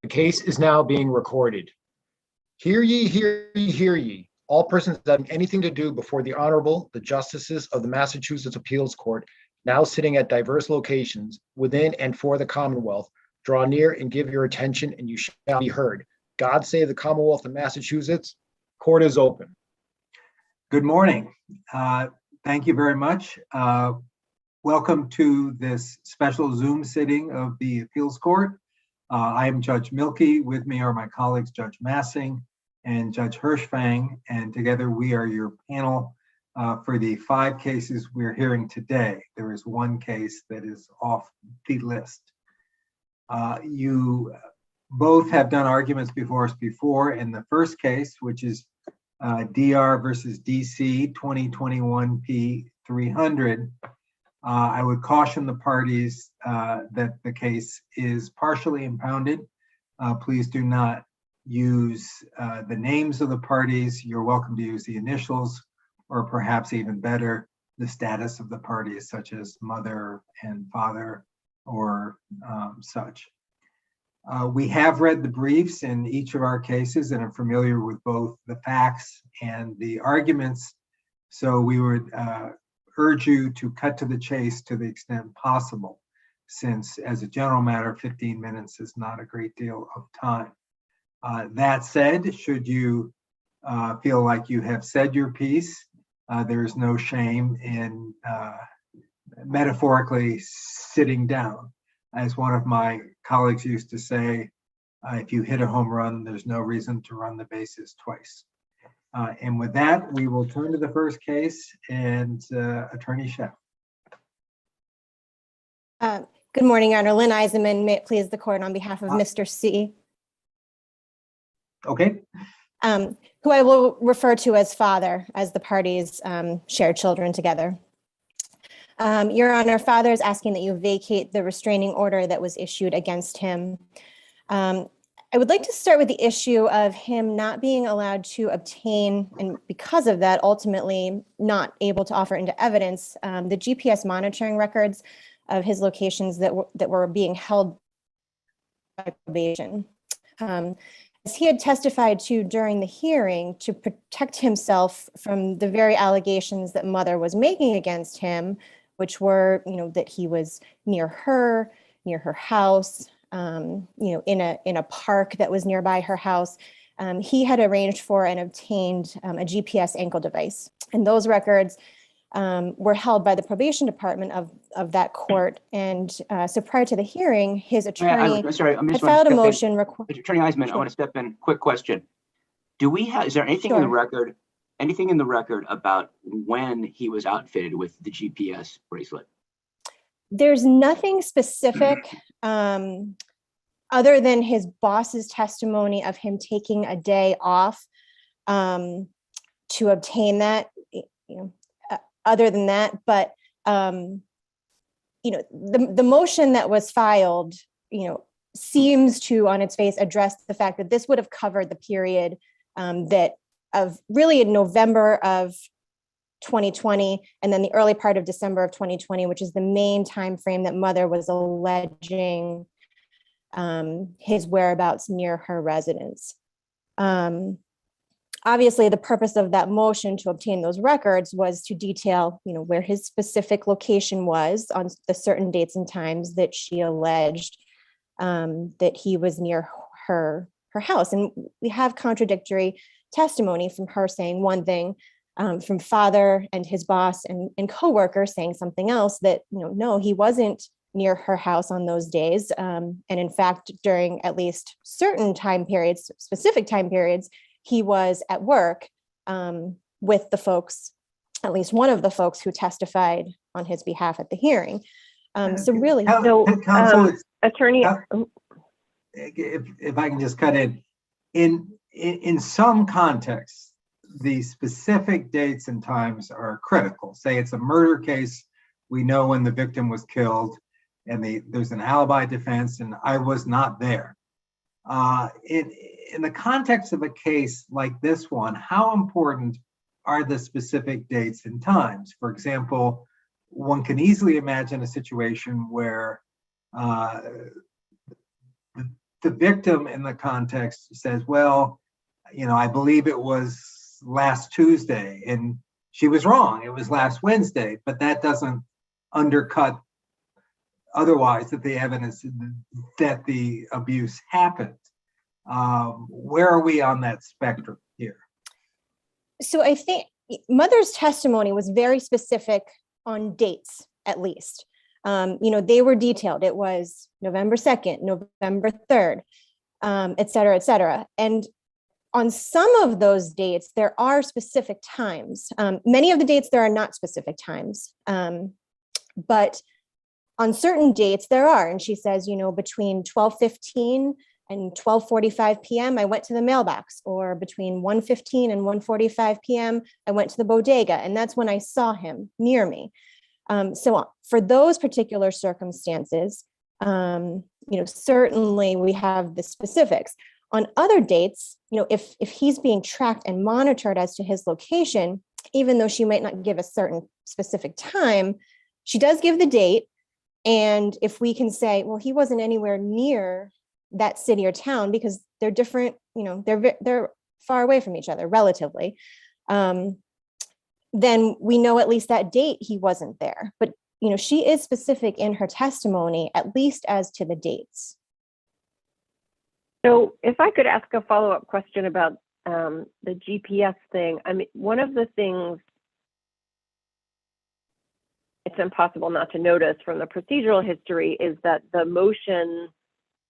The case is now being recorded. Hear ye, hear ye, hear ye. All persons having anything to do before the Honorable, the Justices of the Massachusetts Appeals Court, now sitting at diverse locations within and for the Commonwealth, draw near and give your attention, and you shall be heard. God save the Commonwealth of Massachusetts. Court is open. Good morning. Thank you very much. Welcome to this special Zoom sitting of the Appeals Court. I am Judge Milkey. With me are my colleagues, Judge Massing and Judge Hershfang, and together we are your panel for the 5 cases we're hearing today. There is one case that is off the list. You both have done arguments before us before. In the first case, which is DR versus DC 2021 P300, I would caution the parties that the case is partially impounded. Please do not use the names of the parties. You're welcome to use the initials, or perhaps even better, the status of the parties, such as mother and father or such. We have read the briefs in each of our cases and are familiar with both the facts and the arguments. So we would urge you to cut to the chase to the extent possible, since as a general matter, 15 minutes is not a great deal of time. That said, should you feel like you have said your piece, there is no shame in metaphorically sitting down. As one of my colleagues used to say, if you hit a home run, there's no reason to run the bases twice. And with that, we will turn to the first case, and Attorney Sheff. Good morning, Your Honor. Lynn Eisenman, may it please the court on behalf of Mr. C. Okay. Who I will refer to as father, as the parties share children together. Your Honor, father is asking that you vacate the restraining order that was issued against him. I would like to start with the issue of him not being allowed to obtain, and because of that, ultimately not able to offer into evidence, the GPS monitoring records of his locations that were being held by probation. As he had testified to during the hearing, to protect himself from the very allegations that mother was making against him, which were, that he was near her house, in a park that was nearby her house. He had arranged for and obtained a GPS ankle device. And those records were held by the probation department of that court. And so prior to the hearing, his attorney had filed a motion. Attorney Eisenman, sure. I want to step in. Quick question. Do we have, is there anything in the record, about when he was outfitted with the GPS bracelet? There's nothing specific other than his boss's testimony of him taking a day off to obtain that, other than that. But, the motion that was filed, seems to, on its face, address the fact that this would have covered the period that of really in November of 2020, and then the early part of December of 2020, which is the main time frame that mother was alleging his whereabouts near her residence. Obviously, the purpose of that motion to obtain those records was to detail, where his specific location was on the certain dates and times that she alleged that he was near her house. And we have contradictory testimony from her saying one thing, from father and his boss and coworker saying something else, that, no, he wasn't near her house on those days. And in fact, during at least certain time periods, specific time periods, he was at work with the folks, at least one of the folks who testified on his behalf at the hearing. So really, attorney, if I can just cut in some contexts, the specific dates and times are critical. Say it's a murder case, we know when the victim was killed, and there's an alibi defense, and I was not there. In the context of a case like this one, how important are the specific dates and times? For example, one can easily imagine a situation where the victim in the context says, well, I believe it was last Tuesday, and she was wrong. It was last Wednesday, but that doesn't undercut otherwise that the evidence that the abuse happened. Where are we on that spectrum here? So I think mother's testimony was very specific on dates, at least. They were detailed. It was November 2nd, November 3rd, et cetera, et cetera. And on some of those dates, there are specific times. Many of the dates, there are not specific times. But on certain dates, there are. And she says, between 12:15 and 12:45 p.m., I went to the mailbox, or between 1:15 and 1:45 p.m., I went to the bodega. And that's when I saw him near me. So for those particular circumstances, certainly we have the specifics. On other dates, if he's being tracked and monitored as to his location, even though she might not give a certain specific time, she does give the date. And if we can say, well, he wasn't anywhere near that city or town because they're different, they're far away from each other relatively, then we know at least that date he wasn't there. But, she is specific in her testimony, at least as to the dates. So if I could ask a follow-up question about the GPS thing. I mean, one of the things it's impossible not to notice from the procedural history is that the motion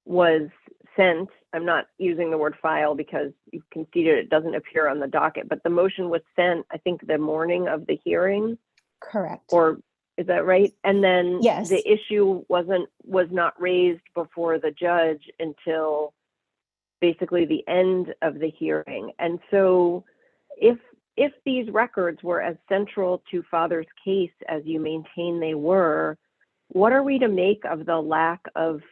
was sent. I'm not using the word file because you've conceded it doesn't appear on the docket, but the motion was sent, I think, the morning of the hearing. Correct. Or is that right? And then yes, the issue was not raised before the judge until basically the end of the hearing. And so if these records were as central to father's case as you maintain they were, what are we to make of the lack of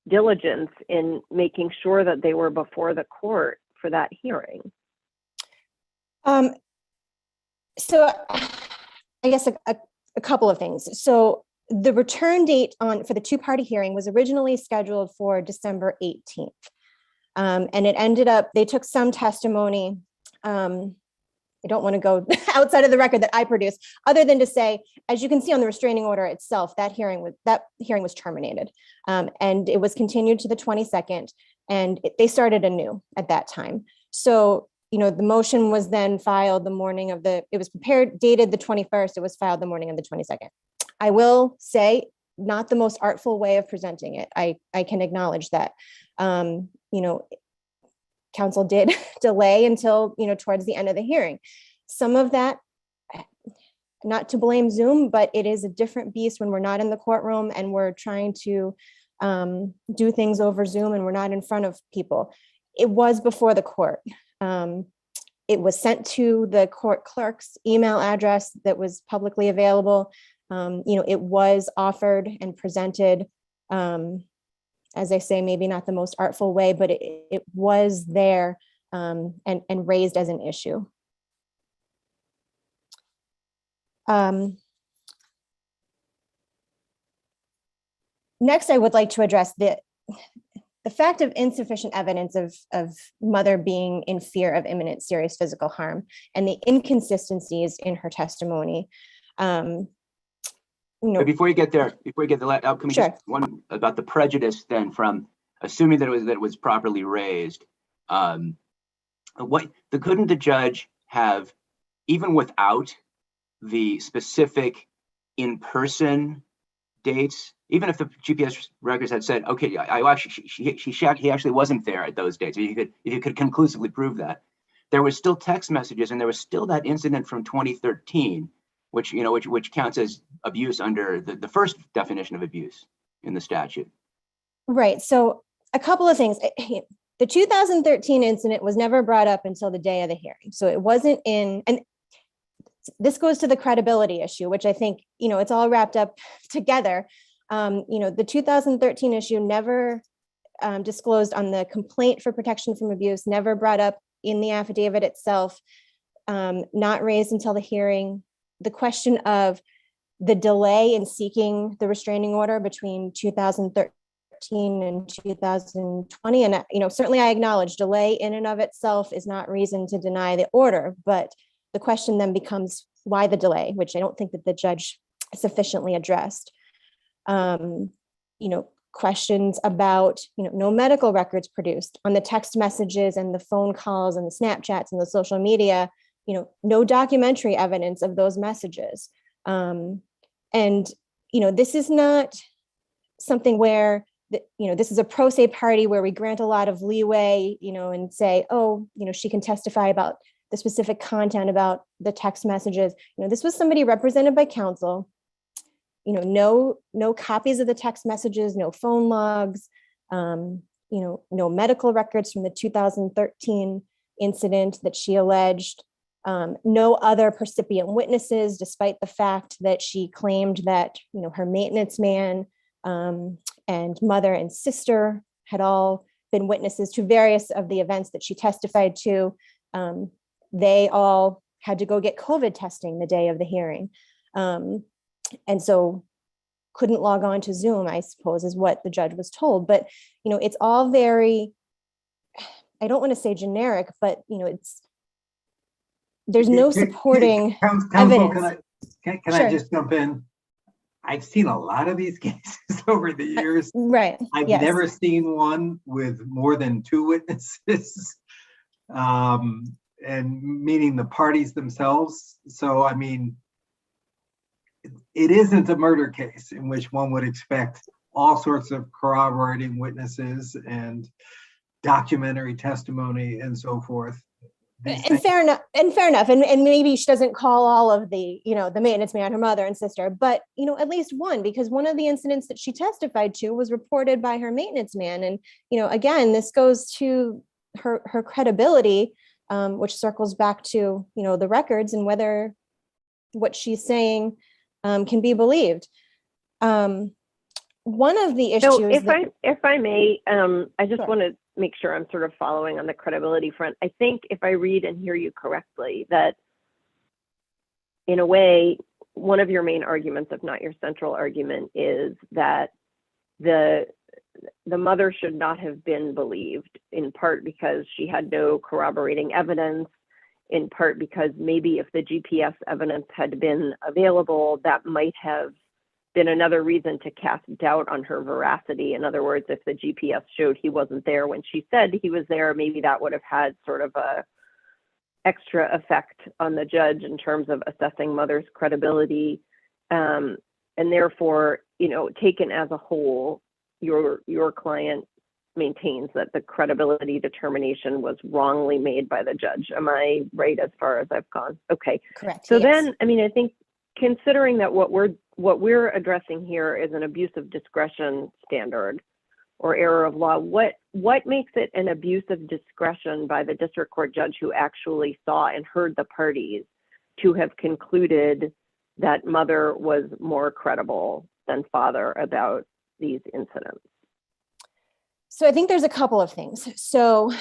diligence in making sure that they were before the court for that hearing? So I guess a couple of things. So the return date for the two-party hearing was originally scheduled for December 18th. And it ended up, they took some testimony. I don't want to go outside of the record that I produced, other than to say, as you can see on the restraining order itself, that hearing was terminated. And it was continued to the 22nd, and they started anew at that time. So, the motion was then filed the morning of it was prepared, dated the 21st, it was filed the morning of the 22nd. I will say, not the most artful way of presenting it. I can acknowledge that. Counsel did delay until, towards the end of the hearing. Some of that, not to blame Zoom, but it is a different beast when we're not in the courtroom and we're trying to do things over Zoom and we're not in front of people. It was before the court. It was sent to the court clerk's email address that was publicly available. It was offered and presented, as I say, maybe not the most artful way, but it was there and raised as an issue. Next, I would like to address the fact of insufficient evidence of mother being in fear of imminent serious physical harm and the inconsistencies in her testimony. But before you get there, can we Sure. just one about the prejudice then from assuming that it was properly raised? Couldn't the judge have, even without the specific in-person dates, even if the GPS records had said, okay, he actually wasn't there at those dates, if you could conclusively prove that, there was still text messages and there was still that incident from 2013, which counts as abuse under the first definition of abuse in the statute. Right. So a couple of things. The 2013 incident was never brought up until the day of the hearing. So it wasn't and this goes to the credibility issue, which I think, it's all wrapped up together. The 2013 issue never disclosed on the complaint for protection from abuse, never brought up in the affidavit itself, not raised until the hearing. The question of the delay in seeking the restraining order between 2013 2013 and 2020. And, certainly I acknowledge delay in and of itself is not reason to deny the order, but the question then becomes why the delay, which I don't think that the judge sufficiently addressed. Questions about, no medical records produced on the text messages and the phone calls and the Snapchats and the social media, no documentary evidence of those messages. This is not something where, this is a pro se party where we grant a lot of leeway, and say, oh, she can testify about the specific content about the text messages. This was somebody represented by counsel. No copies of the text messages, no phone logs, no medical records from the 2013 incident that she alleged, no other percipient witnesses, despite the fact that she claimed that, her maintenance man and mother and sister had all been witnesses to various of the events that she testified to. They all had to go get COVID testing the day of the hearing. And so couldn't log on to Zoom, I suppose, is what the judge was told. But, it's all very, I don't want to say generic, but, there's no supporting Counsel, evidence. can Sure. I just jump in? I've seen a lot of these cases over the years. Right. I've Yes. never seen one with more than 2 witnesses, and meaning the parties themselves. So, it isn't a murder case in which one would expect all sorts of corroborating witnesses and documentary testimony and so forth. And fair enough. And maybe she doesn't call all of the, the maintenance man, her mother and sister, but, at least one, because one of the incidents that she testified to was reported by her maintenance man. And, again, this goes to her credibility, which circles back to, the records and whether what she's saying can be believed. One of the issues. So if I may, I just Sure. want to make sure I'm sort of following on the credibility front. I think if I read and hear you correctly, that in a way, one of your main arguments, if not your central argument, is that the mother should not have been believed, in part because she had no corroborating evidence, in part because maybe if the GPS evidence had been available, that might have been another reason to cast doubt on her veracity. In other words, if the GPS showed he wasn't there when she said he was there, maybe that would have had sort of a extra effect on the judge in terms of assessing mother's credibility. And therefore, taken as a whole, your client maintains that the credibility determination was wrongly made by the judge. Am I right as far as I've gone? Okay. Correct. So yes. then, I think considering that what we're addressing here is an abuse of discretion standard or error of law, what makes it an abuse of discretion by the district court judge who actually saw and heard the parties to have concluded that mother was more credible than father about these incidents? So I think there's a couple of things. So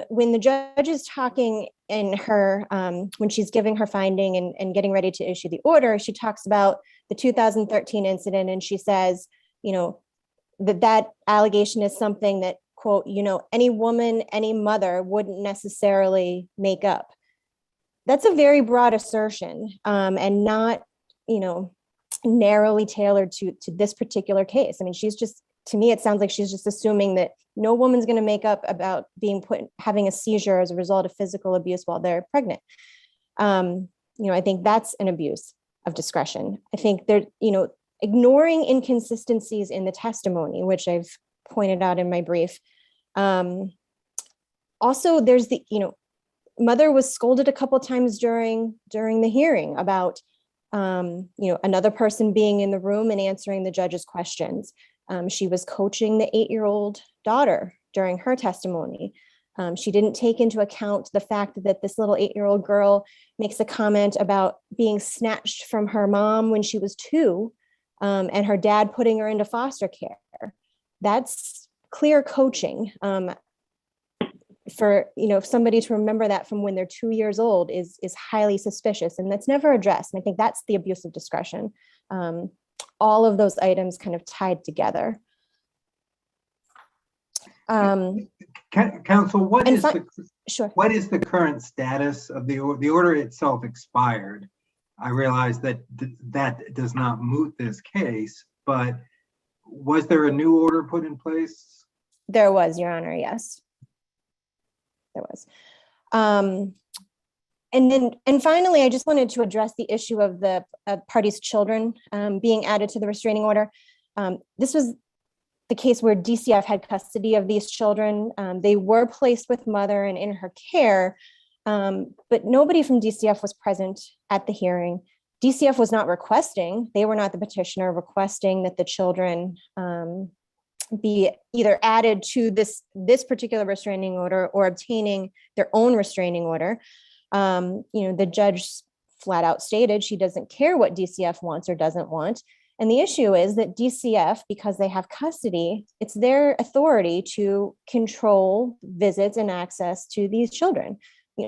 when the judge is talking in her, when she's giving her finding and getting ready to issue the order, she talks about the 2013 incident, and she says, that allegation is something that, quote, any woman, any mother wouldn't necessarily make up. That's a very broad assertion, and not, narrowly tailored to this particular case. She's just, to me, it sounds like she's just assuming that no woman's going to make up about having a seizure as a result of physical abuse while they're pregnant. I think that's an abuse of discretion. I think they're, ignoring inconsistencies in the testimony, which I've pointed out in my brief. Also, there's the, mother was scolded a couple of times during the hearing about, another person being in the room and answering the judge's questions. She was coaching the 8-year-old daughter during her testimony. She didn't take into account the fact that this little 8-year-old girl makes a comment about being snatched from her mom when she was 2, and her dad putting her into foster care. That's clear coaching. For somebody to remember that from when they're 2 years old is highly suspicious, and that's never addressed. And I think that's the abuse of discretion. All of those items kind of tied together. Counsel, And sure. what is the current status of the order? The order itself expired. I realize that that does not moot this case, but was there a new order put in place? There was, Your Honor, yes. There was. And finally, I just wanted to address the issue of the party's children being added to the restraining order. This was the case where DCF had custody of these children. They were placed with mother and in her care, but nobody from DCF was present at the hearing. DCF was not requesting, they were not the petitioner requesting that the children be either added to this particular restraining order or obtaining their own restraining order. The judge flat out stated she doesn't care what DCF wants or doesn't want. And the issue is that DCF, because they have custody, it's their authority to control visits and access to these children,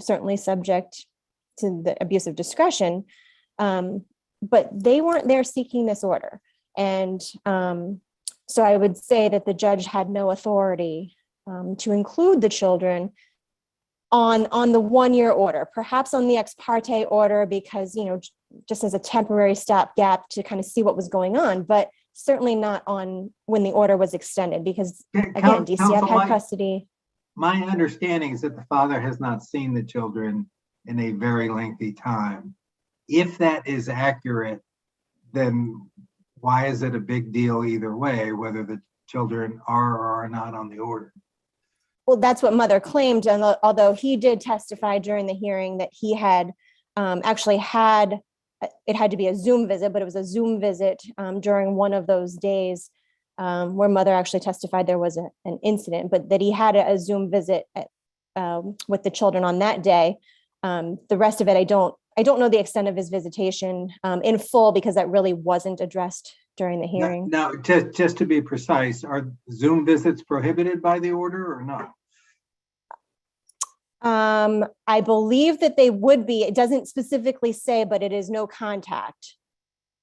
certainly subject to the abuse of discretion. But they weren't there seeking this order. And so I would say that the judge had no authority to include the children on the 1-year order, perhaps on the ex parte order, because, just as a temporary stopgap to kind of see what was going on, but certainly not on when the order was extended, because again, DCF had custody. My understanding is that the father has not seen the children in a very lengthy time. If that is accurate, then why is it a big deal either way, whether the children are or are not on the order? Well, that's what mother claimed, and although he did testify during the hearing that he had actually had, it had to be a Zoom visit, but it was a Zoom visit during one of those days where mother actually testified there was an incident, but that he had a Zoom visit with the children on that day. The rest of it, I don't know the extent of his visitation in full, because that really wasn't addressed during the hearing. Now, just to be precise, are Zoom visits prohibited by the order or not? I believe that they would be. It doesn't specifically say, but it is no contact.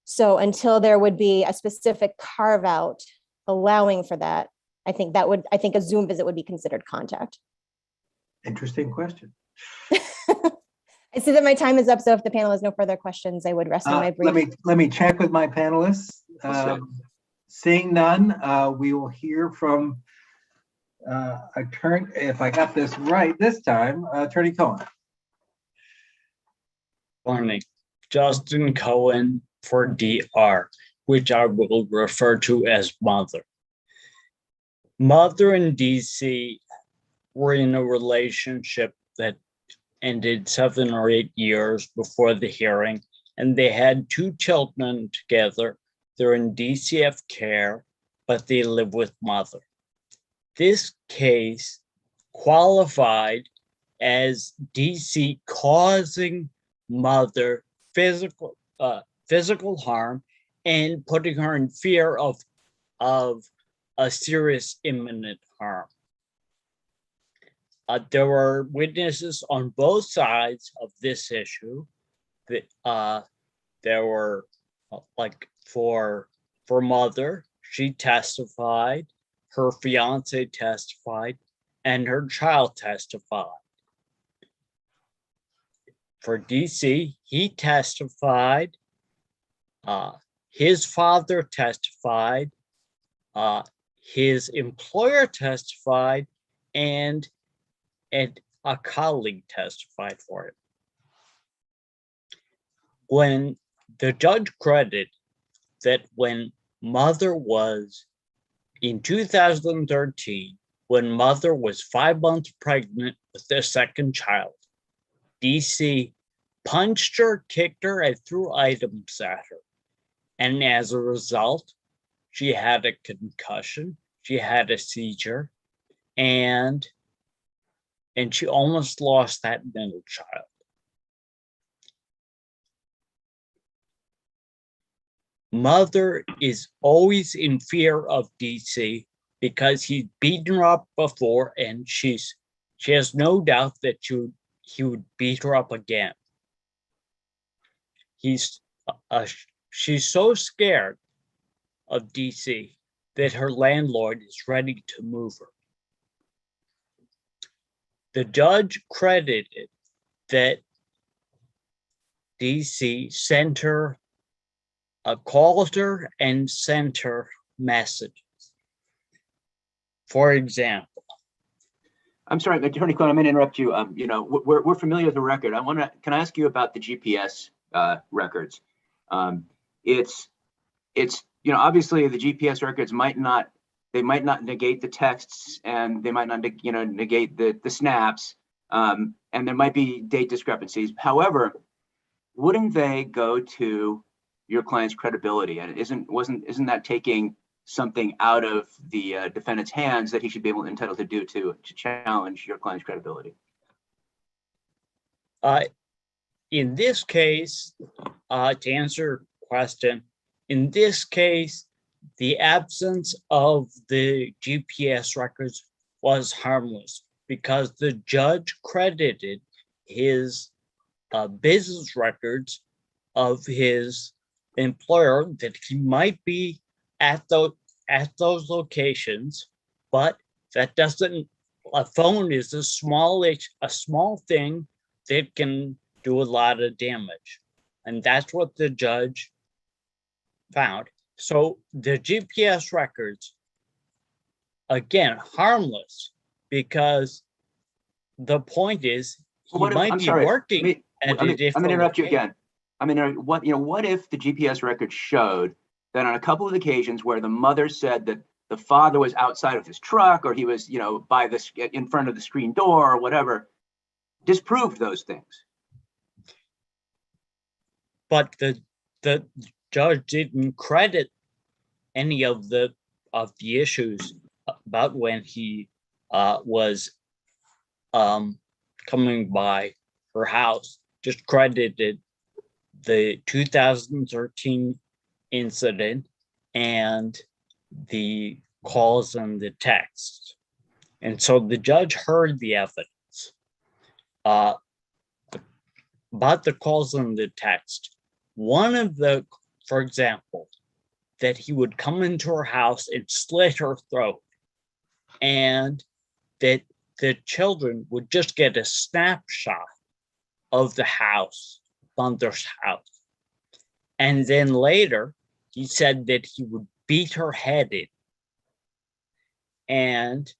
So until there would be a specific carve out allowing for that, I think a Zoom visit would be considered contact. Interesting question. I see that my time is up, so if the panel has no further questions, I would rest on my brief. Let me check with my panelists. Seeing none, we will hear from attorney, if I got this right this time, Attorney Cohen. Morning, Justin Cohen for DR, which I will refer to as mother. Mother and DC were in a relationship that ended 7 or 8 years before the hearing, and they had 2 children together. They're in DCF care, but they live with mother. This case qualified as DC causing mother physical harm and putting her in fear of a serious imminent harm. There were witnesses on both sides of this issue. There were for mother, she testified, her fiance testified, and her child testified. For DC, he testified, his father testified, his employer testified, and a colleague testified for him. When the judge credited that when mother was in 2013, when mother was 5 months pregnant with their second child, DC punched her, kicked her, and threw items at her. And as a result, she had a concussion, she had a seizure, and she almost lost that middle child. Mother is always in fear of DC because he's beaten her up before, and she has no doubt that he would beat her up again. She's so scared of DC that her landlord is ready to move her. the judge credited that DC sent her, called her and sent her messages. For example, I'm sorry, Attorney Quinn, I'm going to interrupt you. We're familiar with the record. Can I ask you about the GPS records? It's obviously the GPS records might not negate the texts, and they might not, negate the snaps, and there might be date discrepancies. However, wouldn't they go to your client's credibility? And isn't that taking something out of the defendant's hands that he should be entitled to do to challenge your client's credibility? In this case, to answer your question, in this case, the absence of the GPS records was harmless because the judge credited his business records of his employer that he might be at those locations, but that doesn't. A phone is a small thing that can do a lot of damage, and that's what the judge found. So the GPS records, again, harmless, because the point is he might be working at a different. I'm going to interrupt you again. What if the GPS records showed that on a couple of occasions where the mother said that the father was outside of his truck, or he was, in front of the screen door or whatever, disproved those things? But the judge didn't credit any of the issues about when he was coming by her house. Just credited the 2013 incident and the calls and the texts. And so the judge heard the evidence about the calls and the text. One of the, for example, that he would come into her house and slit her throat, and that the children would just get a snapshot of the house, mother's house. And then later, he said that he would beat her head in. And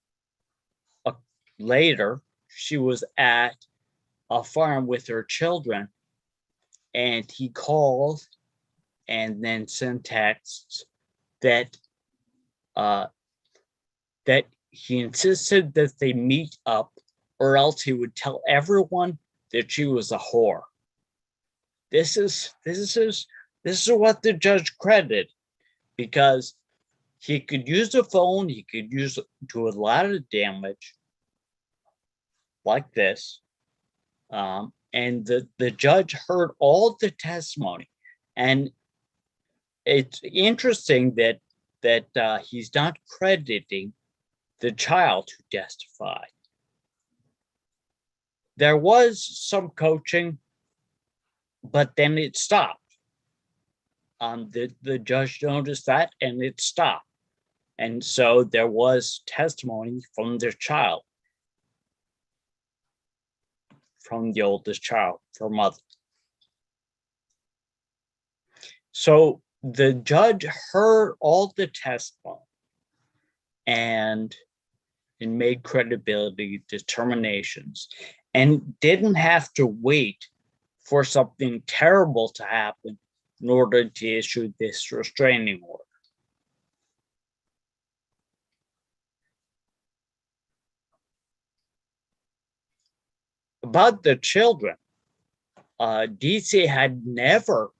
later, she was at a farm with her children, and he called and then sent texts that he insisted that they meet up, or else he would tell everyone that she was a whore. This is what the judge credited, because he could use the phone, he could use it to a lot of damage like this. And the judge heard all the testimony. And it's interesting that he's not crediting the child who testified. There was some coaching, but then it stopped. The judge noticed that, and it stopped. And so there was testimony from their child, from the oldest child, her mother. So the judge heard all the testimony and made credibility determinations, and didn't have to wait for something terrible to happen in order to issue this restraining order. About the children, DC had never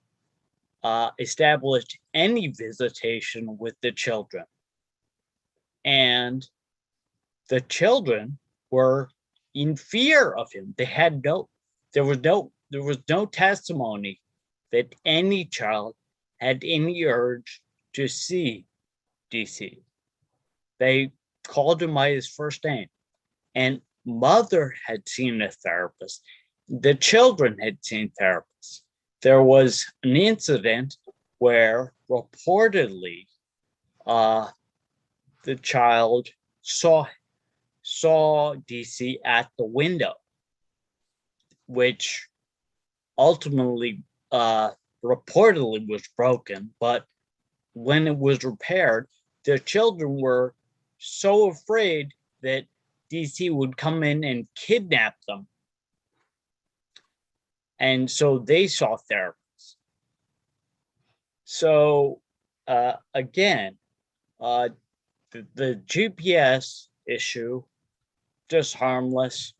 established any visitation with the children. And the children were in fear of him. There was no testimony that any child had any urge to see DC. They called him by his first name. And mother had seen a therapist. The children had seen therapists. There was an incident where reportedly the child saw saw DC at the window, which ultimately reportedly was broken, but when it was repaired, the children were so afraid that DC would come in and kidnap them. And so they saw therapists. So again, the GPS issue, just harmless,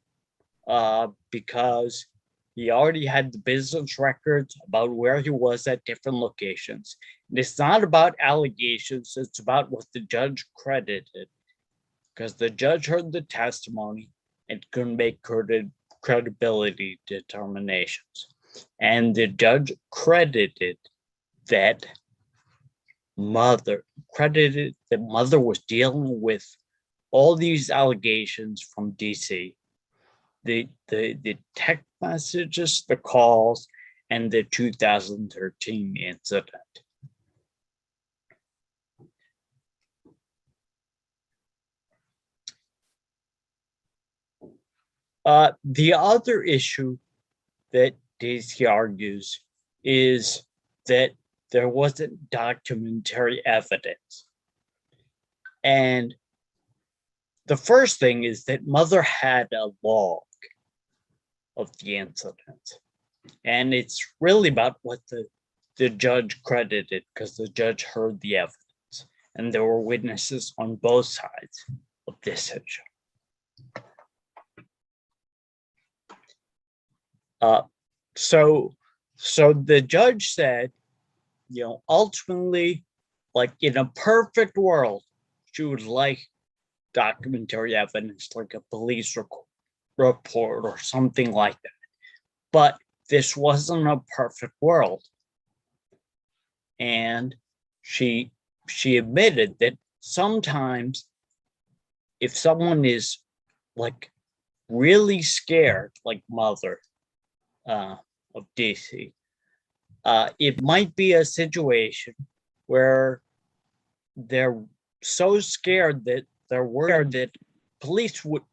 because he already had the business records about where he was at different locations. And it's not about allegations, it's about what the judge credited, because the judge heard the testimony and couldn't make credibility determinations. And the judge credited that mother was dealing with all these allegations from DC, the text messages, the calls, and the 2013 incident. The other issue that DC argues is that there wasn't documentary evidence. And the first thing is that mother had a log of the incident. And it's really about what the judge credited, because the judge heard the evidence. And there were witnesses on both sides of this issue. So the judge said, you know, ultimately, like in a perfect world, she would like documentary evidence, like a police report or something like that. But this wasn't a perfect world. And she admitted that sometimes if someone is like really scared, like mother of DC, it might be a situation where they're so scared that they're worried that police would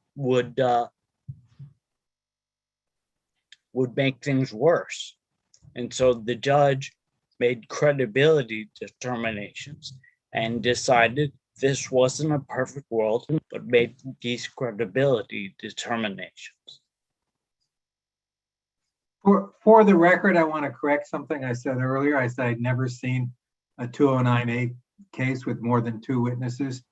make things worse. And so the judge made credibility determinations and decided this wasn't a perfect world, but made these credibility determinations. For the record, I want to correct something I said earlier. I said I'd never seen a 209A case with more than 2 witnesses.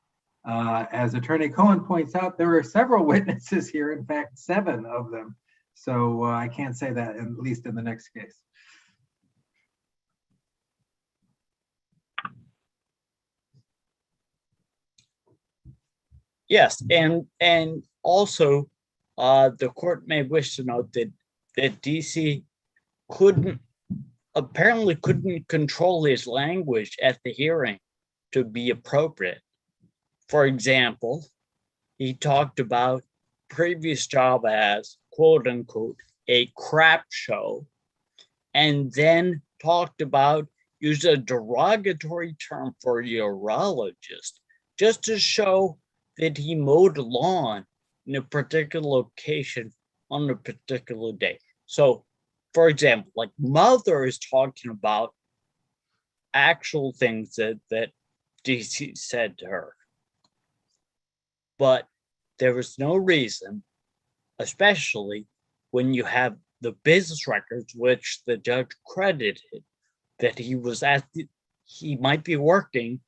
As Attorney Cohen points out, there are several witnesses here, in fact, 7 of them. So I can't say that, at least in the next case. Yes, and also the court may wish to note that DC apparently couldn't control his language at the hearing to be appropriate. For example, he talked about previous job as, quote unquote, a crap show, and then talked about use a derogatory term for a urologist just to show that he mowed lawn in a particular location on a particular day. So, for example, like mother is talking about actual things that DC said to her. But there was no reason, especially when you have the business records, which the judge credited, that he might be working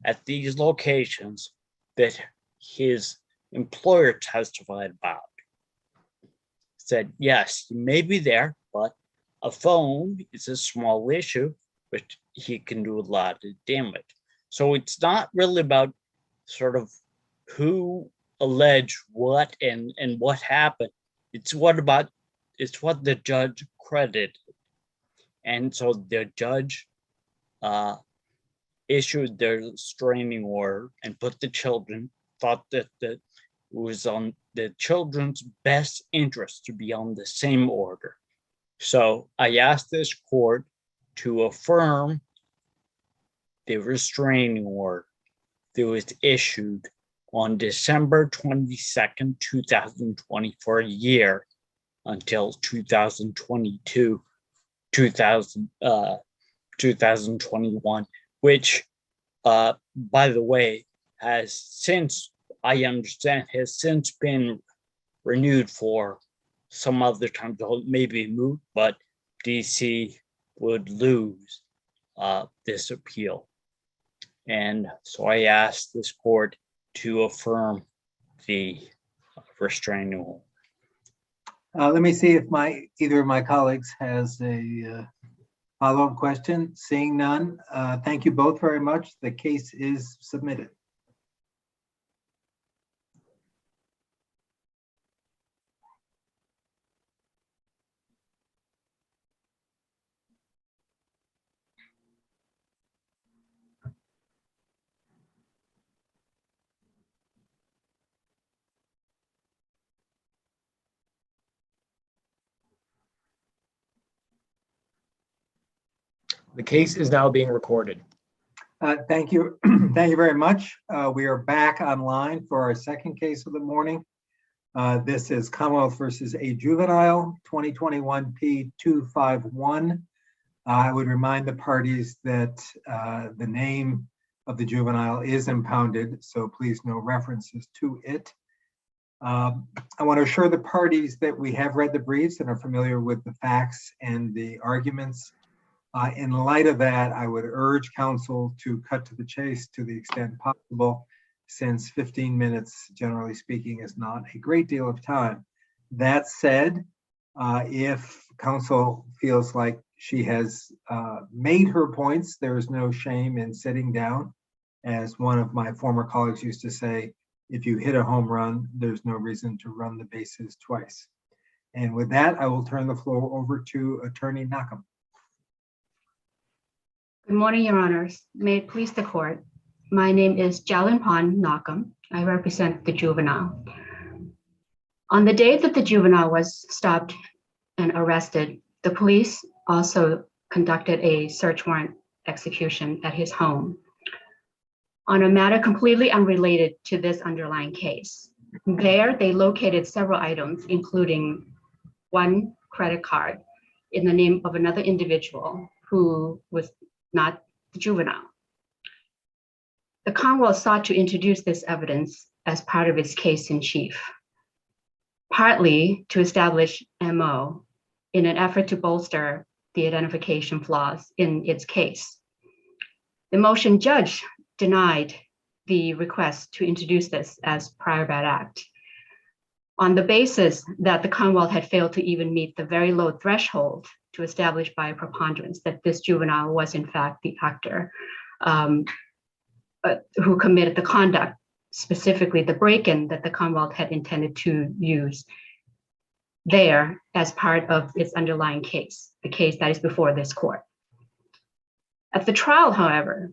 at these locations that his employer testified about. Said, yes, he may be there, but a phone is a small issue, but he can do a lot of damage. So it's not really about sort of who alleged what and what happened. It's what the judge credited. And so the judge issued their restraining order and put the children, thought that it was on the children's best interest to be on the same order. So I asked this court to affirm the restraining order that was issued on December 22nd, 2020 for a year until 2021, which, by the way, has since, I understand, has since been renewed for some other time, maybe moot, but DC would lose this appeal. And so I asked this court to affirm the restraining order. Let me see if either of my colleagues has a follow-up question. Seeing none, thank you both very much. The case is submitted. The case is now being recorded. Thank you. Thank you very much. We are back online for our second case of the morning. This is Commonwealth versus a juvenile, 2021 P251. I would remind the parties that the name of the juvenile is impounded, so please no references to it. I want to assure the parties that we have read the briefs and are familiar with the facts and the arguments. In light of that, I would urge counsel to cut to the chase to the extent possible, since 15 minutes, generally speaking, is not a great deal of time. That said, if counsel feels like she has made her points, there is no shame in sitting down. As one of my former colleagues used to say, if you hit a home run, there's no reason to run the bases twice. And with that, I will turn the floor over to Attorney Knockham. Good morning, Your Honors. May it please the court. My name is Jalanpan Knockham. I represent the juvenile. On the day that the juvenile was stopped and arrested, the police also conducted a search warrant execution at his home on a matter completely unrelated to this underlying case. There, they located several items, including one credit card in the name of another individual who was not the juvenile. The Commonwealth sought to introduce this evidence as part of its case in chief, partly to establish MO in an effort to bolster the identification flaws in its case. The motion judge denied the request to introduce this as prior bad act on the basis that the Commonwealth had failed to even meet the very low threshold to establish by a preponderance that this juvenile was in fact the actor who committed the conduct, specifically the break-in that the Commonwealth had intended to use there as part of its underlying case, the case that is before this court. At the trial, however,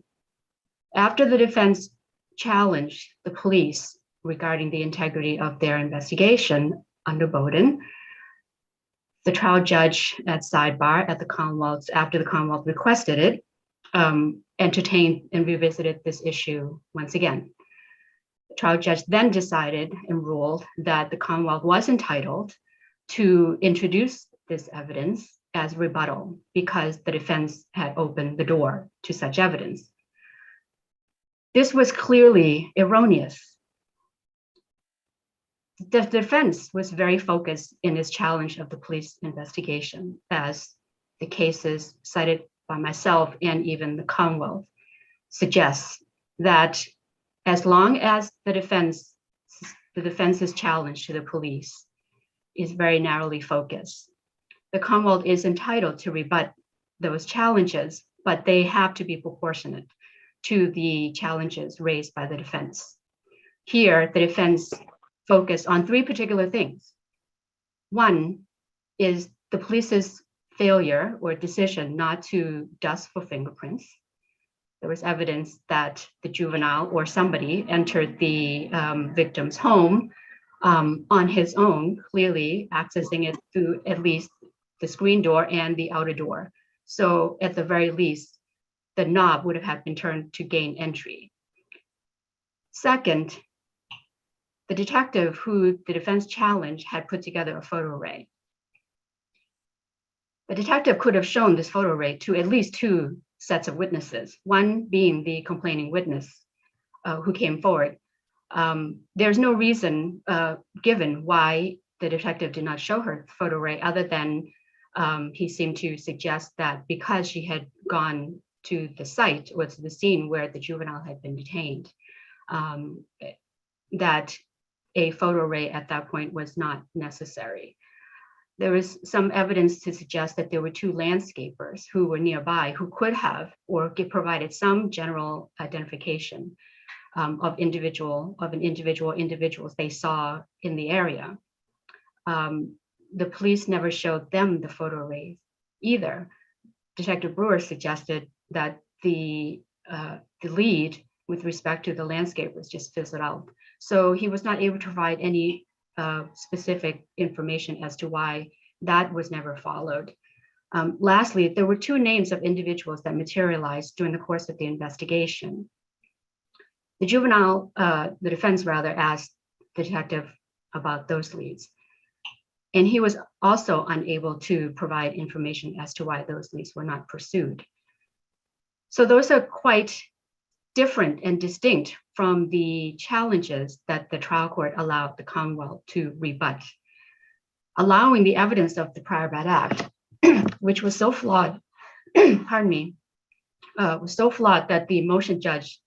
after the defense challenged the police regarding the integrity of their investigation under Bowden, the trial judge at sidebar at the Commonwealth, after the Commonwealth requested it, entertained and revisited this issue once again. The trial judge then decided and ruled that the Commonwealth was entitled to introduce this evidence as rebuttal because the defense had opened the door to such evidence. This was clearly erroneous. The defense was very focused in its challenge of the police investigation, as the cases cited by myself and even the Commonwealth suggests that as long as the defense's challenge to the police is very narrowly focused, the Commonwealth is entitled to rebut those challenges, but they have to be proportionate to the challenges raised by the defense. Here, the defense focused on three particular things. One is the police's failure or decision not to dust for fingerprints. There was evidence that the juvenile or somebody entered the victim's home on his own, clearly accessing it through at least the screen door and the outer door. So at the very least, the knob would have been turned to gain entry. Second, the detective who the defense challenged had put together a photo array. The detective could have shown this photo array to at least two sets of witnesses, one being the complaining witness who came forward. There's no reason given why the detective did not show her the photo array, other than he seemed to suggest that because she had gone to the site or to the scene where the juvenile had been detained, that a photo array at that point was not necessary. There was some evidence to suggest that there were two landscapers who were nearby who could have or provided some general identification of individuals they saw in the area. The police never showed them the photo arrays either. Detective Brewer suggested that the lead with respect to the landscape was just fizzled out. So he was not able to provide any specific information as to why that was never followed. Lastly, there were two names of individuals that materialized during the course of the investigation. The defense rather, asked the detective about those leads. And he was also unable to provide information as to why those leads were not pursued. So those are quite different and distinct from the challenges that the trial court allowed the Commonwealth to rebut, allowing the evidence of the Prior Bad Act, which was so flawed, pardon me, was so flawed that the motion judge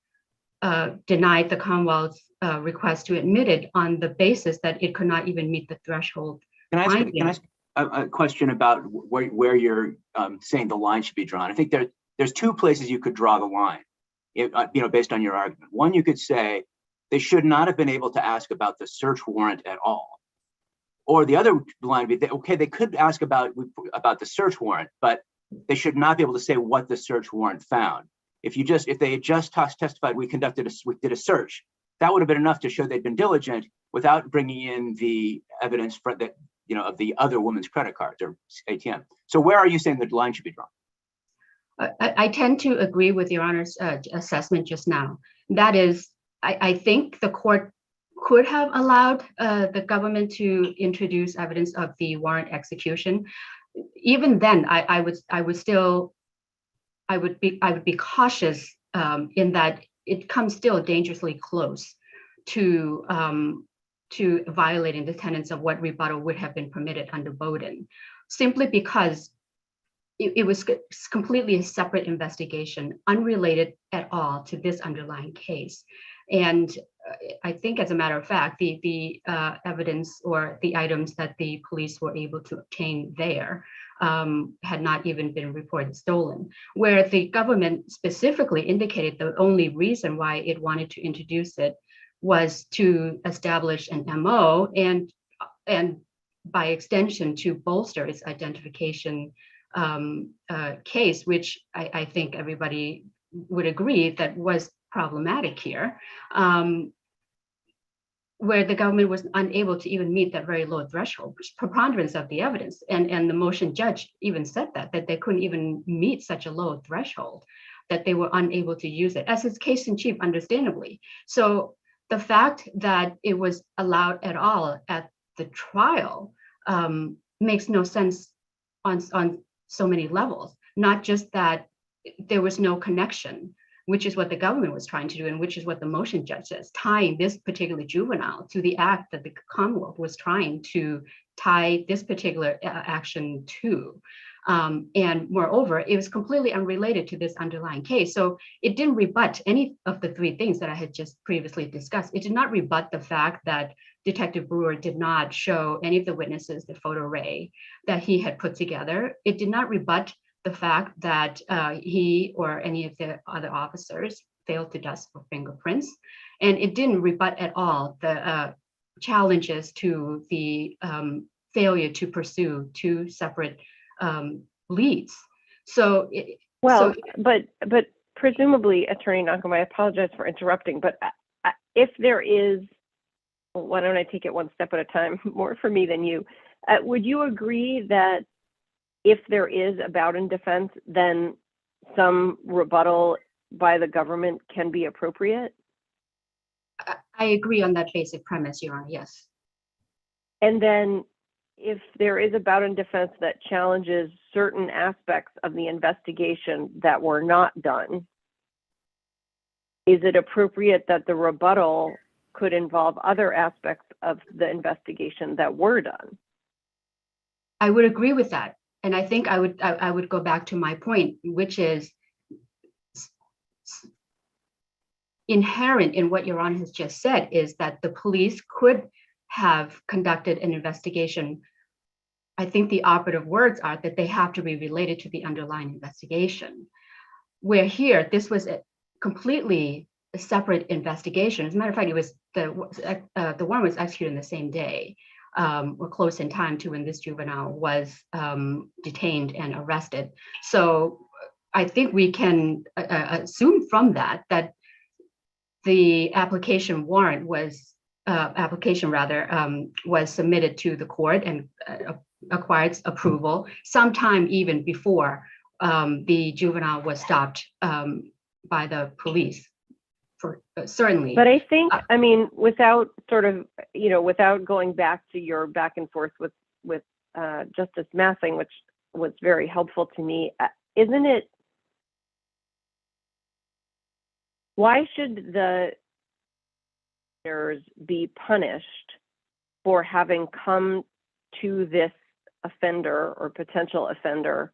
denied the Commonwealth's request to admit it on the basis that it could not even meet the threshold. Can I ask a question about where you're saying the line should be drawn? I think there's two places you could draw the line, based on your argument. One, you could say they should not have been able to ask about the search warrant at all. Or the other line would be, okay, they could ask about the search warrant, but they should not be able to say what the search warrant found. If they had just testified, we did a search, that would have been enough to show they'd been diligent without bringing in the evidence for that, of the other woman's credit cards or ATM. So where are you saying the line should be drawn? I tend to agree with Your Honor's assessment just now. That is, I think the court could have allowed the government to introduce evidence of the warrant execution. Even then, I would be cautious in that it comes still dangerously close to violating the tenets of what rebuttal would have been permitted under Bowden, simply because it was completely a separate investigation, unrelated at all to this underlying case. And I think, as a matter of fact, the evidence or the items that the police were able to obtain there had not even been reported stolen, where the government specifically indicated the only reason why it wanted to introduce it was to establish an MO and by extension to bolster its identification case, which I think everybody would agree that was problematic here, where the government was unable to even meet that very low threshold, preponderance of the evidence. And the motion judge even said that they couldn't even meet such a low threshold, that they were unable to use it as its case in chief, understandably. So the fact that it was allowed at all at the trial makes no sense on so many levels, not just that there was no connection, which is what the government was trying to do, and which is what the motion judge says, tying this particular juvenile to the act that the Commonwealth was trying to tie this particular action to. And moreover, it was completely unrelated to this underlying case. So it didn't rebut any of the three things that I had just previously discussed. It did not rebut the fact that Detective Brewer did not show any of the witnesses the photo array that he had put together. It did not rebut the fact that he or any of the other officers failed to dust for fingerprints. And it didn't rebut at all the challenges to the failure to pursue two separate leads. But presumably, Attorney Nocum, I apologize for interrupting, but if there is, why don't I take it one step at a time, more for me than you, would you agree that if there is a Bowden defense, then some rebuttal by the government can be appropriate? I agree on that basic premise, Your Honor, yes. And then if there is a bout in defense that challenges certain aspects of the investigation that were not done, is it appropriate that the rebuttal could involve other aspects of the investigation that were done? I would agree with that. And I think I would go back to my point, which is inherent in what Your Honor has just said is that the police could have conducted an investigation. I think the operative words are that they have to be related to the underlying investigation. Where here, this was a completely separate investigation. As a matter of fact, it was the warrant was executed on the same day, or close in time to when this juvenile was detained and arrested. So I think we can assume from that that the application was submitted to the court and acquired approval sometime even before the juvenile was stopped by the police. For certainly. But I think, I mean, without sort of, without going back to your back and forth with Justice Massing, which was very helpful to me, isn't it? Why should the offenders be punished for having come to this offender or potential offender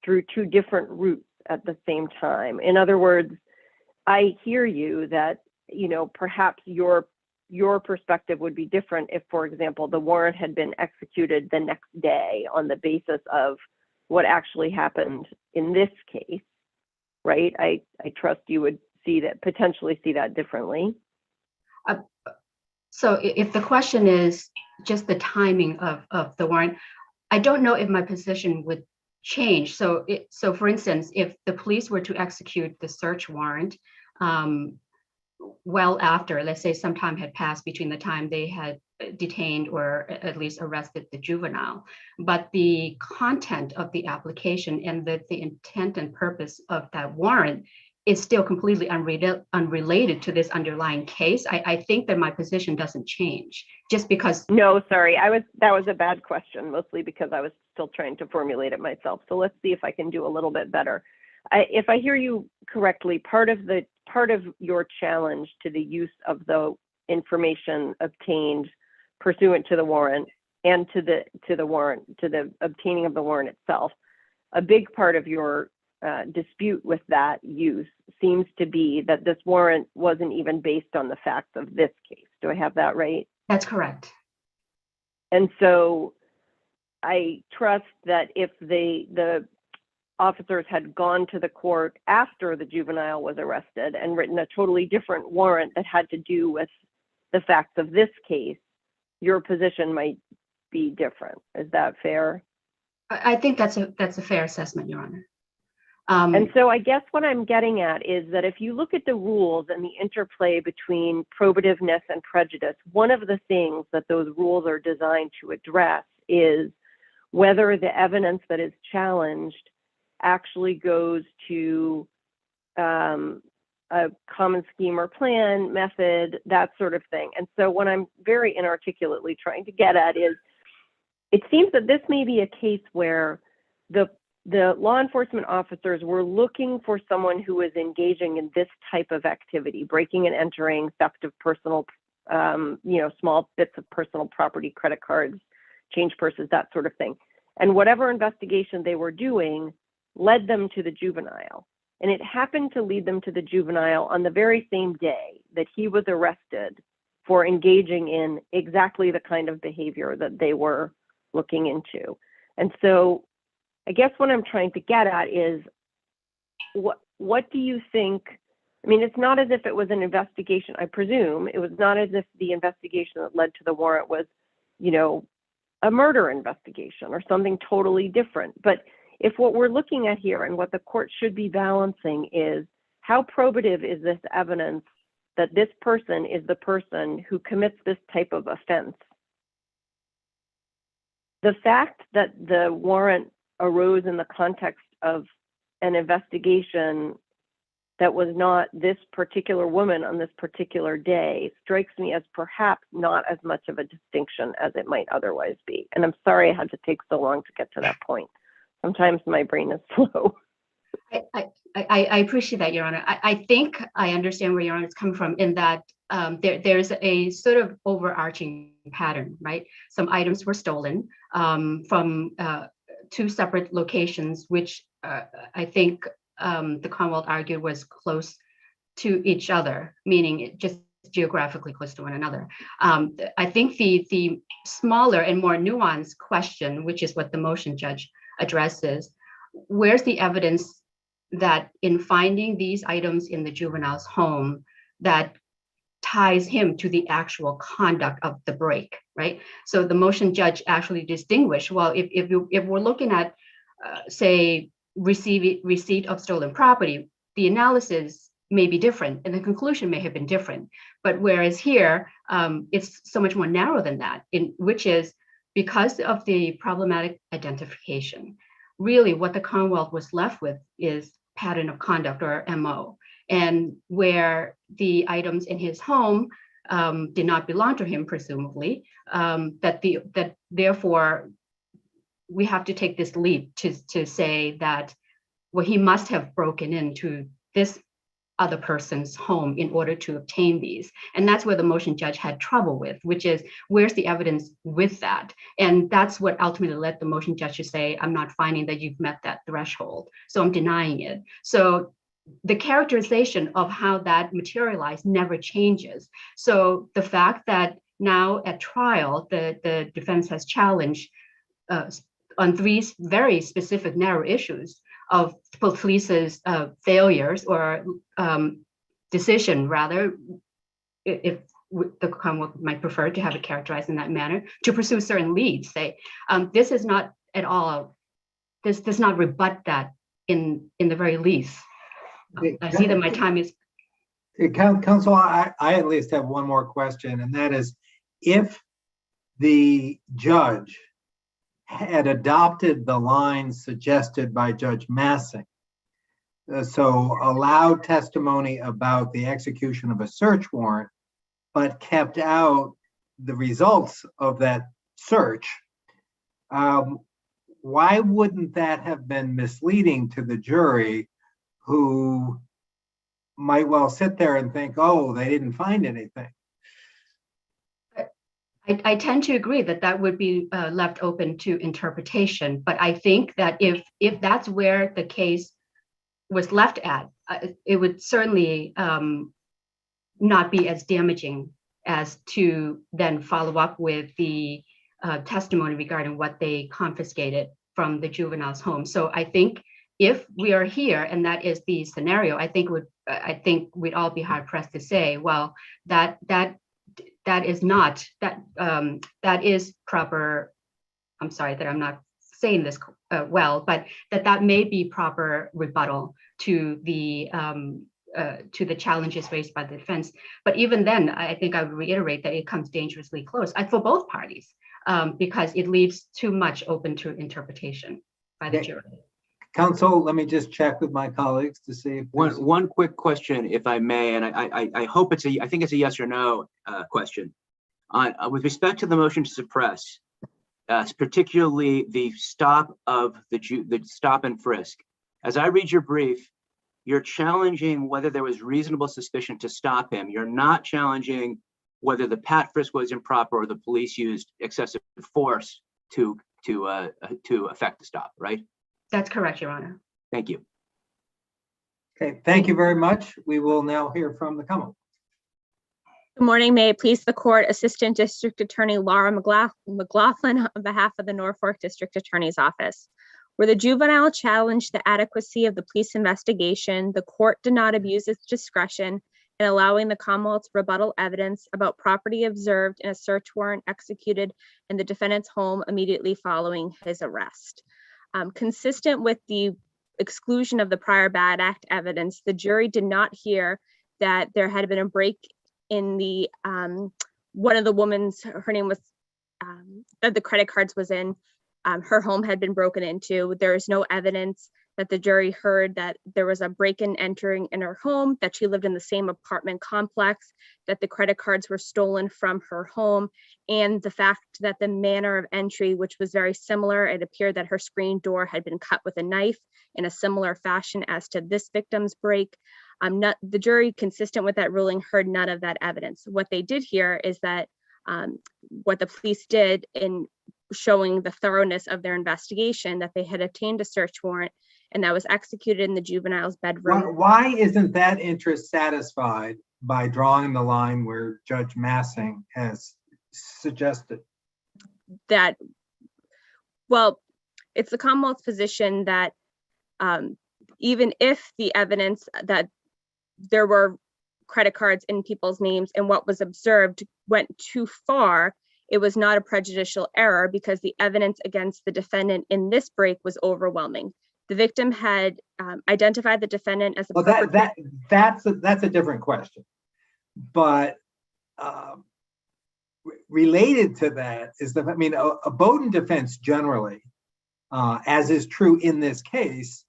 through two different routes at the same time? In other words, I hear you that, perhaps your perspective would be different if, for example, the warrant had been executed the next day on the basis of what actually happened in this case, right? I trust you would potentially see that differently. So if the question is just the timing of the warrant, I don't know if my position would change. So for instance, if the police were to execute the search warrant well after, let's say some time had passed between the time they had detained or at least arrested the juvenile, but the content of the application and the intent and purpose of that warrant is still completely unrelated to this underlying case, I think that my position doesn't change just because. No, sorry, that was a bad question, mostly because I was still trying to formulate it myself. So let's see if I can do a little bit better. If I hear you correctly, part of your challenge to the use of the information obtained pursuant to the warrant and to the obtaining of the warrant itself, a big part of your dispute with that use seems to be that this warrant wasn't even based on the facts of this case. Do I have that right? That's correct. And so I trust that if the officers had gone to the court after the juvenile was arrested and written a totally different warrant that had to do with the facts of this case, your position might be different. Is that fair? I think that's a fair assessment, Your Honor. And so I guess what I'm getting at is that if you look at the rules and the interplay between probativeness and prejudice, one of the things that those rules are designed to address is whether the evidence that is challenged actually goes to a common scheme or plan, method, that sort of thing. And so what I'm very inarticulately trying to get at is, it seems that this may be a case where the law enforcement officers were looking for someone who was engaging in this type of activity, breaking and entering, theft of personal, small bits of personal property, credit cards, change purses, that sort of thing. And whatever investigation they were doing led them to the juvenile. And it happened to lead them to the juvenile on the very same day that he was arrested for engaging in exactly the kind of behavior that they were looking into. And so I guess what I'm trying to get at is, what do you think? I mean, it's not as if it was an investigation, I presume. It was not as if the investigation that led to the warrant was, a murder investigation or something totally different. But if what we're looking at here and what the court should be balancing is, how probative is this evidence that this person is the person who commits this type of offense? The fact that the warrant arose in the context of an investigation that was not this particular woman on this particular day strikes me as perhaps not as much of a distinction as it might otherwise be. And I'm sorry I had to take so long to get to that point. Sometimes my brain is slow. I appreciate that, Your Honor. I think I understand where Your Honor is coming from in that there's a sort of overarching pattern, right? Some items were stolen from 2 separate locations, which I think the Commonwealth argued was close to each other, meaning it just geographically close to one another. I think the smaller and more nuanced question, which is what the motion judge addresses, where's the evidence that in finding these items in the juvenile's home that ties him to the actual conduct of the break, right? So the motion judge actually distinguished, well, if we're looking at, say, receipt of stolen property, the analysis may be different and the conclusion may have been different. But whereas here, it's so much more narrow than that, which is because of the problematic identification. Really what the Commonwealth was left with is pattern of conduct, or MO, and where the items in his home did not belong to him, presumably, that therefore we have to take this leap to say that, well, he must have broken into this other person's home in order to obtain these. And that's where the motion judge had trouble with, which is, where's the evidence with that? And that's what ultimately led the motion judge to say, I'm not finding that you've met that threshold, so I'm denying it. So the characterization of how that materialized never changes. So the fact that now at trial, the defense has challenged on 3 very specific narrow issues of police's failures or decision, rather, if the Commonwealth might prefer to have it characterized in that manner, to pursue certain leads, say, this is not at all, this does not rebut that in the very least. I see that my time is. Counsel, I at least have one more question, and that is, if the judge had adopted the lines suggested by Judge Massing, so allowed testimony about the execution of a search warrant, but kept out the results of that search, why wouldn't that have been misleading to the jury, who might well sit there and think, oh, they didn't find anything? I tend to agree that that would be left open to interpretation, but I think that if that's where the case was left at, it would certainly not be as damaging as to then follow up with the testimony regarding what they confiscated from the juvenile's home. So I think if we are here and that is the scenario, I think we'd all be hard pressed to say, well, that is not, that is proper. I'm sorry that I'm not saying this well, but that may be proper rebuttal to the challenges raised by the defense. But even then, I think I would reiterate that it comes dangerously close for both parties, because it leaves too much open to interpretation by the jury. Counsel, let me just check with my colleagues to see if one quick question, if I may, and I hope I think it's a yes or no question. With respect to the motion to suppress, particularly the stop of the stop and frisk. As I read your brief, you're challenging whether there was reasonable suspicion to stop him. You're not challenging whether the pat frisk was improper or the police used excessive force to effect the stop, right? That's correct, Your Honor. Thank you. Okay, thank you very much. We will now hear from the Commonwealth. Good morning. May it please the court, Assistant District Attorney Laura McLaughlin on behalf of the Norfolk District Attorney's Office. Where the juvenile challenged the adequacy of the police investigation, the court did not abuse its discretion in allowing the Commonwealth's rebuttal evidence about property observed in a search warrant executed in the defendant's home immediately following his arrest. Consistent with the exclusion of the prior bad act evidence, the jury did not hear that there had been a break in the one of the woman's, her name was that the credit cards was in, her home had been broken into. There is no evidence that the jury heard that there was a break-in entering in her home, that she lived in the same apartment complex, that the credit cards were stolen from her home, and the fact that the manner of entry, which was very similar, it appeared that her screen door had been cut with a knife in a similar fashion as to this victim's break. The jury, consistent with that ruling, heard none of that evidence. What they did hear is that what the police did in showing the thoroughness of their investigation, that they had obtained a search warrant and that was executed in the juvenile's bedroom. Why isn't that interest satisfied by drawing the line where Judge Massing has suggested? That, well, it's the Commonwealth's position that even if the evidence that there were credit cards in people's names and what was observed went too far, it was not a prejudicial error because the evidence against the defendant in this break was overwhelming. The victim had identified the defendant as a perpetrator. That's a different question. But related to that is that, I mean, a Bowden defense generally, as is true in this case,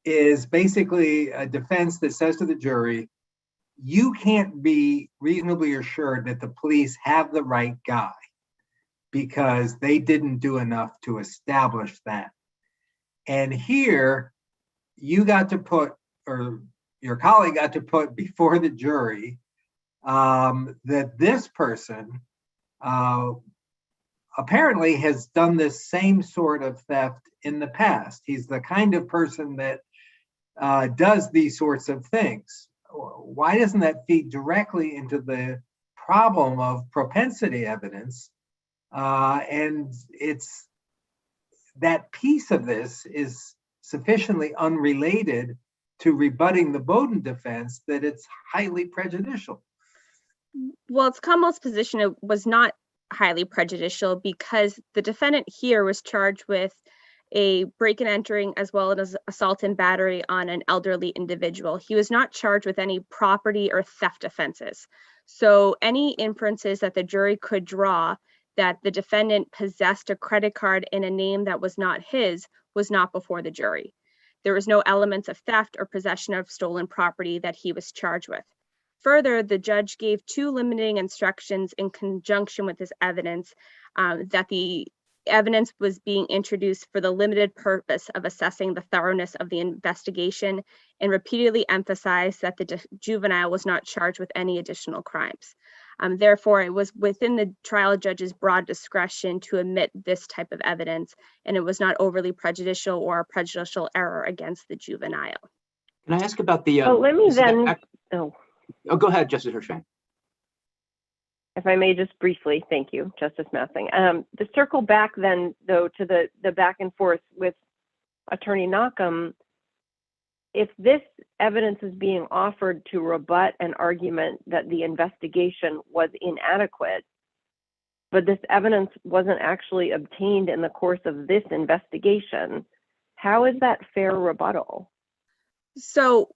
is basically a defense that says to the jury, you can't be reasonably assured that the police have the right guy because they didn't do enough to establish that. And here you got to put, or your colleague got to put before the jury that this person apparently has done this same sort of theft in the past. He's the kind of person that does these sorts of things. Why doesn't that feed directly into the problem of propensity evidence? And it's that piece of this is sufficiently unrelated to rebutting the Bowden defense that it's highly prejudicial. Well, it's Commonwealth's position it was not highly prejudicial because the defendant here was charged with a break and entering as well as assault and battery on an elderly individual. He was not charged with any property or theft offenses. So any inferences that the jury could draw that the defendant possessed a credit card in a name that was not his was not before the jury. There was no elements of theft or possession of stolen property that he was charged with. Further, the judge gave two limiting instructions in conjunction with this evidence that the evidence was being introduced for the limited purpose of assessing the thoroughness of the investigation and repeatedly emphasized that the juvenile was not charged with any additional crimes. Therefore, it was within the trial judge's broad discretion to omit this type of evidence, and it was not overly prejudicial or a prejudicial error against the juvenile. Can I ask about the? Let me then. Oh, go ahead, Justice Hershfang. If I may just briefly, thank you, Justice Massing. To circle back then, though, to the back and forth with Attorney Knockham, if this evidence is being offered to rebut an argument that the investigation was inadequate, but this evidence wasn't actually obtained in the course of this investigation, how is that fair rebuttal? So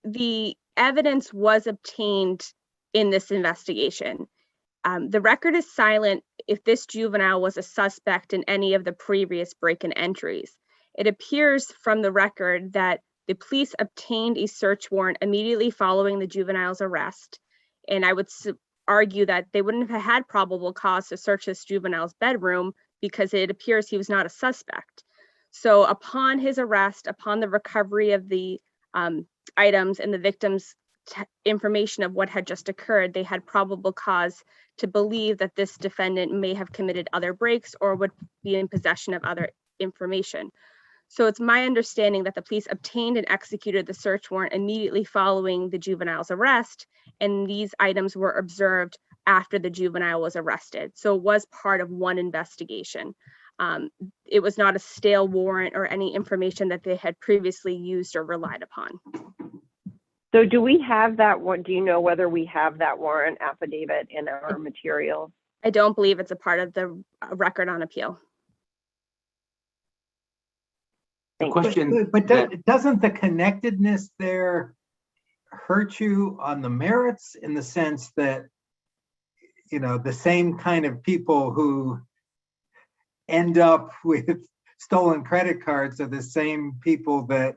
the evidence was obtained in this investigation. The record is silent if this juvenile was a suspect in any of the previous break-in entries. It appears from the record that the police obtained a search warrant immediately following the juvenile's arrest. And I would argue that they wouldn't have had probable cause to search this juvenile's bedroom because it appears he was not a suspect. So upon his arrest, upon the recovery of the items and the victim's information of what had just occurred, they had probable cause to believe that this defendant may have committed other breaks or would be in possession of other information. So it's my understanding that the police obtained and executed the search warrant immediately following the juvenile's arrest, and these items were observed after the juvenile was arrested. So it was part of one investigation. It was not a stale warrant or any information that they had previously used or relied upon. So do we have that one? Do you know whether we have that warrant affidavit in our materials? I don't believe it's a part of the record on appeal. But doesn't the connectedness there hurt you on the merits in the sense that, you know, the same kind of people who end up with stolen credit cards are the same people that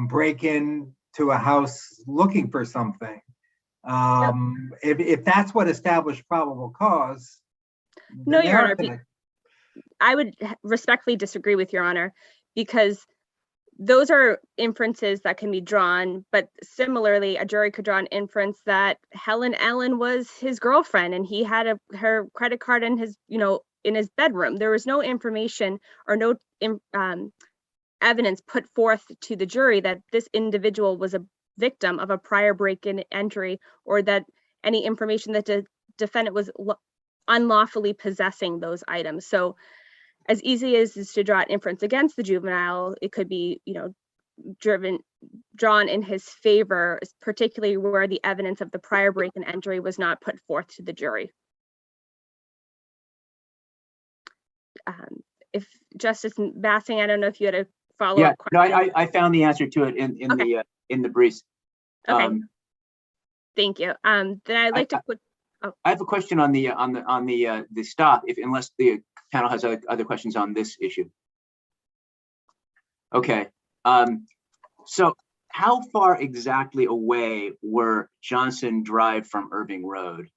break into a house looking for something. If that's what established probable cause. No, then they Your are Honor, gonna- I would respectfully disagree with Your Honor, because those are inferences that can be drawn, but similarly, a jury could draw an inference that Helen Allen was his girlfriend and he had her credit card in his, in his bedroom. There was no information or no evidence put forth to the jury that this individual was a victim of a prior break-in entry, or that any information that the defendant was unlawfully possessing those items. So as easy as is to draw an inference against the juvenile, it could be, drawn in his favor, particularly where the evidence of the prior break-in entry was not put forth to the jury. If Justice Bassing, I don't know if you had a follow-up question. No, I found the answer to it in the briefs. Okay. Thank you. Then I'd like to put. Oh. I have a question on the stop, unless the panel has other questions on this issue. Okay. So how far exactly away were Johnson Drive from Irving Road?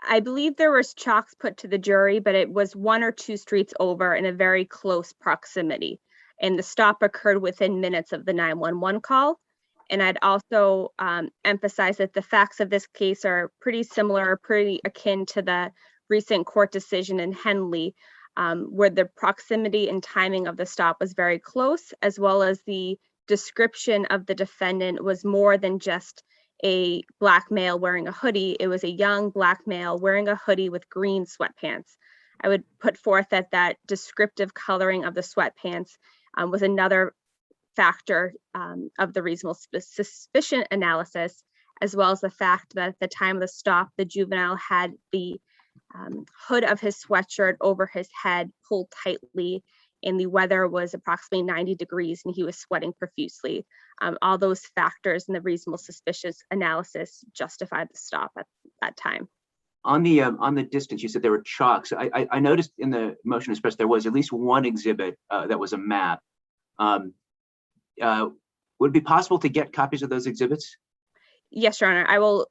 I believe there was chalks put to the jury, but it was 1 or 2 streets over in a very close proximity. And the stop occurred within minutes of the 911 call. And I'd also emphasize that the facts of this case are pretty similar, pretty akin to the recent court decision in Henley, where the proximity and timing of the stop was very close, as well as the description of the defendant was more than just a black male wearing a hoodie. It was a young black male wearing a hoodie with green sweatpants. I would put forth that descriptive coloring of the sweatpants was another factor of the reasonable suspicion analysis, as well as the fact that at the time of the stop, the juvenile had the hood of his sweatshirt over his head pulled tightly, and the weather was approximately 90 degrees and he was sweating profusely. All those factors in the reasonable suspicious analysis justified the stop at that time. On the distance, you said there were chalks. I noticed in the motion expressed there was at least one exhibit that was a map. Would it be possible to get copies of those exhibits? Yes, Your Honor. I will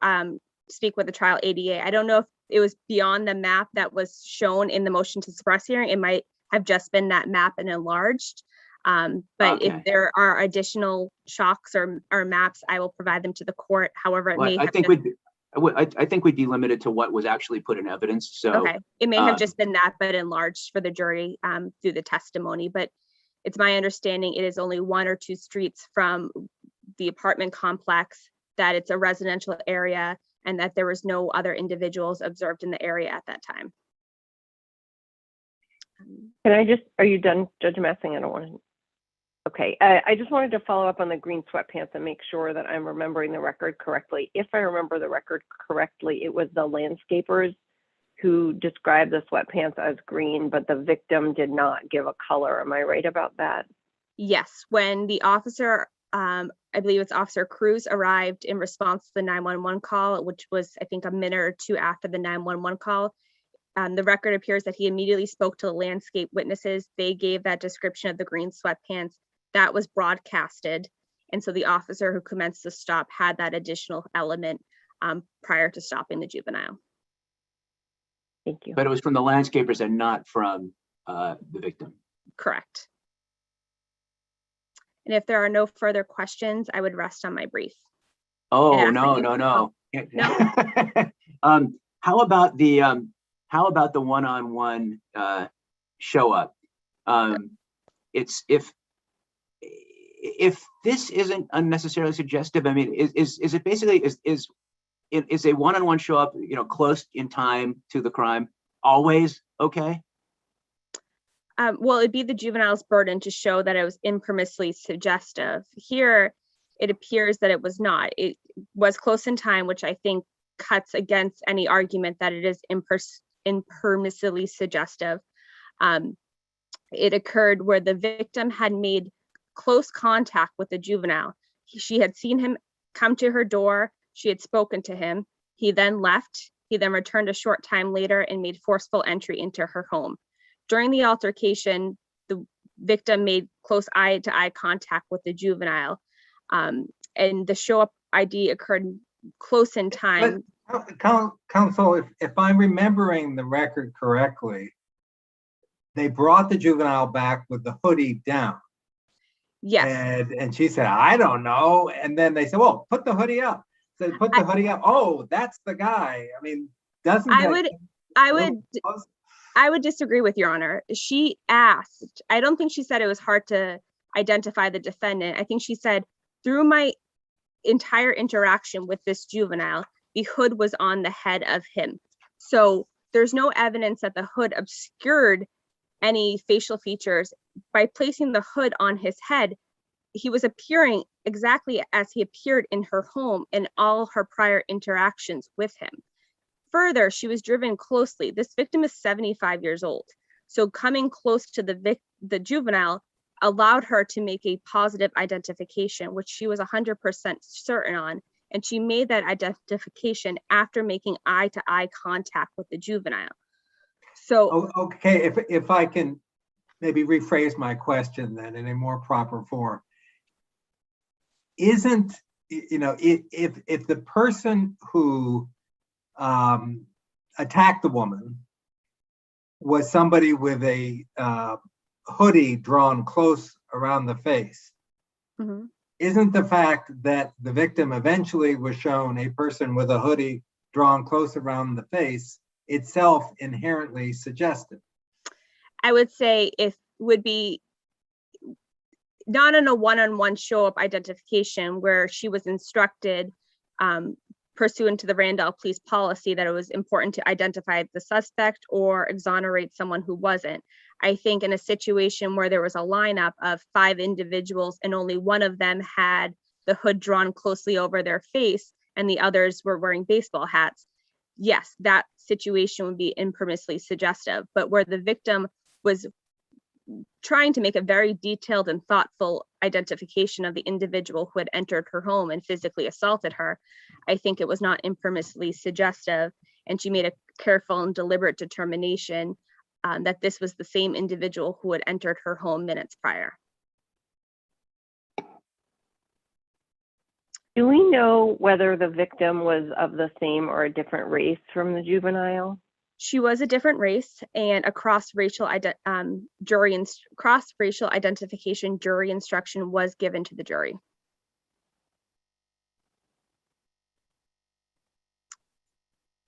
speak with the trial ADA. I don't know if it was beyond the map that was shown in the motion to suppress hearing. It might have just been that map and enlarged. But Okay. if there are additional chalks or maps, I will provide them to the court. However, it may I have think we'd be limited to what was actually put in evidence. So okay, it may have just been that, but enlarged for the jury through the testimony. But it's my understanding it is only 1 or 2 streets from the apartment complex, that it's a residential area, and that there was no other individuals observed in the area at that time. Can I just, are you done, Judge Massing? I don't want to. Okay, I just wanted to follow up on the green sweatpants and make sure that I'm remembering the record correctly. If I remember the record correctly, it was the landscapers who described the sweatpants as green, but the victim did not give a color. Am I right about that? Yes, when the officer, I believe it's Officer Cruz, arrived in response to the 911 call, which was, I think, a minute or 2 after the 911 call, the record appears that he immediately spoke to the landscape witnesses. They gave that description of the green sweatpants. That was broadcasted. And so the officer who commenced the stop had that additional element prior to stopping the juvenile. Thank you. But it was from the landscapers and not from the victim. Correct. And if there are no further questions, I would rest on my brief. Oh, no. How about the one-on-one show up? It's if this isn't unnecessarily suggestive, I mean, is it basically is a one-on-one show up, close in time to the crime always okay? Well, it'd be the juvenile's burden to show that it was impermissibly suggestive. Here, it appears that it was not. It was close in time, which I think cuts against any argument that it is impermissibly suggestive. It occurred where the victim had made close contact with the juvenile. She had seen him come to her door. She had spoken to him. He then left. He then returned a short time later and made forceful entry into her home. During the altercation, victim made close eye-to-eye contact with the juvenile. And the show-up ID occurred close in time. But, counsel, if I'm remembering the record correctly, they brought the juvenile back with the hoodie down. Yes. And she said, I don't know. And then they said, well, put the hoodie up. So they put the hoodie up. Oh, that's the guy. I mean, doesn't I would disagree with Your Honor. She asked, I don't think she said it was hard to identify the defendant. I think she said, through my entire interaction with this juvenile, the hood was on the head of him. So there's no evidence that the hood obscured any facial features. By placing the hood on his head, he was appearing exactly as he appeared in her home in all her prior interactions with him. Further, she was driven closely. This victim is 75 years old. So coming close to the juvenile allowed her to make a positive identification, which she was 100% certain on. And she made that identification after making eye-to-eye contact with the juvenile. So, okay, if I can maybe rephrase my question then in a more proper form. Isn't, if the person who attacked the woman was somebody with a hoodie drawn close around the face, isn't the fact that the victim eventually was shown a person with a hoodie drawn close around the face itself inherently suggestive? I would say it would be not in a one-on-one show-up identification where she was instructed pursuant to the Randolph police policy that it was important to identify the suspect or exonerate someone who wasn't. I think in a situation where there was a lineup of 5 individuals and only one of them had the hood drawn closely over their face and the others were wearing baseball hats, yes, that situation would be impermissibly suggestive. But where the victim was trying to make a very detailed and thoughtful identification of the individual who had entered her home and physically assaulted her, I think it was not impermissibly suggestive. And she made a careful and deliberate determination that this was the same individual who had entered her home minutes prior. Do we know whether the victim was of the same or a different race from the juvenile? She was a different race, and a cross-racial identification jury instruction was given to the jury.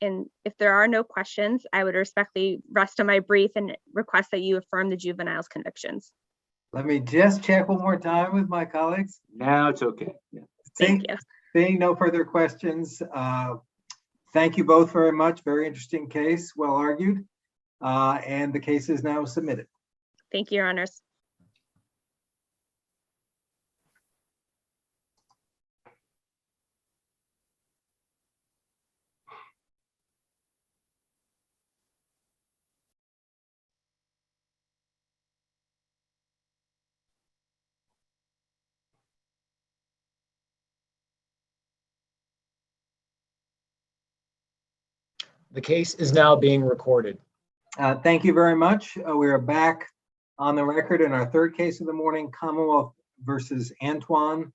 And if there are no questions, I would respectfully rest on my brief and request that you affirm the juvenile's convictions. Let me just check one more time with my colleagues. Now it's okay. Yeah. Thank you. Seeing no further questions, thank you both very much. Very interesting case, well argued. And the case is now submitted. Thank you, Your Honors. The case is now being recorded. Thank you very much. We are back on the record in our third case of the morning, Commonwealth versus Antoine,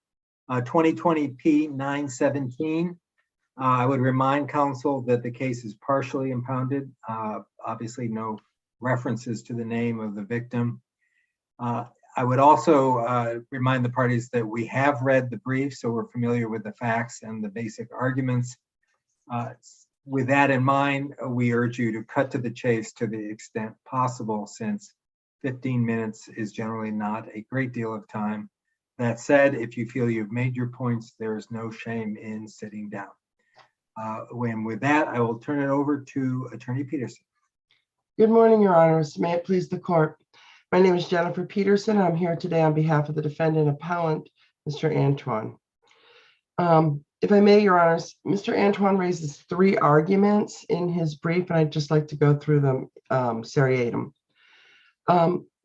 2020 P 917. I would remind counsel that the case is partially impounded. Obviously, no references to the name of the victim. I would also remind the parties that we have read the brief, so we're familiar with the facts and the basic arguments. With that in mind, we urge you to cut to the chase to the extent possible, since 15 minutes is generally not a great deal of time. That said, if you feel you've made your points, there is no shame in sitting down. And with that, I will turn it over to Attorney Peterson. Good morning, Your Honors. May it please the court. My name is Jennifer Peterson. I'm here today on behalf of the defendant appellant, Mr. Antoine. If I may, Your Honors, Mr. Antoine raises 3 arguments in his brief, and I'd just like to go through them seriatim.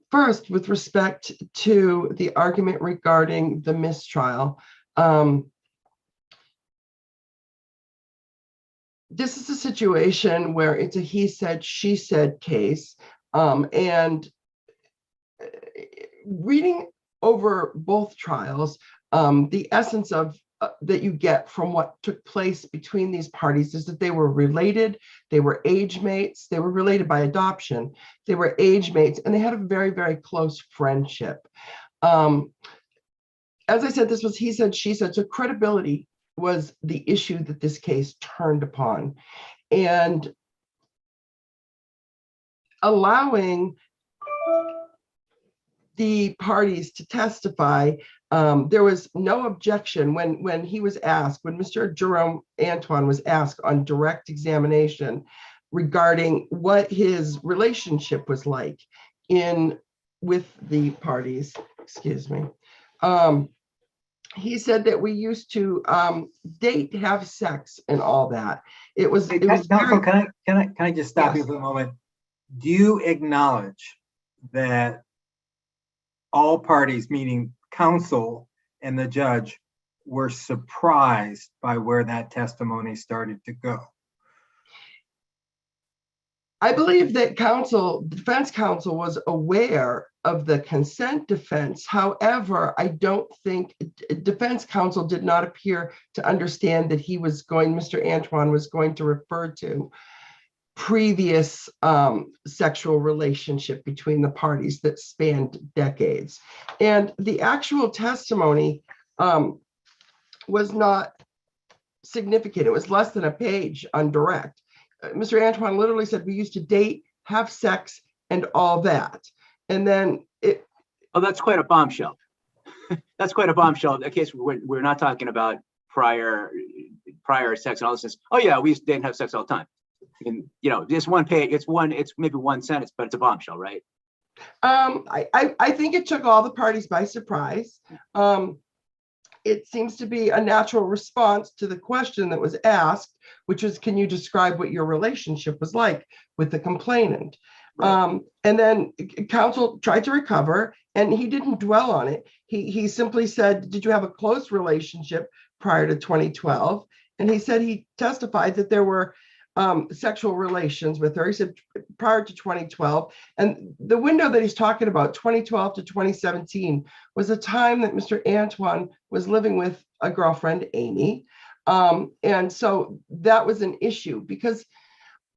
First, with respect to the argument regarding the mistrial, this is a situation where it's a he said, she said case, and reading over both trials, the essence of that you get from what took place between these parties is that they were related, they were age mates, they were related by adoption, they were age mates, and they had a very, very close friendship. As I said, this was he said, she said, so credibility was the issue that this case turned upon. And allowing the parties to testify, there was no objection when he was asked, when Mr. Jerome Antoine was asked on direct examination regarding what his relationship was like with the parties, excuse me. He said that we used to date, have sex, and all that. It was Counsel, very, can I just stop you Yes. for a moment? Do you acknowledge that all parties, meaning counsel and the judge, were surprised by where that testimony started to go? I believe that defense counsel was aware of the consent defense. However, I don't think defense counsel did not appear to understand that Mr. Antoine was going to refer to previous sexual relationship between the parties that spanned decades. And the actual testimony was not significant. It was less than a page on direct. Mr. Antoine literally said, we used to date, have sex, and all that. And then Oh, that's quite a bombshell. That's quite a bombshell. In that case, we're not talking about prior sex and all this. Oh yeah, we used to date and have sex all the time. And this one page, it's maybe one sentence, but it's a bombshell, right? I think it took all the parties by surprise. It seems to be a natural response to the question that was asked, which was, can you describe what your relationship was like with the complainant? Right. And then counsel tried to recover, and he didn't dwell on it. He simply said, did you have a close relationship prior to 2012? And he said he testified that there were sexual relations with her. He said prior to 2012. And the window that he's talking about, 2012 to 2017, was a time that Mr. Antoine was living with a girlfriend, Amy. And so that was an issue, because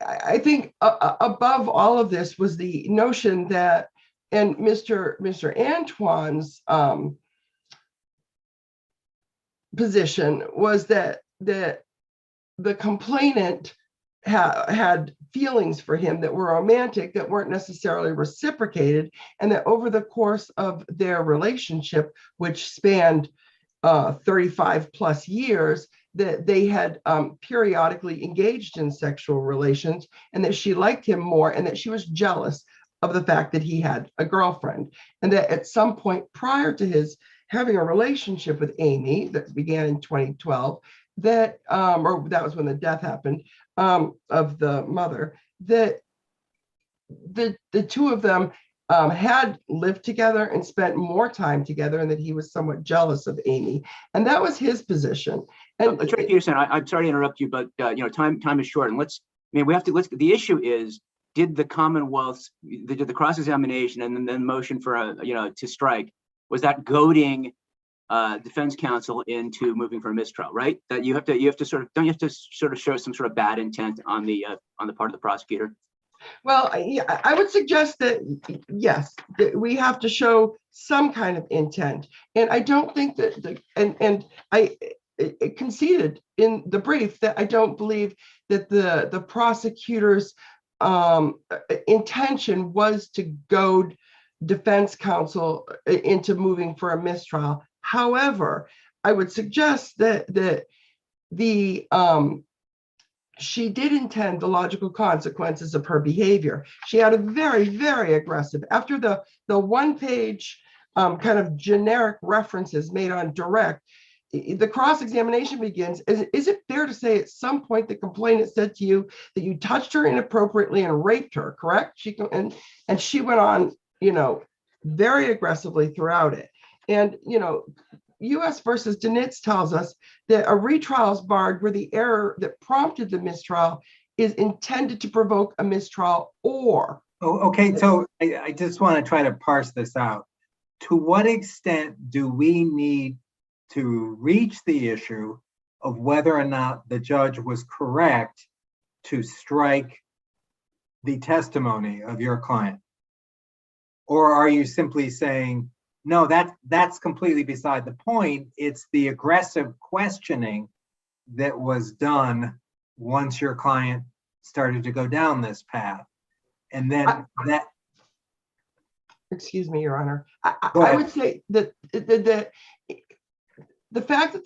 I think above all of this was the notion that, and Mr. Antoine's position was that the complainant had feelings for him that were romantic, that weren't necessarily reciprocated, and that over the course of their relationship, which spanned 35 plus years, that they had periodically engaged in sexual relations, and that she liked him more, and that she was jealous of the fact that he had a girlfriend, and that at some point prior to his having a relationship with Amy that began in 2012, that or that was when the death happened of the mother, that the two of them had lived together and spent more time together, and that he was somewhat jealous of Amy, and that was his position. And Attorney Peterson, I'm sorry to interrupt you, but time is short, and the issue is, did the Commonwealth, did the cross-examination and then motion for to strike, was that goading defense counsel into moving for a mistrial, right? That you have to sort of show some sort of bad intent on the part of the prosecutor? Well, I would suggest that, yes, that we have to show some kind of intent. And I don't think that, I conceded in the brief that I don't believe that the prosecutor's intention was to goad defense counsel into moving for a mistrial. However, I would suggest that she did intend the logical consequences of her behavior. She had a very, very aggressive, after the one-page kind of generic references made on direct, the cross-examination begins. Is it fair to say at some point the complainant said to you that you touched her inappropriately and raped her, correct? And she went on, very aggressively throughout it. And, U.S. versus Dinitz tells us that a retrial is barred where the error that prompted the mistrial is intended to provoke a mistrial or. Oh, okay, so I just want to try to parse this out. to what extent do we need to reach the issue of whether or not the judge was correct to strike the testimony of your client? Or are you simply saying, no, that's completely beside the point. It's the aggressive questioning that was done once your client started to go down this path. And then Excuse me, Your Honor. Go I ahead. would say that the fact that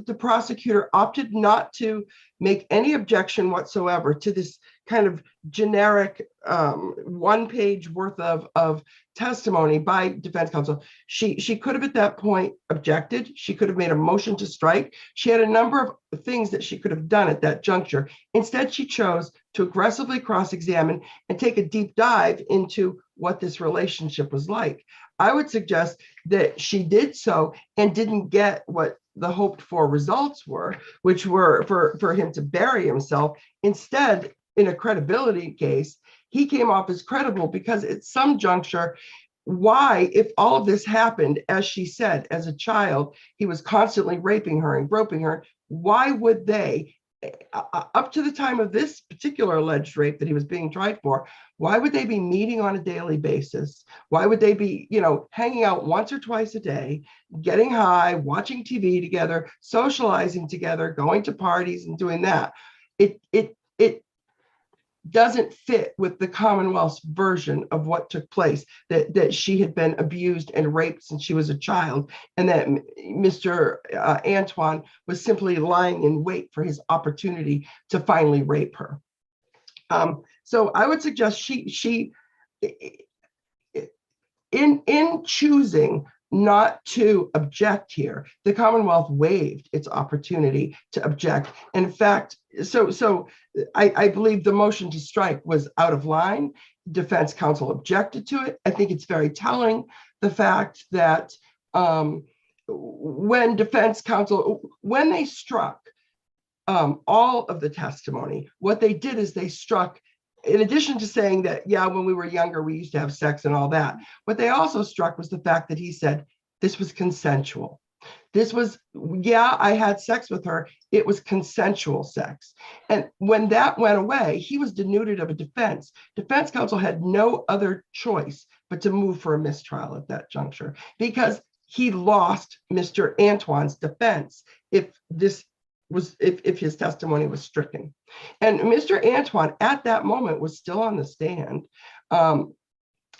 the prosecutor opted not to make any objection whatsoever to this kind of generic 1 page worth of testimony by defense counsel, she could have at that point objected. She could have made a motion to strike. She had a number of things that she could have done at that juncture. Instead, she chose to aggressively cross-examine and take a deep dive into what this relationship was like. I would suggest that she did so and didn't get what the hoped for results were, which were for him to bury himself. Instead, in a credibility case, he came off as credible because at some juncture, why, if all of this happened, as she said, as a child, he was constantly raping her and groping her, why would they, up to the time of this particular alleged rape that he was being tried for, why would they be meeting on a daily basis? Why would they be, hanging out once or twice a day, getting high, watching TV together, socializing together, going to parties and doing that? It doesn't fit with the Commonwealth's version of what took place, that she had been abused and raped since she was a child, and that Mr. Antoine was simply lying in wait for his opportunity to finally rape her. So I would suggest she in choosing not to object here, the Commonwealth waived its opportunity to object. In fact, so I believe the motion to strike was out of line. Defense counsel objected to it. I think it's very telling, the fact that when defense counsel, when they struck all of the testimony, what they did is they struck, in addition to saying that, yeah, when we were younger, we used to have sex and all that, what they also struck was the fact that he said this was consensual. This was, yeah, I had sex with her. It was consensual sex. And when that went away, he was denuded of a defense. Defense counsel had no other choice but to move for a mistrial at that juncture, because he lost Mr. Antoine's defense if his testimony was stricken. And Mr. Antoine at that moment was still on the stand.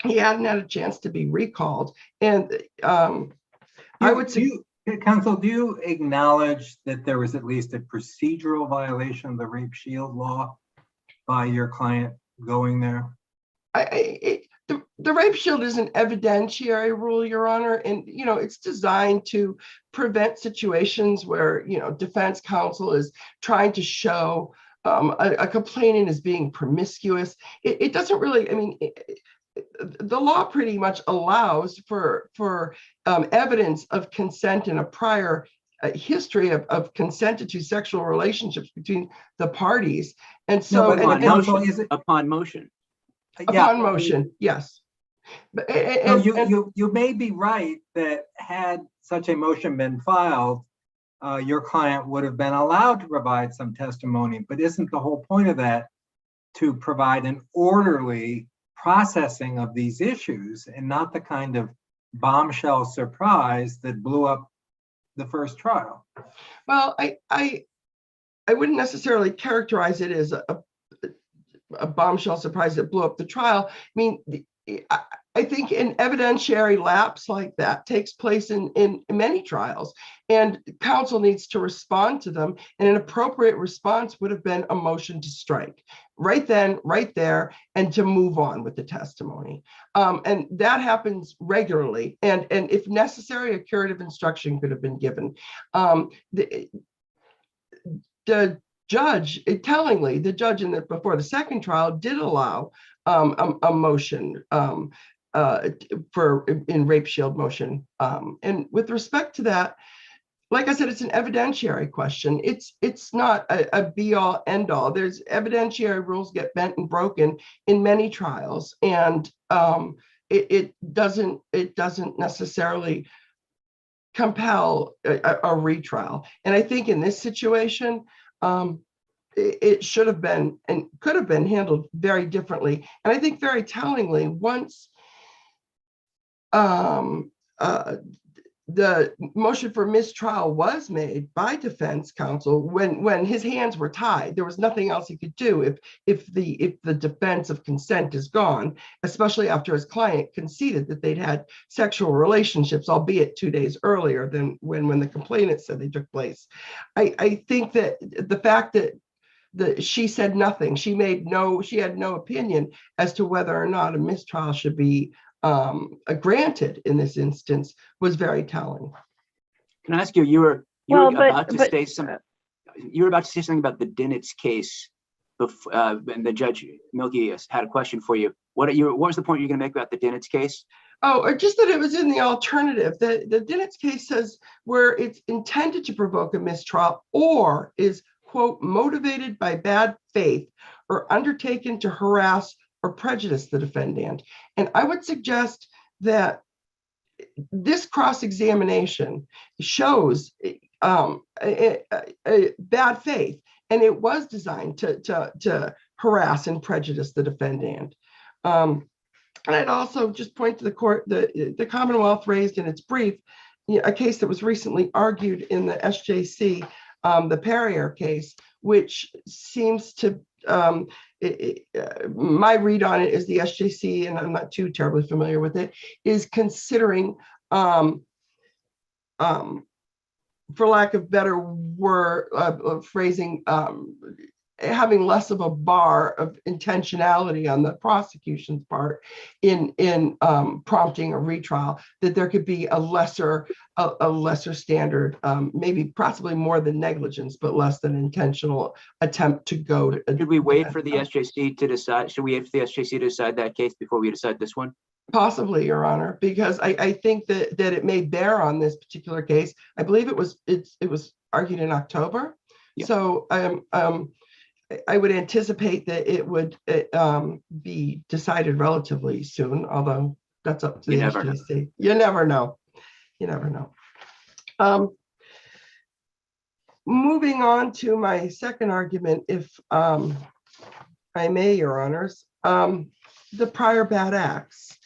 He hadn't had a chance to be recalled. And I would say, counsel, do you acknowledge that there was at least a procedural violation of the rape shield law by your client going there? The rape shield is an evidentiary rule, Your Honor, and it's designed to prevent situations where defense counsel is trying to show a complainant is being promiscuous. It doesn't really, I mean, the law pretty much allows for evidence of consent in a prior history of consented to sexual relationships between the parties. And so upon motion. Upon motion, yes. You may be right that had such a motion been filed, your client would have been allowed to provide some testimony, but isn't the whole point of that to provide an orderly processing of these issues and not the kind of bombshell surprise that blew up the first trial? Well, I wouldn't necessarily characterize it as a bombshell surprise that blew up the trial. I mean, I think an evidentiary lapse like that takes place in many trials, and counsel needs to respond to them. And an appropriate response would have been a motion to strike right then, right there, and to move on with the testimony. And that happens regularly. And if necessary, a curative instruction could have been given. The judge, tellingly, the judge before the second trial did allow a motion in rape shield motion. And with respect to that, like I said, it's an evidentiary question. It's not a be all end all. There's evidentiary rules get bent and broken in many trials. And it doesn't necessarily compel a retrial. And I think in this situation, it should have been and could have been handled very differently. And I think very tellingly, once the motion for mistrial was made by defense counsel, when his hands were tied, there was nothing else he could do if the defense of consent is gone, especially after his client conceded that they'd had sexual relationships, albeit 2 days earlier than when the complainant said they took place. I think that the fact that she said nothing, she had no opinion as to whether or not a mistrial should be granted in this instance, was very telling. Can I ask you, you were about to say something about the Dinitz case before, and the Judge Milkey had a question for you. What was the point you're going to make about the Dinitz case? Oh, or just that it was in the alternative. The Dinitz case says where it's intended to provoke a mistrial or is, quote, motivated by bad faith or undertaken to harass or prejudice the defendant. And I would suggest that this cross-examination shows a bad faith, and it was designed to harass and prejudice the defendant. And I'd also just point to the court, the Commonwealth raised in its brief a case that was recently argued in the SJC, the Perrier case, which seems to my read on it is the SJC, and I'm not too terribly familiar with it, is considering, for lack of better word phrasing, having less of a bar of intentionality on the prosecution's part in prompting a retrial, that there could be a lesser standard, maybe possibly more than negligence, but less than intentional attempt to go to. Should we wait for the SJC to decide? Should we wait for the SJC to decide that case before we decide this one? Possibly, Your Honor, because I think that it may bear on this particular case. I believe it was argued in October. Yeah. So I would anticipate that it would be decided relatively soon, although that's up to the SJC. You never know. You never know. Moving on to my second argument, if I may, Your Honors, the prior bad acts.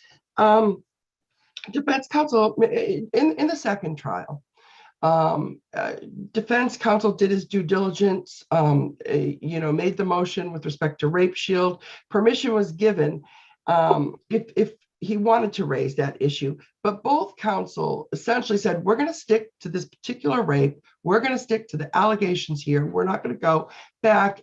Defense counsel in the second trial, defense counsel did his due diligence, made the motion with respect to rape shield. Permission was given if he wanted to raise that issue, but both counsel essentially said, we're going to stick to this particular rape. We're going to stick to the allegations here. We're not going to go back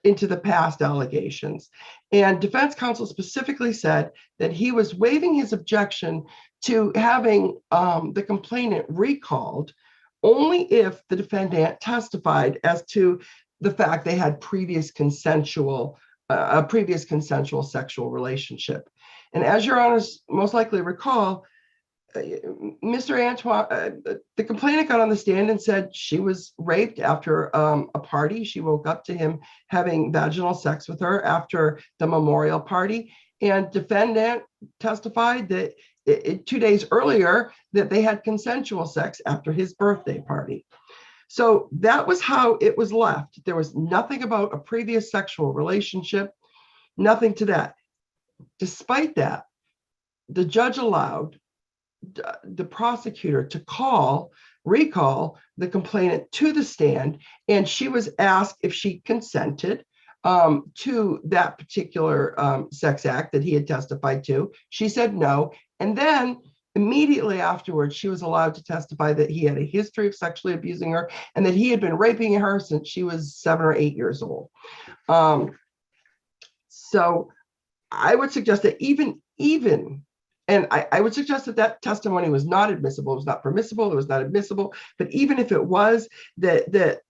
into the past allegations. And defense counsel specifically said that he was waiving his objection to having the complainant recalled only if the defendant testified as to the fact they had a previous consensual sexual relationship. And as Your Honors most likely recall, Mr. Antoine, the complainant got on the stand and said she was raped after a party. She woke up to him having vaginal sex with her after the memorial party. And defendant testified that 2 days earlier that they had consensual sex after his birthday party. So that was how it was left. There was nothing about a previous sexual relationship, nothing to that. Despite that, the judge allowed the prosecutor to recall the complainant to the stand, and she was asked if she consented to that particular sex act that he had testified to. She said no, and then immediately afterwards, she was allowed to testify that he had a history of sexually abusing her and that he had been raping her since she was 7 or 8 years old. So I would suggest that and I would suggest that testimony was not admissible. It was not permissible. It was not admissible. But even if it was, it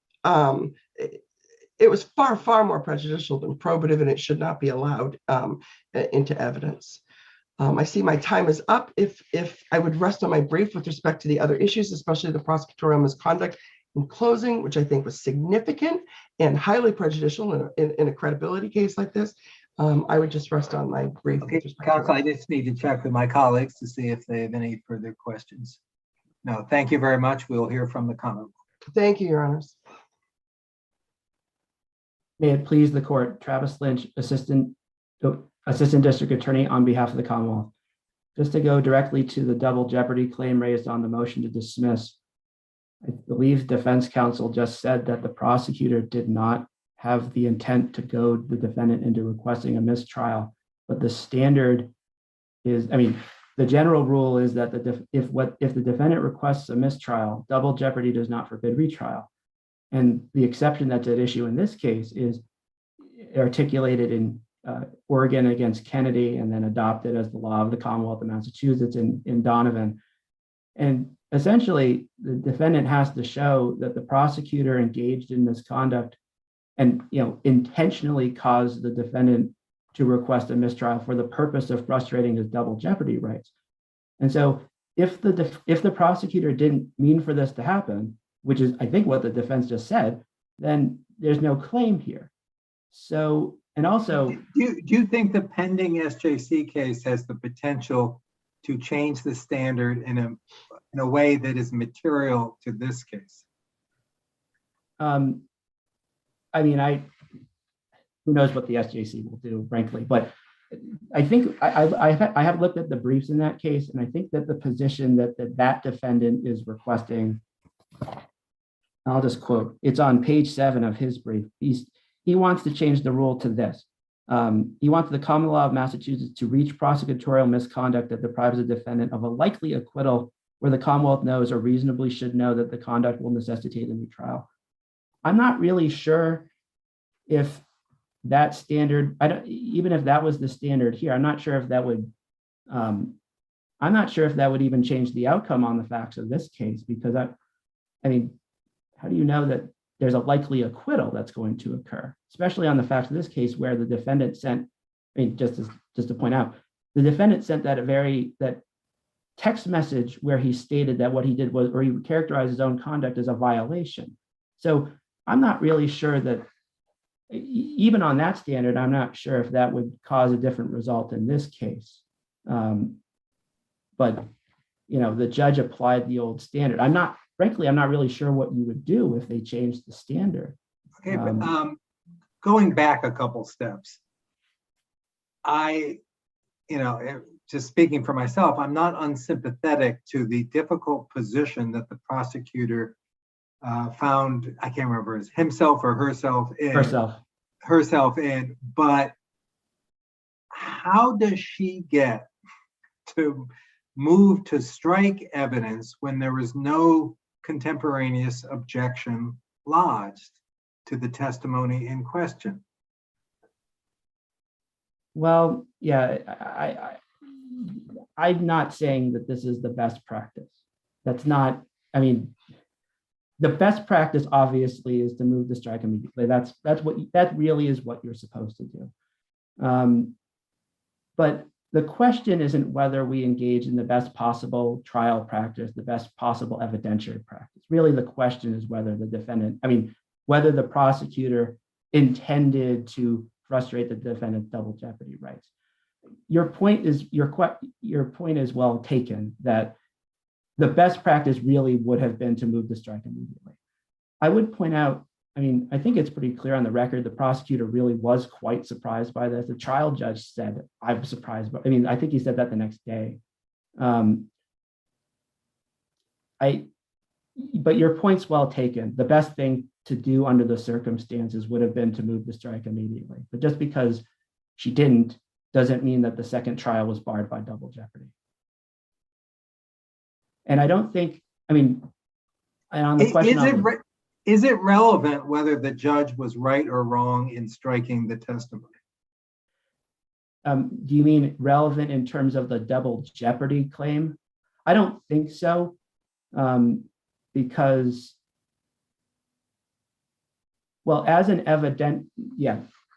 was far, far more prejudicial than probative, and it should not be allowed into evidence. I see my time is up. If I would rest on my brief with respect to the other issues, especially the prosecutorial misconduct in closing, which I think was significant and highly prejudicial in a credibility case like this. I would just rest on my brief. with Okay, respect to counsel, I that. just need to check with my colleagues to see if they have any further questions. No, thank you very much. We'll hear from the Commonwealth. Thank you, Your Honors. May it please the court, Travis Lynch, Assistant District Attorney on behalf of the Commonwealth. Just to go directly to the double jeopardy claim raised on the motion to dismiss, I believe defense counsel just said that the prosecutor did not have the intent to goad the defendant into requesting a mistrial, but the standard is, I mean, the general rule is that if the defendant requests a mistrial, double jeopardy does not forbid retrial. And the exception that's at issue in this case is articulated in Oregon against Kennedy and then adopted as the law of the Commonwealth of Massachusetts in Donovan. And essentially, the defendant has to show that the prosecutor engaged in misconduct and intentionally caused the defendant to request a mistrial for the purpose of frustrating his double jeopardy rights. And so if the prosecutor didn't mean for this to happen, which is, I think, what the defense just said, then there's no claim here. So, and also— Do you think the pending SJC case has the potential to change the standard in a way that is material to this case? I mean, who knows what the SJC will do, frankly, but I think I have looked at the briefs in that case, and I think that the position that defendant is requesting, I'll just quote, it's on page 7 of his brief. He wants to change the rule to this. He wants the common law of Massachusetts to reach prosecutorial misconduct that deprives a defendant of a likely acquittal where the Commonwealth knows or reasonably should know that the conduct will necessitate a new trial. I'm not really sure if that standard, even if that was the standard here, I'm not sure if that would even change the outcome on the facts of this case, because I mean, how do you know that there's a likely acquittal that's going to occur, especially on the facts of this case where the defendant sent, I mean, just to point out, the defendant sent that text message where he stated that what he did was, or he characterized his own conduct as a violation. So I'm not really sure that, even on that standard, I'm not sure if that would cause a different result in this case. But, the judge applied the old standard. Frankly, I'm not really sure what you would do if they changed the standard. Okay, but going back a couple steps, just speaking for myself, I'm not unsympathetic to the difficult position that the prosecutor found, I can't remember, is himself or herself in. Herself in, but how does she get to move to strike evidence when there was no contemporaneous objection lodged to the testimony in question? Well, yeah, I'm not saying that this is the best practice. That's not, I mean, the best practice obviously is to move to strike immediately. That really is what you're supposed to do. But the question isn't whether we engage in the best possible trial practice, the best possible evidentiary practice. Really, the question is whether whether the prosecutor intended to frustrate the defendant's double jeopardy rights. Your point is well taken, that the best practice really would have been to move to strike immediately. I would point out, I think it's pretty clear on the record, the prosecutor really was quite surprised by this. The trial judge said, I'm surprised, but I think he said that the next day. But your point's well taken. The best thing to do under the circumstances would have been to move to strike immediately. But just because she didn't doesn't mean that the second trial was barred by double jeopardy. And I don't think, and on the question is it relevant whether the judge was right or wrong in striking the testimony? Do you mean relevant in terms of the double jeopardy claim? I don't think so, because, well, as an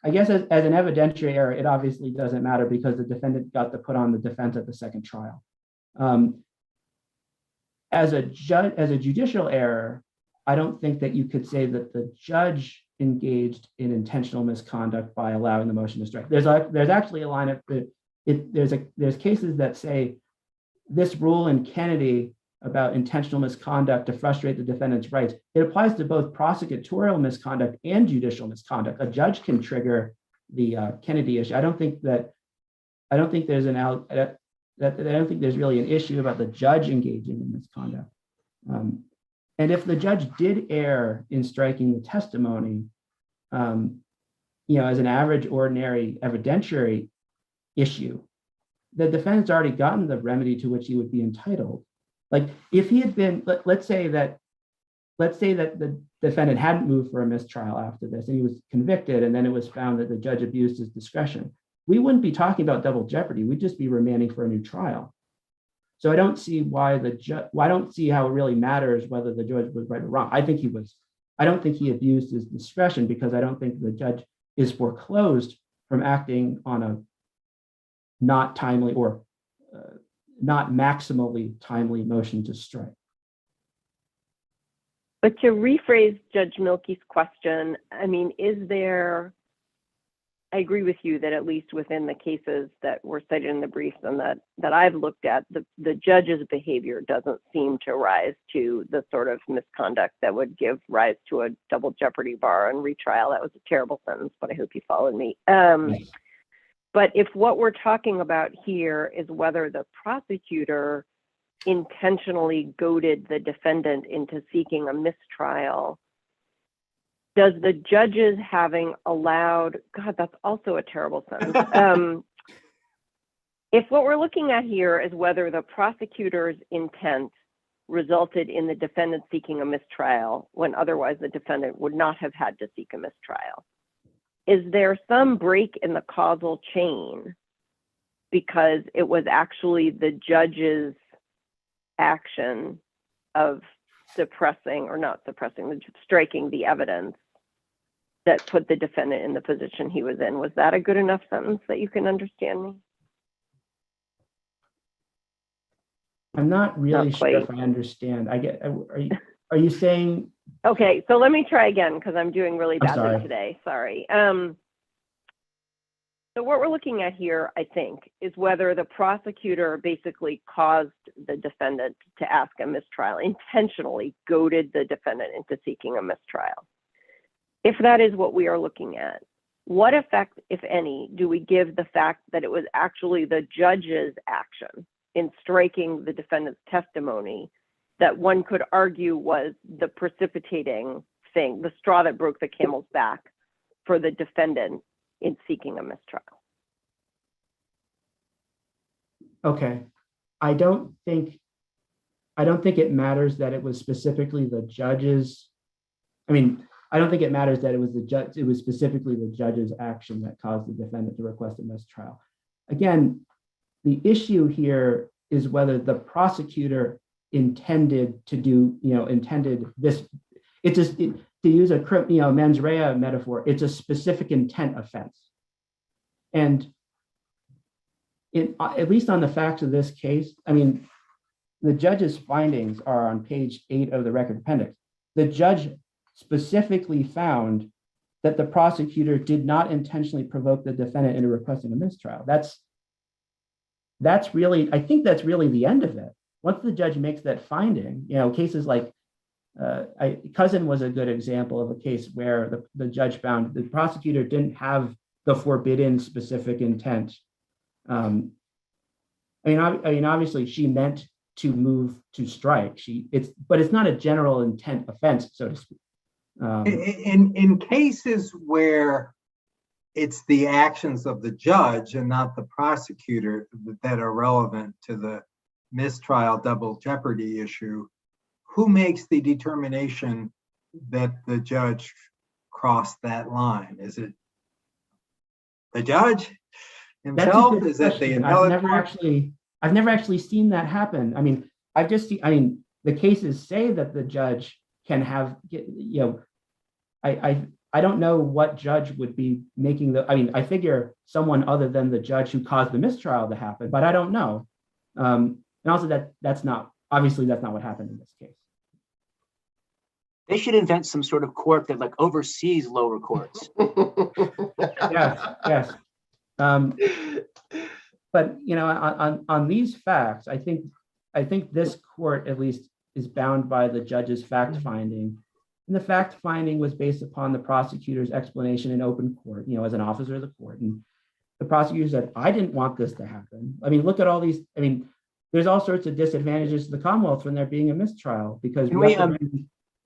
I guess as an evidentiary error, it obviously doesn't matter because the defendant got to put on the defense at the second trial. As a judicial error, I don't think that you could say that the judge engaged in intentional misconduct by allowing the motion to strike. There's actually a line of there's cases that say this rule in Kennedy about intentional misconduct to frustrate the defendant's rights. It applies to both prosecutorial misconduct and judicial misconduct. A judge can trigger the Kennedy issue. I don't think there's really an issue about the judge engaging in misconduct. And if the judge did err in striking the testimony, as an average ordinary evidentiary issue, the defendant's already gotten the remedy to which he would be entitled. Like if he had been, let's say that the defendant hadn't moved for a mistrial after this and he was convicted, and then it was found that the judge abused his discretion, we wouldn't be talking about double jeopardy. We'd just be remanding for a new trial. So I don't see why I don't see how it really matters whether the judge was right or wrong. I don't think he abused his discretion, because I don't think the judge is foreclosed from acting on a not timely or not maximally timely motion to strike. But to rephrase Judge Milkey's question, I mean, I agree with you that at least within the cases that were cited in the briefs and that I've looked at, the judge's behavior doesn't seem to rise to the sort of misconduct that would give rise to a double jeopardy bar on retrial. That was a terrible sentence, but I hope you followed me. But if what we're talking about here is whether the prosecutor intentionally goaded the defendant into seeking a mistrial, does the judges having allowed, God, that's also a terrible sentence. If what we're looking at here is whether the prosecutor's intent resulted in the defendant seeking a mistrial when otherwise the defendant would not have had to seek a mistrial, is there some break in the causal chain because it was actually the judge's action of striking the evidence that put the defendant in the position he was in? Was that a good enough sentence that you can understand me? I'm not really sure if I understand. Are you saying? Okay, so let me try again because I'm doing really I'm badly sorry. today. Sorry. So what we're looking at here, I think, is whether the prosecutor basically caused the defendant to ask a mistrial, intentionally goaded the defendant into seeking a mistrial. If that is what we are looking at, what effect, if any, do we give the fact that it was actually the judge's action in striking the defendant's testimony that one could argue was the precipitating thing, the straw that broke the camel's back for the defendant in seeking a mistrial? Okay, I don't think it matters that it was specifically the judge's. I don't think it matters that it was specifically the judge's action that caused the defendant to request a mistrial. Again, the issue here is whether the prosecutor intended this. It's just, to use a mens rea metaphor, it's a specific intent offense. And at least on the facts of this case, the judge's findings are on page 8 of the record appendix. The judge specifically found that the prosecutor did not intentionally provoke the defendant into requesting a mistrial. That's really, I think that's really the end of it. Once the judge makes that finding, cases like Cousin was a good example of a case where the judge found the prosecutor didn't have the forbidden specific intent. Obviously she meant to move to strike. But it's not a general intent offense, so to speak. In cases where it's the actions of the judge and not the prosecutor that are relevant to the mistrial double jeopardy issue, who makes the determination that the judge crossed that line? Is it the judge himself? Is it the appellate court? I've never actually seen that happen. The cases say that the judge can have, I don't know what judge would be making I figure someone other than the judge who caused the mistrial to happen, but I don't know. And also that's not what happened in this case. They should invent some sort of court that like oversees lower courts. Yes. But on these facts, I think this court at least is bound by the judge's fact finding. And the fact finding was based upon the prosecutor's explanation in open court, as an officer of the court. And the prosecutor said, I didn't want this to happen. I mean, look at all these. I mean, there's all sorts of disadvantages to the Commonwealth when there being a mistrial because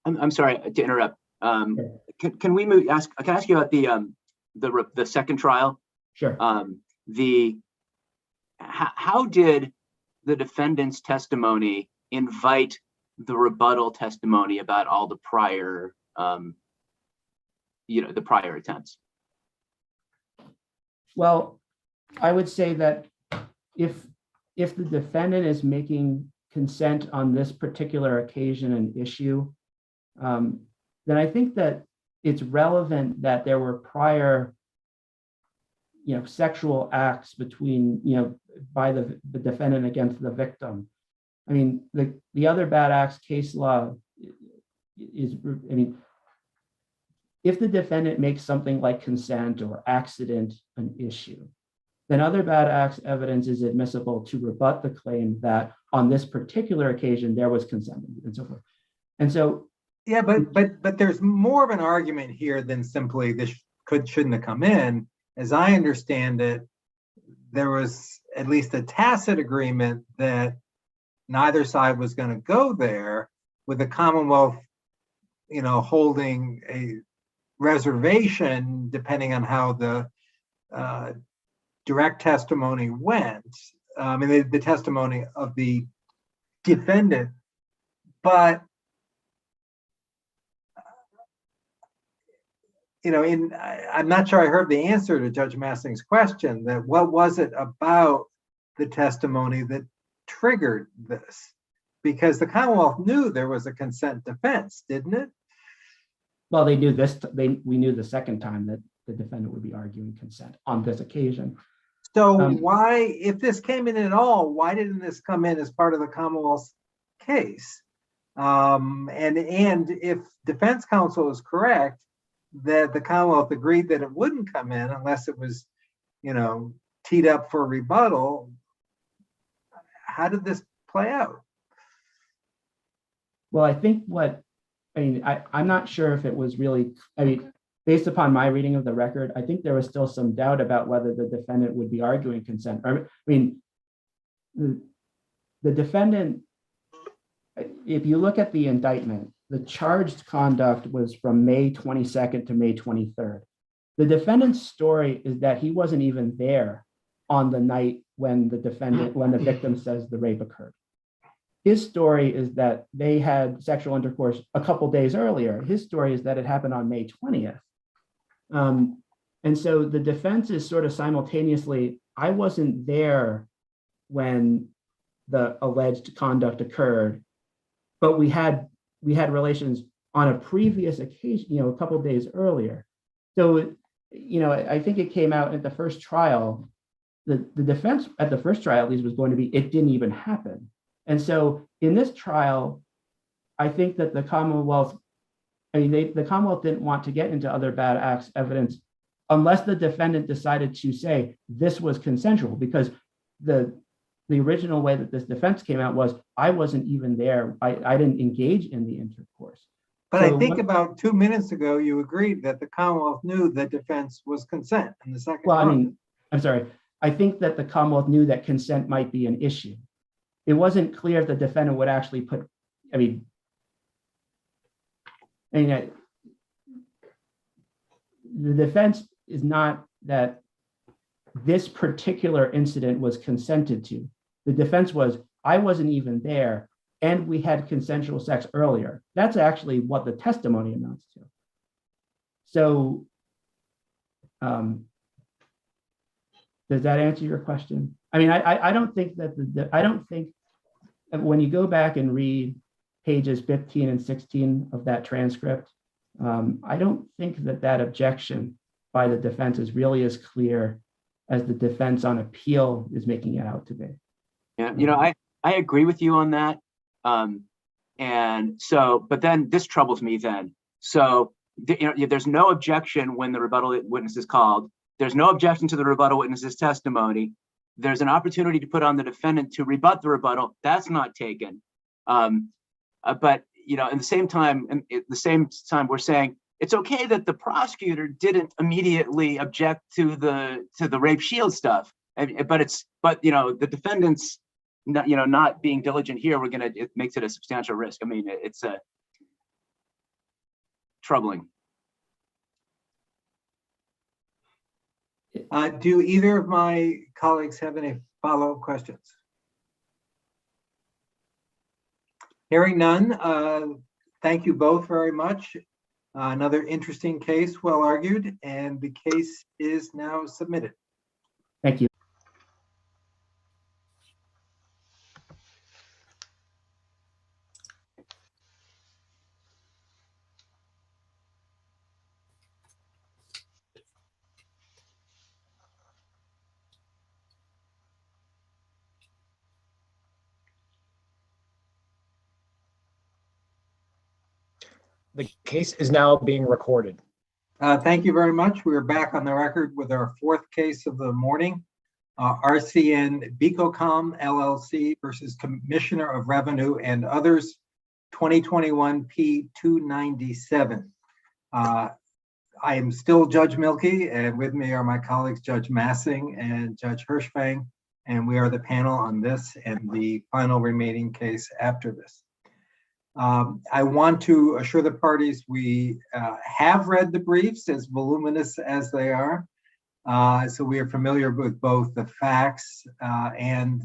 I'm sorry to interrupt. Can we move? Can I ask you about the second trial? Sure. How did the defendant's testimony invite the rebuttal testimony about all the prior, the prior attempts? Well, I would say that if the defendant is making consent on this particular occasion and issue, then I think that it's relevant that there were prior, sexual acts between, by the defendant against the victim. I mean, the other bad acts case law is, if the defendant makes something like consent or accident an issue, then other bad acts evidence is admissible to rebut the claim that on this particular occasion there was consent and so forth. And so, yeah, but there's more of an argument here than simply this shouldn't have come in. As I understand it, there was at least a tacit agreement that neither side was going to go there, with the Commonwealth, holding a reservation depending on how the direct testimony went. The testimony of the defendant, but I'm not sure I heard the answer to Judge Massing's question, that what was it about the testimony that triggered this? Because the Commonwealth knew there was a consent defense, didn't it? Well, they knew this. We knew the second time that the defendant would be arguing consent on this occasion. So why, if this came in at all, why didn't this come in as part of the Commonwealth's case? And if defense counsel is correct, that the Commonwealth agreed that it wouldn't come in unless it was, teed up for rebuttal, how did this play out? Well, I think I'm not sure if it was really, based upon my reading of the record, I think there was still some doubt about whether the defendant would be arguing consent. The defendant, if you look at the indictment, the charged conduct was from May 22nd to May 23rd. The defendant's story is that he wasn't even there on the night when the victim says the rape occurred. His story is that they had sexual intercourse a couple days earlier. His story is that it happened on May 20th. And so the defense is sort of simultaneously, I wasn't there when the alleged conduct occurred, but we had relations on a previous occasion, a couple of days earlier. So, I think it came out at the first trial, the defense at the first trial at least was going to be, it didn't even happen. And so in this trial, I think that the Commonwealth, the Commonwealth didn't want to get into other bad acts evidence unless the defendant decided to say this was consensual, because the original way that this defense came out was, I wasn't even there. I didn't engage in the intercourse. But so I think about 2 minutes ago, you agreed that the Commonwealth knew that defense was consent in the second. Well, I'm sorry. I think that the Commonwealth knew that consent might be an issue. It wasn't clear if the defendant would actually put, the defense is not that this particular incident was consented to. The defense was, I wasn't even there, and we had consensual sex earlier. That's actually what the testimony amounts to. So, does that answer your question? I don't think that I don't think when you go back and read pages 15 and 16 of that transcript, I don't think that objection by the defense is really as clear as the defense on appeal is making it out to be. Yeah, I agree with you on that. And so, but then this troubles me then. So, there's no objection when the rebuttal witness is called. There's no objection to the rebuttal witness's testimony. There's an opportunity to put on the defendant to rebut the rebuttal. That's not taken. But at the same time, we're saying it's okay that the prosecutor didn't immediately object to the rape shield stuff. But the defendant's not being diligent here. It makes it a substantial risk. I mean, it's troubling. Do either of my colleagues have any follow-up questions? Hearing none, thank you both very much. Another interesting case, well argued, and the case is now submitted. Thank you. The case is now being recorded. Thank you very much. We are back on the record with our fourth case of the morning. RCN BECOCOM LLC versus Commissioner of Revenue and others, 2021 P297. I am still Judge Milkey, and with me are my colleagues Judge Massing and Judge Hershfang, and we are the panel on this and the final remaining case after this. I want to assure the parties we have read the briefs, as voluminous as they are. So we are familiar with both the facts and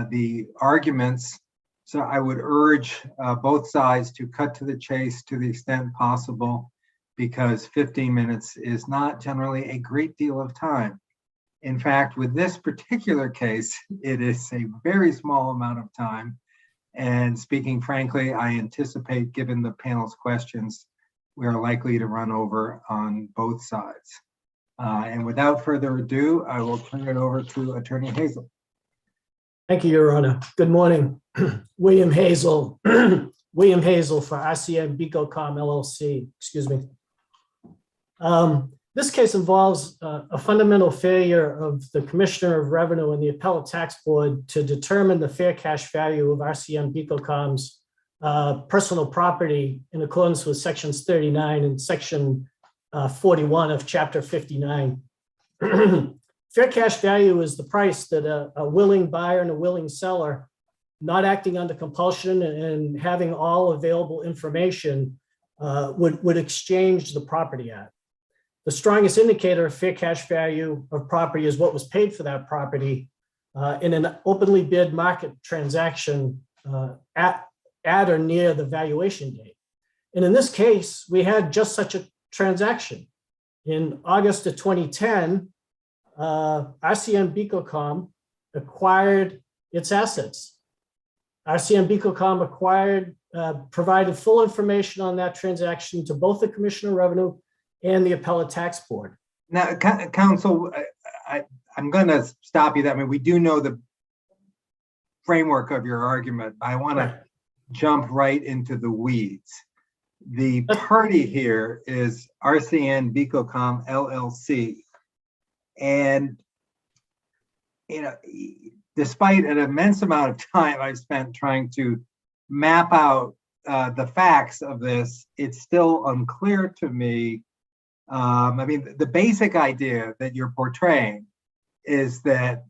the arguments. So I would urge both sides to cut to the chase to the extent possible, because 15 minutes is not generally a great deal of time. In fact, with this particular case, it is a very small amount of time. And speaking frankly, I anticipate, given the panel's questions, we are likely to run over on both sides. And without further ado, I will turn it over to Attorney Hazel. Thank you, Your Honor. Good morning. William Hazel. William Hazel for RCN BECOCOM LLC. Excuse me. This case involves a fundamental failure of the Commissioner of Revenue and the Appellate Tax Board to determine the fair cash value of RCN BECOCOM's personal property in accordance with sections 39 and section 41 of chapter 59. Fair cash value is the price that a willing buyer and a willing seller, not acting under compulsion and having all available information, would exchange the property at. The strongest indicator of fair cash value of property is what was paid for that property in an openly bid market transaction at or near the valuation date. And in this case, we had just such a transaction. In August of 2010, RCN BECOCOM acquired its assets. RCN BECOCOM provided full information on that transaction to both the Commissioner of Revenue and the Appellate Tax Board. Now, counsel, I'm going to stop you there. I mean, we do know the framework of your argument. I want to jump right into the weeds. The party here is RCN BECOCOM LLC. And, despite an immense amount of time I've spent trying to map out the facts of this, it's still unclear to me. I mean, the basic idea that you're portraying is that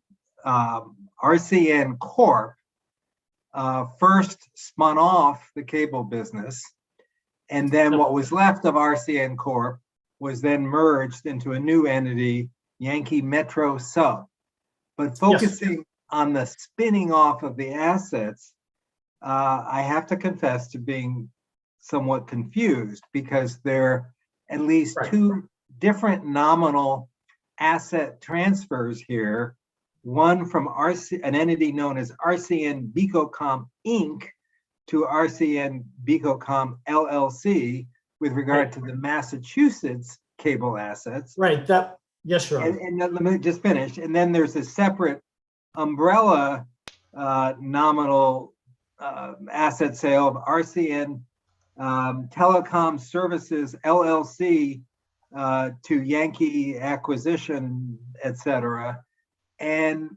RCN Corp first spun off the cable business, and then what was left of RCN Corp was then merged into a new entity, Yankee Metro Sub. But focusing on the spinning off of the assets, I have to confess to being somewhat confused, because there at least two different nominal asset transfers here. One from an entity known as RCN BECOCOM Inc. to RCN BECOCOM LLC with regard to the Massachusetts cable assets. Right. Yes, Your Honor. And let me just finish. And then there's a separate umbrella nominal asset sale of RCN Telecom Services LLC to Yankee Acquisition, et cetera. And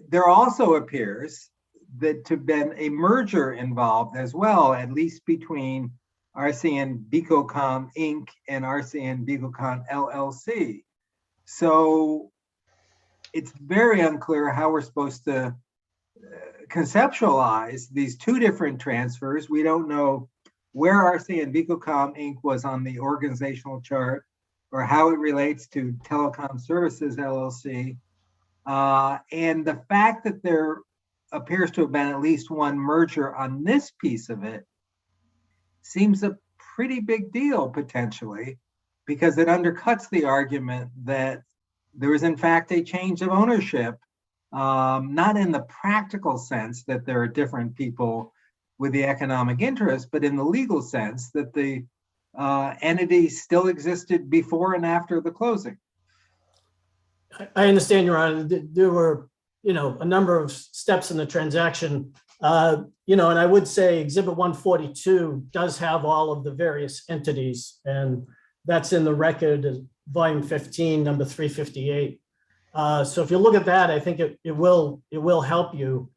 there also appears that to have been a merger involved as well, at least between RCN BECOCOM Inc. and RCN BECOCOM LLC. So it's very unclear how we're supposed to conceptualize these two different transfers. We don't know where RCN BECOCOM Inc. was on the organizational chart or how it relates to Telecom Services LLC. And the fact that there appears to have been at least one merger on this piece of it seems a pretty big deal potentially, because it undercuts the argument that there is in fact a change of ownership, not in the practical sense that there are different people with the economic interest, but in the legal sense that the entity still existed before and after the closing. I understand, Your Honor. There were, a number of steps in the transaction. And I would say Exhibit 142 does have all of the various entities, and that's in the record, Volume 15, number 358. So if you look at that, I think it will help you.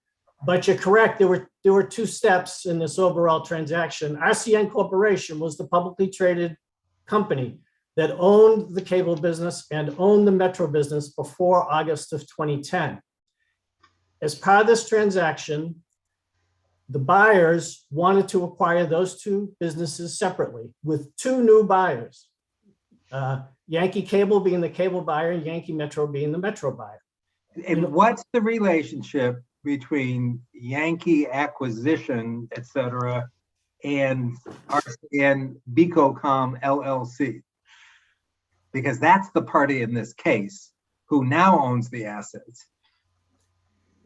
But you're correct. There were two steps in this overall transaction. RCN Corporation was the publicly traded company that owned the cable business and owned the metro business before August of 2010. As part of this transaction, the buyers wanted to acquire those two businesses separately with two new buyers, Yankee Cable being the cable buyer and Yankee Metro being the metro buyer. And what's the relationship between Yankee Acquisition, et cetera, and RCN BECOCOM LLC? Because that's the party in this case who now owns the assets.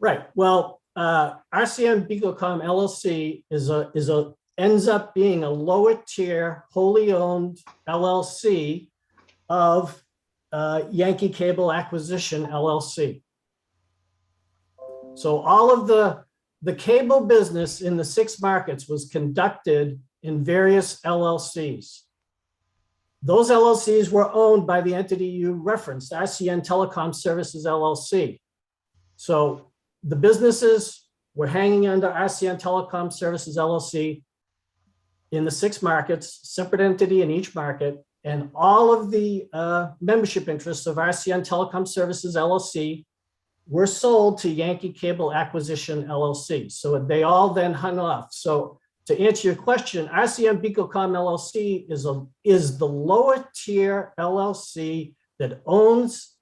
Right. Well, RCN BECOCOM LLC ends up being a lower tier, wholly owned LLC of Yankee Cable Acquisition LLC. So all of the cable business in the 6 markets was conducted in various LLCs. Those LLCs were owned by the entity you referenced, RCN Telecom Services LLC. So the businesses were hanging under RCN Telecom Services LLC in the 6 markets, separate entity in each market, and all of the membership interests of RCN Telecom Services LLC were sold to Yankee Cable Acquisition LLC. So they all then hung off. So to answer your question, RCN BECOCOM LLC is the lower tier LLC that owns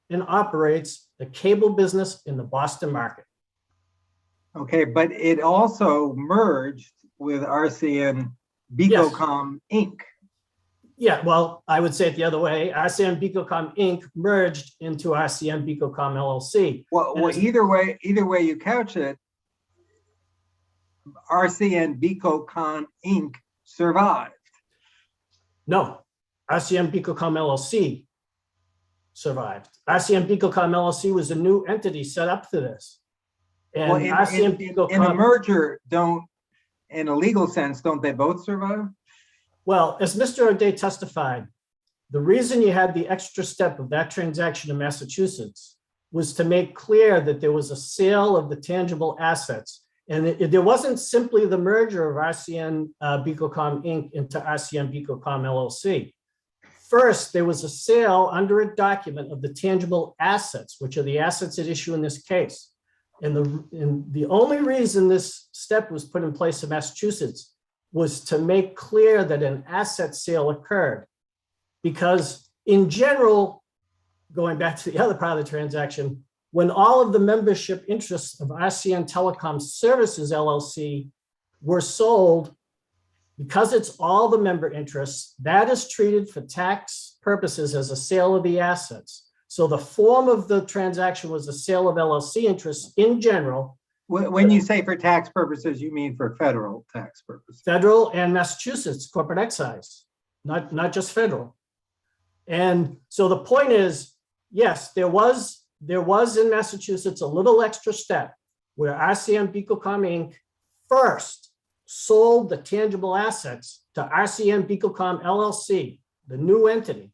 and operates the cable business in the Boston market. Okay, but it also merged with RCN BECOCOM Inc. Yeah, well, I would say it the other way. RCN BECOCOM Inc. merged into RCN BECOCOM LLC. Well, either way you couch it, RCN BECOCOM Inc. survived. No, RCN BECOCOM LLC survived. RCN BECOCOM LLC was a new entity set up for this. And Well, RCN in a merger, in a legal sense, don't they both survive? Well, as Mr. O'Day testified, the reason you had the extra step of that transaction in Massachusetts was to make clear that there was a sale of the tangible assets. And there wasn't simply the merger of RCN BECOCOM Inc. into RCN BECOCOM LLC. First, there was a sale under a document of the tangible assets, which are the assets at issue in this case. And the only reason this step was put in place in Massachusetts was to make clear that an asset sale occurred. Because in general, going back to the other part of the transaction, when all of the membership interests of RCN Telecom Services LLC were sold, because it's all the member interests, that is treated for tax purposes as a sale of the assets. So the form of the transaction was a sale of LLC interests in general. When you say for tax purposes, you mean for federal tax purposes? Federal and Massachusetts corporate excise, not just federal. And so the point is, yes, there was in Massachusetts a little extra step where RCN BECOCOM Inc. first sold the tangible assets to RCN BECOCOM LLC, the new entity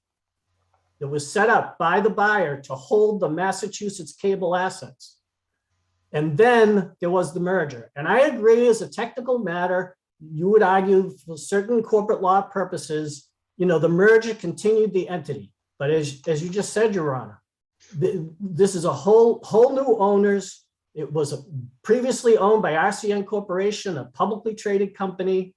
that was set up by the buyer to hold the Massachusetts cable assets. And then there was the merger. And I agree, as a technical matter, you would argue for certain corporate law purposes, you know, the merger continued the entity. But as you just said, Your Honor, this is a whole new owners. It was previously owned by RCN Corporation, a publicly traded company.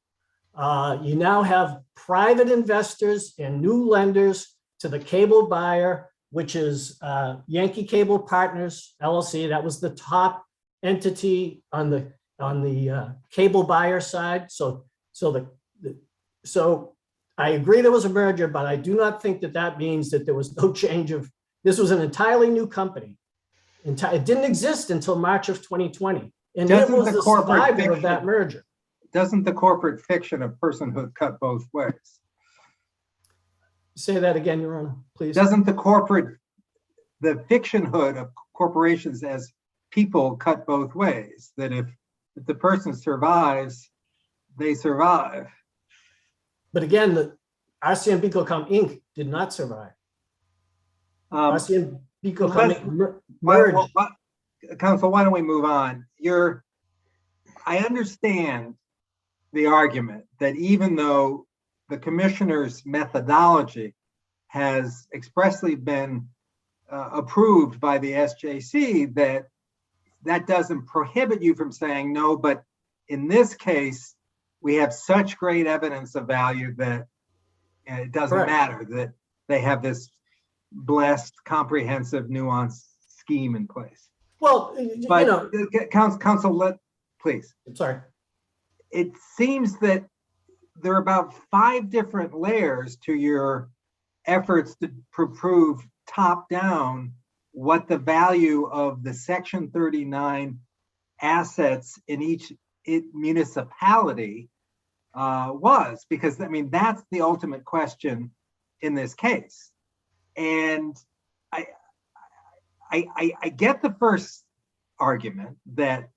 You now have private investors and new lenders to the cable buyer, which is Yankee Cable Partners LLC. That was the top entity on the cable buyer side. So I agree there was a merger, but I do not think that that means that there was no change of. This was an entirely new company. It didn't exist until March of 2020, and it was the survivor of that merger. Doesn't the corporate fiction of personhood cut both ways? Say that again, Your Honor, please. Doesn't the fictionhood of corporations as people cut both ways? That if the person survives, they survive. But again, the RCN BECOCOM Inc. did not survive. RCN BECOCOM merged. Counsel, why don't we move on? I understand the argument that even though the commissioner's methodology has expressly been approved by the SJC, that doesn't prohibit you from saying no, but in this case, we have such great evidence of value that it doesn't matter that they have this blessed, comprehensive, nuanced scheme in place. Well, but, you know, counsel, please. I'm sorry. It seems that there are about 5 different layers to your efforts to prove top down what the value of the Section 39 assets in each municipality was, because I mean, that's the ultimate question in this case. And I get the first argument that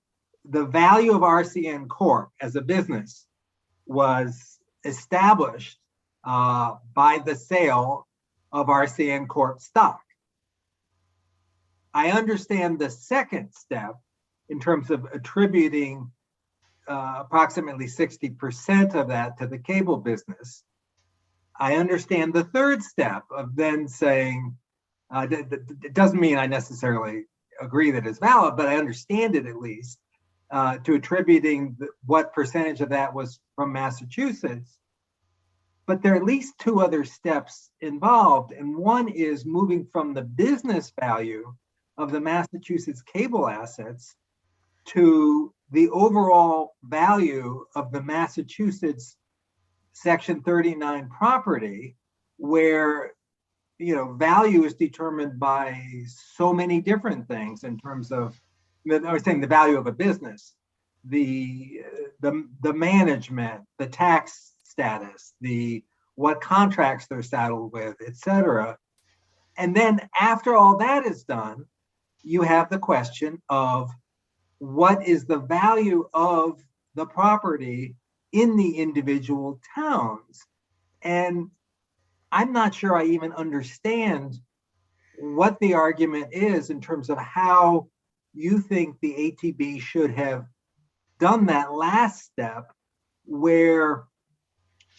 the value of RCN Corp as a business was established by the sale of RCN Corp stock. I understand the second step in terms of attributing approximately 60% of that to the cable business. I understand the third step of then saying, it doesn't mean I necessarily agree that it's valid, but I understand it at least, to attributing what percentage of that was from Massachusetts. But there are at least 2 other steps involved. And one is moving from the business value of the Massachusetts cable assets to the overall value of the Massachusetts Section 39 property, where value is determined by so many different things in terms of, I was saying, the value of a business, the management, the tax status, what contracts they're saddled with, etc. And then after all that is done, you have the question of what is the value of the property in the individual towns. And I'm not sure I even understand what the argument is in terms of how you think the ATB should have done that last step, where,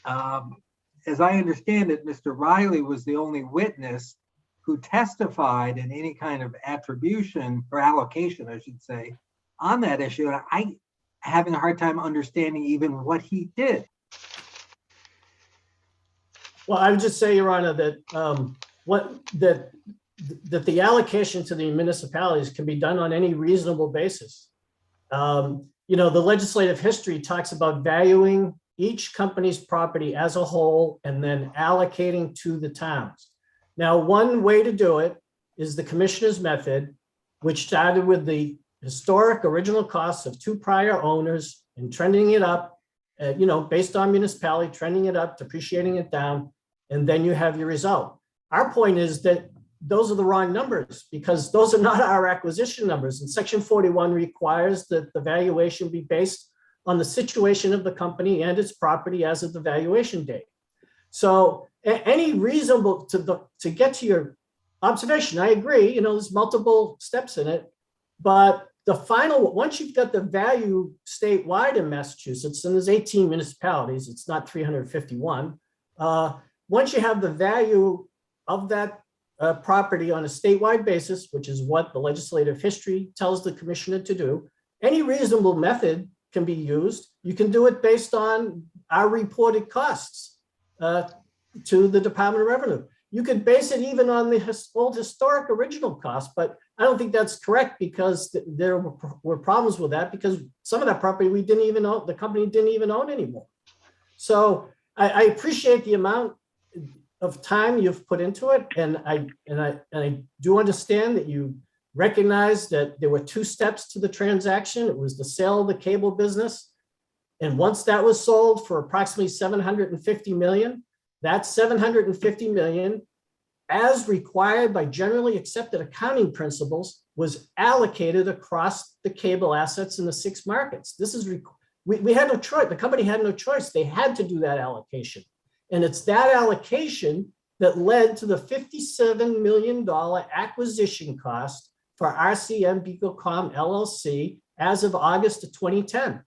as I understand it, Mr. Riley was the only witness who testified in any kind of attribution or allocation, I should say, on that issue. And I'm having a hard time understanding even what he did. Well, I would just say, Your Honor, that that the allocation to the municipalities can be done on any reasonable basis. The legislative history talks about valuing each company's property as a whole and then allocating to the towns. Now, one way to do it is the commissioner's method, which started with the historic original costs of 2 prior owners and trending it up, based on municipality, trending it up, depreciating it down, and then you have your result. Our point is that those are the wrong numbers because those are not our acquisition numbers. And Section 41 requires that the valuation be based on the situation of the company and its property as of the valuation date. So any reasonable, to get to your observation, I agree, you know, there's multiple steps in it, but the final, once you've got the value statewide in Massachusetts, and there's 18 municipalities, it's not 351. Once you have the value of that property on a statewide basis, which is what the legislative history tells the commissioner to do, any reasonable method can be used. You can do it based on our reported costs to the Department of Revenue. You could base it even on the old historic original cost, but I don't think that's correct because there were problems with that because some of that property we didn't even own, the company didn't even own anymore. So I appreciate the amount of time you've put into it, and I do understand that you recognize that there were two steps to the transaction. It was the sale of the cable business, and once that was sold for approximately $750 million, that $750 million, as required by generally accepted accounting principles, was allocated across the cable assets in the 6 markets. This is we had no choice. The company had no choice. They had to do that allocation. And it's that allocation that led to the $57 million acquisition cost for RCN BECOCOM LLC as of August of 2010.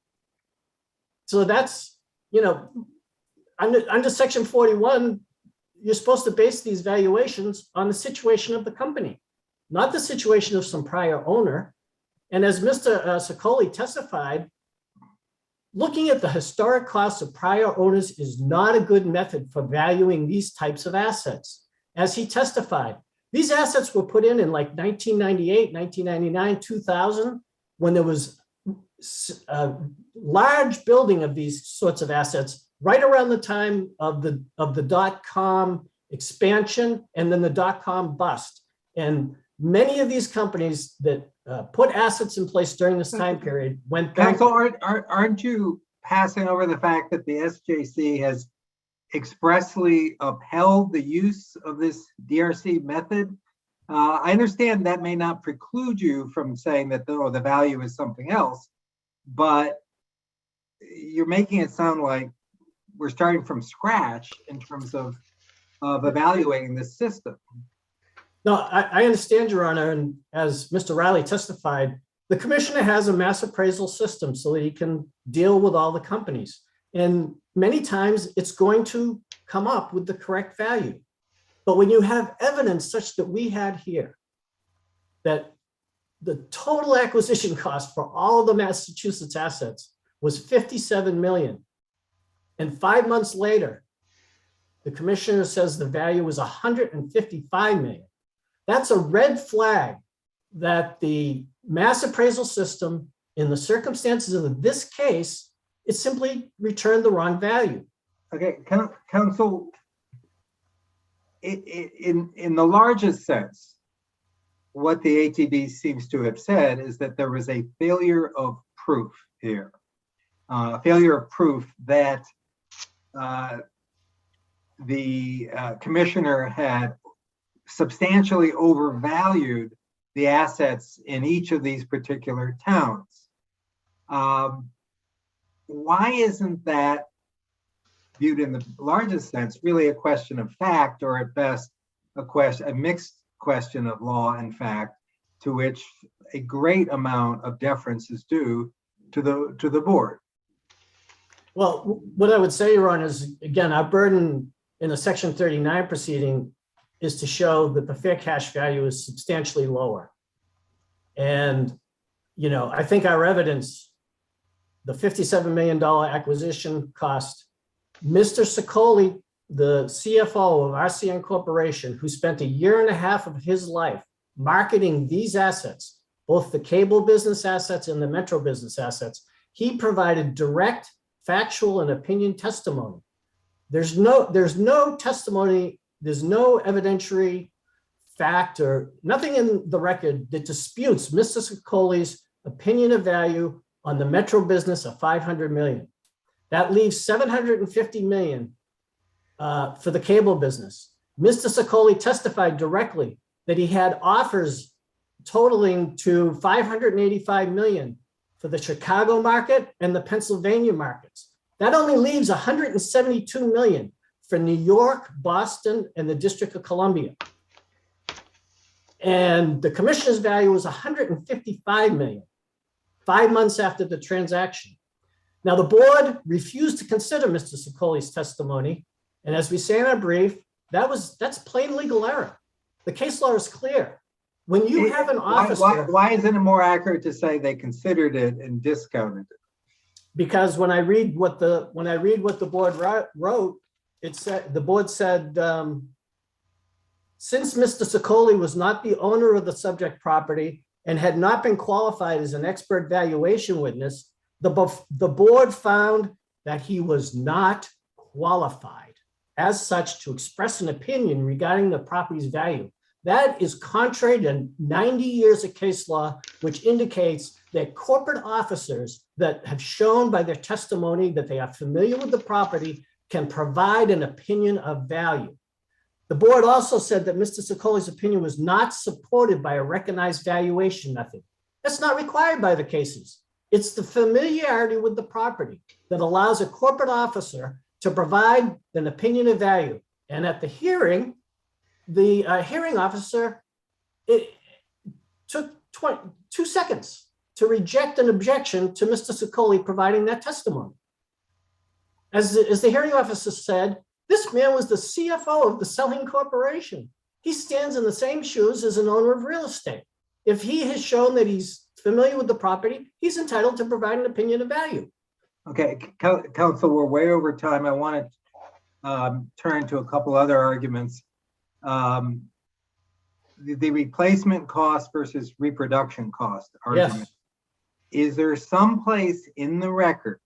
So that's, you know, under Section 41, you're supposed to base these valuations on the situation of the company, not the situation of some prior owner. And as Mr. Sicoli testified, looking at the historic costs of prior owners is not a good method for valuing these types of assets. As he testified, these assets were put in like 1998, 1999, 2000, when there was a large building of these sorts of assets right around the time of the dot-com expansion and then the dot-com bust. And many of these companies that put assets in place during this time period went back. Counsel, aren't you passing over the fact that the SJC has expressly upheld the use of this DRC method? I understand that may not preclude you from saying that the value is something else, but you're making it sound like we're starting from scratch in terms of evaluating this system. No, I understand, Your Honor, and as Mr. Riley testified, the commissioner has a mass appraisal system so that he can deal with all the companies. And many times it's going to come up with the correct value. But when you have evidence such that we had here, that the total acquisition cost for all of the Massachusetts assets was $57 million. And 5 months later, the commissioner says the value was $155 million. That's a red flag that the mass appraisal system, in the circumstances of this case, it simply returned the wrong value. Okay, counsel, in the largest sense, what the ATB seems to have said is that there was a failure of proof here, failure of proof that the commissioner had substantially overvalued the assets in each of these particular towns. Why isn't that, viewed in the largest sense, really a question of fact, or at best a mixed question of law and fact, to which a great amount of deference is due to the board? Well, what I would say, Your Honor, is, again, our burden in a Section 39 proceeding is to show that the fair cash value is substantially lower. And, you know, I think our evidence, the $57 million acquisition cost, Mr. Sicoli, the CFO of RCN Corporation, who spent 1.5 years of his life marketing these assets, both the cable business assets and the metro business assets, he provided direct factual and opinion testimony. There's no testimony, there's no evidentiary fact or nothing in the record that disputes Mr. Sicoli's opinion of value on the metro business of $500 million. That leaves $750 million for the cable business. Mr. Sicoli testified directly that he had offers totaling to 585 million for the Chicago market and the Pennsylvania markets. That only leaves 172 million for New York, Boston, and the District of Columbia. And the commissioner's value was 155 million, 5 months after the transaction. Now, the board refused to consider Mr. Sicoli's testimony. And as we say in our brief, that's plain legal error. The case law is clear. When you have an officer. Why isn't it more accurate to say they considered it and discounted it? Because when I read what the board wrote, it said, the board said, since Mr. Sicoli was not the owner of the subject property and had not been qualified as an expert valuation witness, the board found that he was not qualified as such to express an opinion regarding the property's value. That is contrary to 90 years of case law, which indicates that corporate officers that have shown by their testimony that they are familiar with the property can provide an opinion of value. The board also said that Mr. Sicoli's opinion was not supported by a recognized valuation method. That's not required by the cases. It's the familiarity with the property that allows a corporate officer to provide an opinion of value. And at the hearing, the hearing officer, it took 2 seconds to reject an objection to Mr. Sicoli providing that testimony. As the hearing officer said, this man was the CFO of the selling corporation. He stands in the same shoes as an owner of real estate. If he has shown that he's familiar with the property, he's entitled to provide an opinion of value. Okay, counsel, we're way over time. I want to turn to a couple other arguments. The replacement cost versus reproduction cost argument. Yes. Is there some place in the record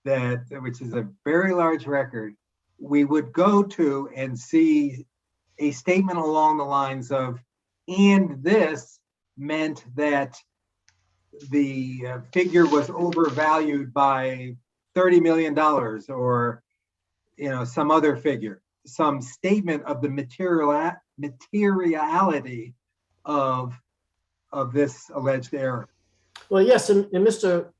that, which is a very large record, we would go to and see a statement along the lines of, and this meant that the figure was overvalued by $30 million or, you know, some other figure, some statement of the materiality of this alleged error? Well, yes, and Mr.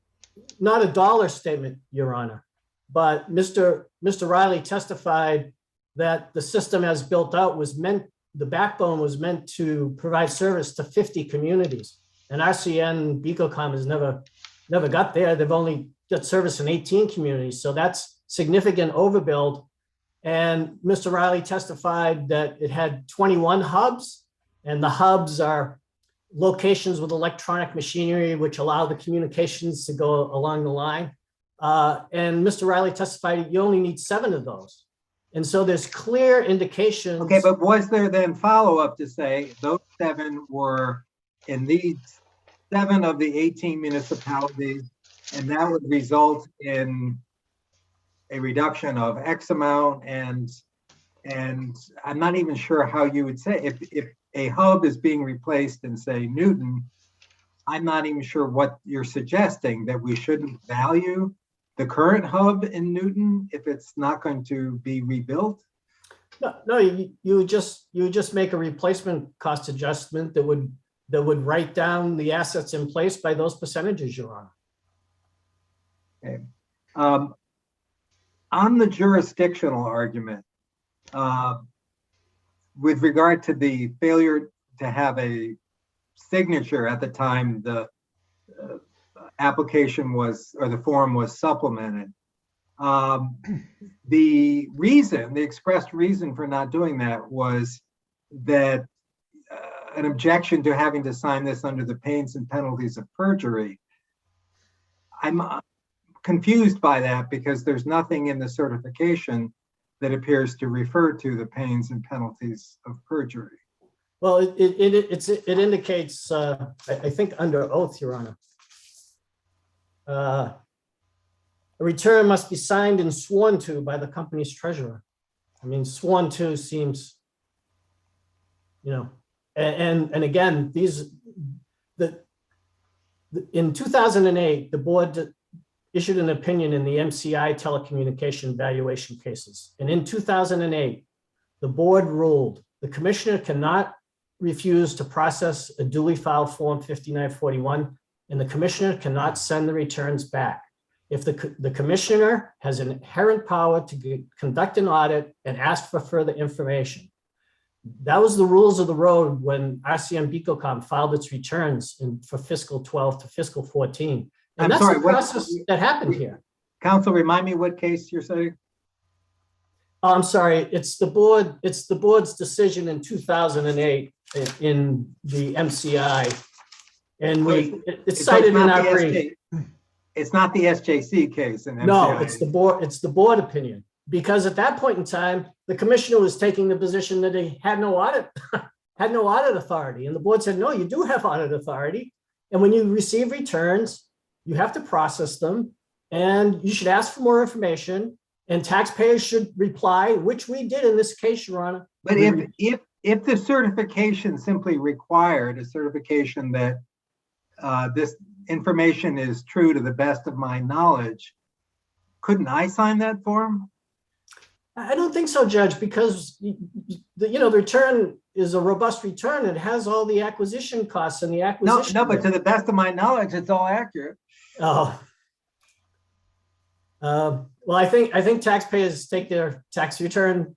Not a dollar statement, Your Honor, but Mr. Riley testified that the system as built out was meant, the backbone was meant to provide service to 50 communities. And RCN BECOCOM has never got there. They've only got service in 18 communities. So that's significant overbuild. And Mr. Riley testified that it had 21 hubs, and the hubs are locations with electronic machinery which allow the communications to go along the line. And Mr. Riley testified you only need 7 of those. And so there's clear indications. Okay, but was there then follow-up to say those 7 were in these 7 of the 18 municipalities, and that would result in a reduction of X amount, and I'm not even sure how you would say if a hub is being replaced in, say, Newton, I'm not even sure what you're suggesting, that we shouldn't value the current hub in Newton if it's not going to be rebuilt? No, you would just make a replacement cost adjustment that would write down the assets in place by those percentages, Your Honor. Okay. On the jurisdictional argument, with regard to the failure to have a signature at the time the application was, or the form was supplemented, the expressed reason for not doing that was that an objection to having to sign this under the pains and penalties of perjury. I'm confused by that because there's nothing in the certification that appears to refer to the pains and penalties of perjury. Well, it indicates, I think under oath, Your Honor. A return must be signed and sworn to by the company's treasurer. I mean, sworn to seems, you know, and again, in 2008, the board issued an opinion in the MCI telecommunication valuation cases. And in 2008, the board ruled the commissioner cannot refuse to process a duly filed Form 5941, and the commissioner cannot send the returns back. If the commissioner has an inherent power to conduct an audit and ask for further information. That was the rules of the road when RCN BECOCOM filed its returns for fiscal 12 to fiscal 14. And I'm that's sorry, the process that happened here. Counsel, remind me what case you're saying? Oh, I'm sorry, it's the board's decision in 2008 in the MCI. And it's cited in our brief. It's not the SJC case in MCI. No, it's the board opinion. Because at that point in time, the commissioner was taking the position that he had no audit, had no audit authority. And the board said, no, you do have audit authority. And when you receive returns, you have to process them and you should ask for more information and taxpayers should reply, which we did in this case, Your Honor. But if the certification simply required a certification that this information is true to the best of my knowledge, couldn't I sign that form? I don't think so, Judge, because the return is a robust return. It has all the acquisition costs and the acquisition. No, but to the best of my knowledge, it's all accurate. Oh. Well, I think taxpayers take their tax return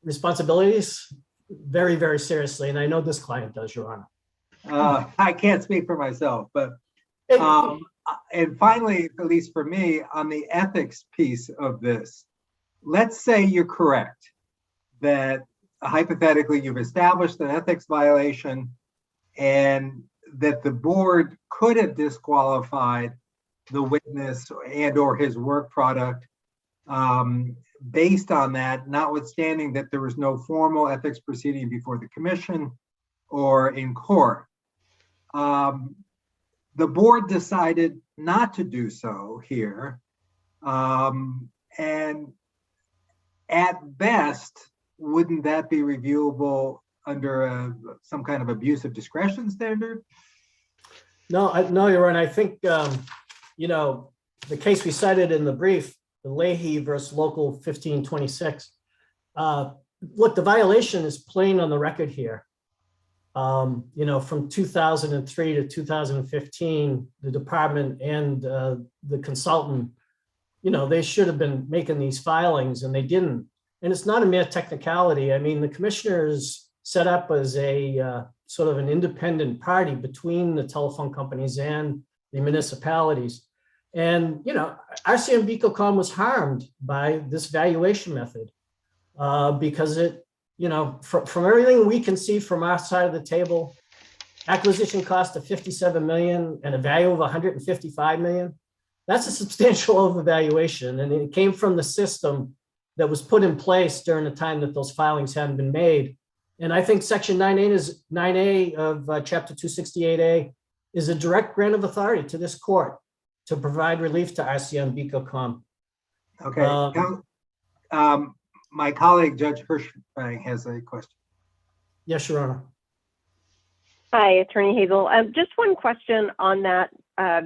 responsibilities very, very seriously, and I know this client does, Your Honor. I can't speak for myself, but and finally, at least for me, on the ethics piece of this, let's say you're correct that hypothetically you've established an ethics violation and that the board could have disqualified the witness and or his work product based on that, notwithstanding that there was no formal ethics proceeding before the commission or in court. The board decided not to do so here. And at best, wouldn't that be reviewable under some kind of abuse of discretion standard? No, Your Honor. I think, the case we cited in the brief, the Leahy versus Local 1526. Look, the violation is plain on the record here. From 2003 to 2015, the department and the consultant, they should have been making these filings and they didn't. And it's not a mere technicality. I mean, the commissioner is set up as a sort of an independent party between the telephone companies and the municipalities. And, RCN BECOCOM was harmed by this valuation method because it, from everything we can see from our side of the table, acquisition cost of $57 million and a value of $155 million. That's a substantial overvaluation. And it came from the system that was put in place during the time that those filings hadn't been made. And I think Section 9A of Chapter 268A is a direct grant of authority to this court to provide relief to RCN BECOCOM. Okay. My colleague, Judge Hershfang, has a question. Yes, Your Honor. Hi, Attorney Hazel. Just one question on that,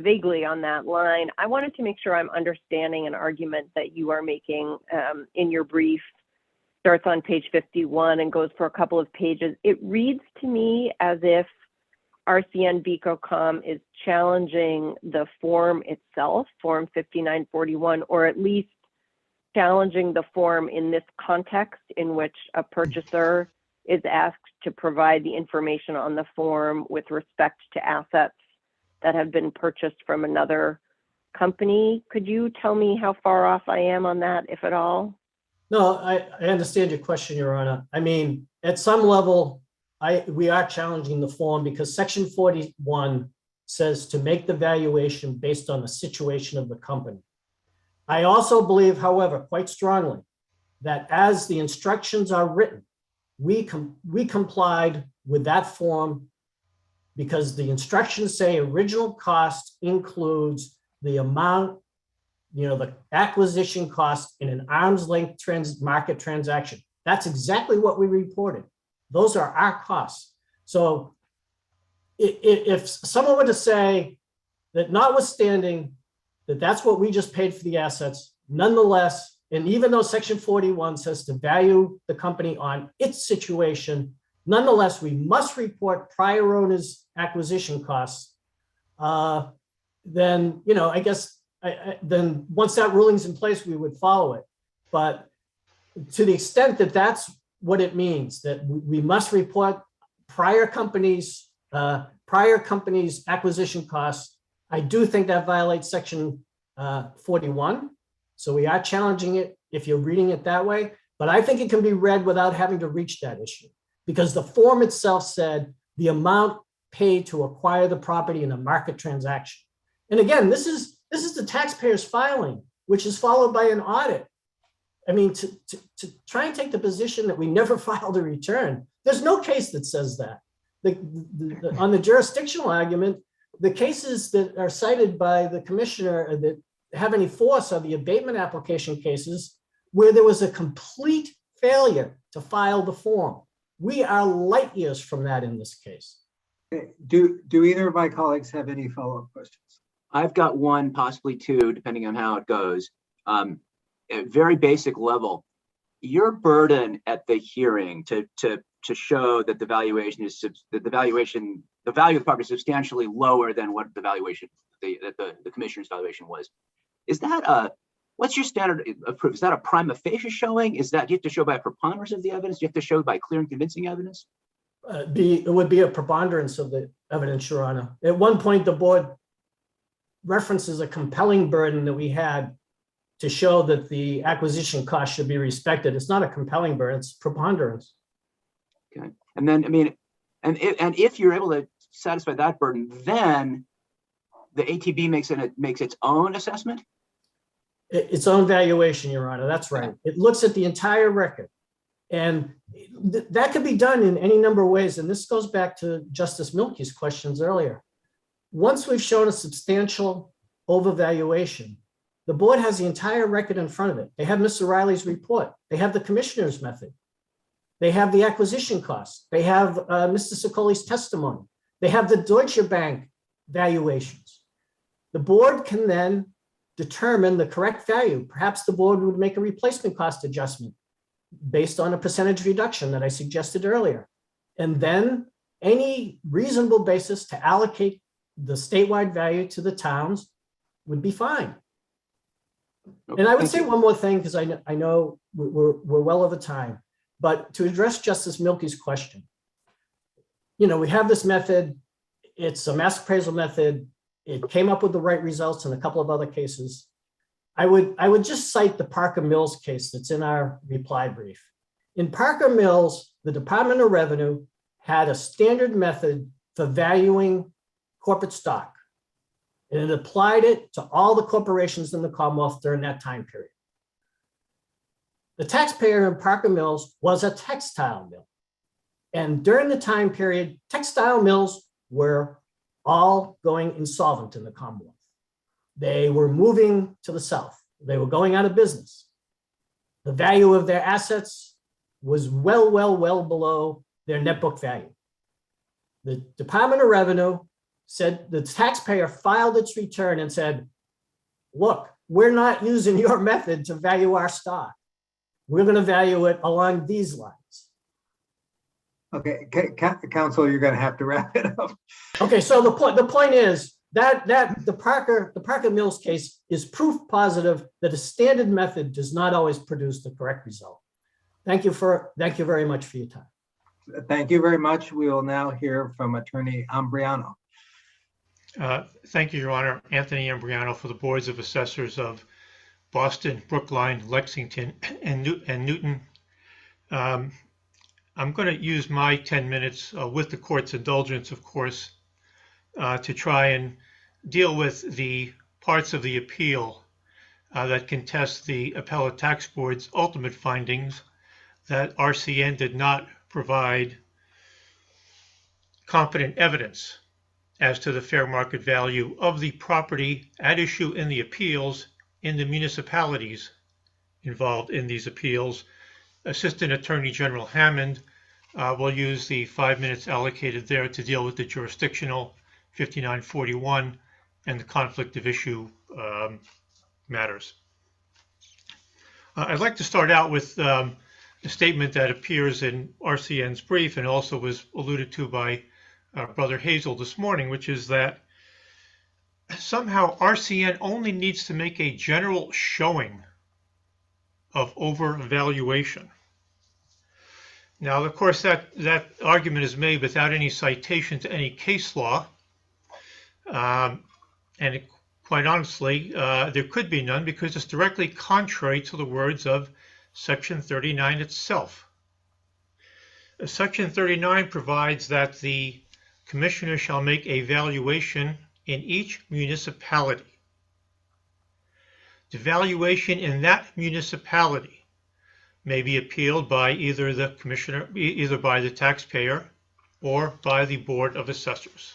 vaguely on that line. I wanted to make sure I'm understanding an argument that you are making in your brief. Starts on page 51 and goes for a couple of pages. It reads to me as if RCN BECOCOM is challenging the form itself, Form 5941, or at least challenging the form in this context in which a purchaser is asked to provide the information on the form with respect to assets that have been purchased from another company. Could you tell me how far off I am on that, if at all? No, I understand your question, Your Honor. I mean, at some level, we are challenging the form because Section 41 says to make the valuation based on the situation of the company. I also believe, however, quite strongly that as the instructions are written, we complied with that form because the instructions say original cost includes the amount, the acquisition cost in an arm's length market transaction. That's exactly what we reported. Those are our costs. So if someone were to say that notwithstanding that that's what we just paid for the assets, nonetheless, and even though Section 41 says to value the company on its situation, Nonetheless, we must report prior owner's acquisition costs. Then, I guess, then once that ruling's in place, we would follow it. But to the extent that that's what it means, that we must report prior companies' acquisition costs, I do think that violates section 41. So we are challenging it if you're reading it that way, but I think it can be read without having to reach that issue, because the form itself said the amount paid to acquire the property in a market transaction. And again, this is the taxpayer's filing, which is followed by an audit. I mean, to try and take the position that we never filed a return, there's no case that says that. On the jurisdictional argument, the cases that are cited by the commissioner that have any force are the abatement application cases where there was a complete failure to file the form. We are light years from that in this case. Do either of my colleagues have any follow-up questions? I've got one, possibly two, depending on how it goes. At very basic level, your burden at the hearing to show that the valuation is the value of the property is substantially lower than what the valuation the commissioner's valuation was. Is that what's your standard of proof? Is that a prima facie showing? Is that, do you have to show by a preponderance of the evidence? Do you have to show by clear and convincing evidence? It would be a preponderance of the evidence, Your Honor. At one point, the board references a compelling burden that we had to show that the acquisition cost should be respected. It's not a compelling burden, it's preponderance. Okay. And then, I mean, and if you're able to satisfy that burden, then the ATB makes its own assessment? Its own valuation, Your Honor, that's right. It looks at the entire record. And that could be done in any number of ways. And this goes back to Justice Milkey's questions earlier. Once we've shown a substantial overvaluation, the board has the entire record in front of it. They have Mr. Riley's report. They have the commissioner's method. They have the acquisition costs. They have Mr. Sicoli's testimony. They have the Deutsche Bank valuations. The board can then determine the correct value. Perhaps the board would make a replacement cost adjustment based on a percentage reduction that I suggested earlier. And then any reasonable basis to allocate the statewide value to the towns would be fine. Okay, and I would say one more thing, because I know we're well over time, but to address Justice Milkey's question, we have this method. It's a mass appraisal method. It came up with the right results in a couple of other cases. I would just cite the Parker Mills case that's in our reply brief. In Parker Mills, the Department of Revenue had a standard method for valuing corporate stock, and it applied it to all the corporations in the Commonwealth during that time period. The taxpayer in Parker Mills was a textile mill. And during the time period, textile mills were all going insolvent in the Commonwealth. They were moving to the South. They were going out of business. The value of their assets was well below their net book value. The Department of Revenue said, the taxpayer filed its return and said, look, we're not using your method to value our stock. We're going to value it along these lines. Okay, counsel, you're going to have to wrap it up. Okay, so the point is that the Parker Mills case is proof positive that a standard method does not always produce the correct result. Thank you very much for your time. Thank you very much. We will now hear from Attorney Ambriano. Thank you, Your Honor. Anthony Ambriano for the Boards of Assessors of Boston, Brookline, Lexington, and Newton. I'm going to use my 10 minutes with the court's indulgence, of course, to try and deal with the parts of the appeal that contest the Appellate Tax Board's ultimate findings that RCN did not provide competent evidence as to the fair market value of the property at issue in the appeals in the municipalities involved in these appeals. Assistant Attorney General Hammond will use the 5 minutes allocated there to deal with the jurisdictional 5941 and the conflict of issue matters. I'd like to start out with the statement that appears in RCN's brief and also was alluded to by Brother Hazel this morning, which is that somehow RCN only needs to make a general showing of overvaluation. Now, of course, that argument is made without any citation to any case law. Quite honestly, there could be none because it's directly contrary to the words of Section 39 itself. Section 39 provides that the commissioner shall make a valuation in each municipality. The valuation in that municipality may be appealed by either the commissioner, either by the taxpayer or by the Board of Assessors.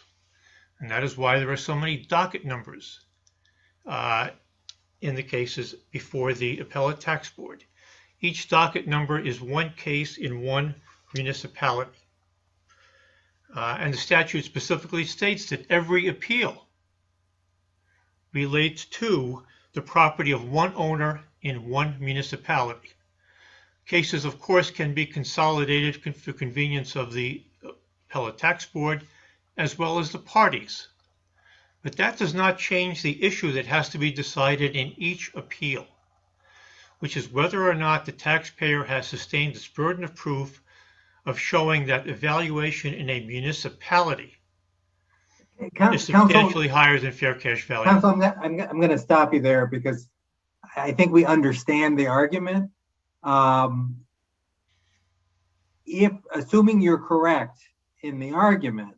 And that is why there are so many docket numbers in the cases before the Appellate Tax Board. Each docket number is one case in one municipality. And the statute specifically states that every appeal relates to the property of one owner in one municipality. Cases, of course, can be consolidated for convenience of the Appellate Tax Board as well as the parties. But that does not change the issue that has to be decided in each appeal, which is whether or not the taxpayer has sustained its burden of proof of showing that the valuation in a municipality is substantially higher than fair cash value. Counsel, I'm going to stop you there because I think we understand the argument. If, assuming you're correct in the argument,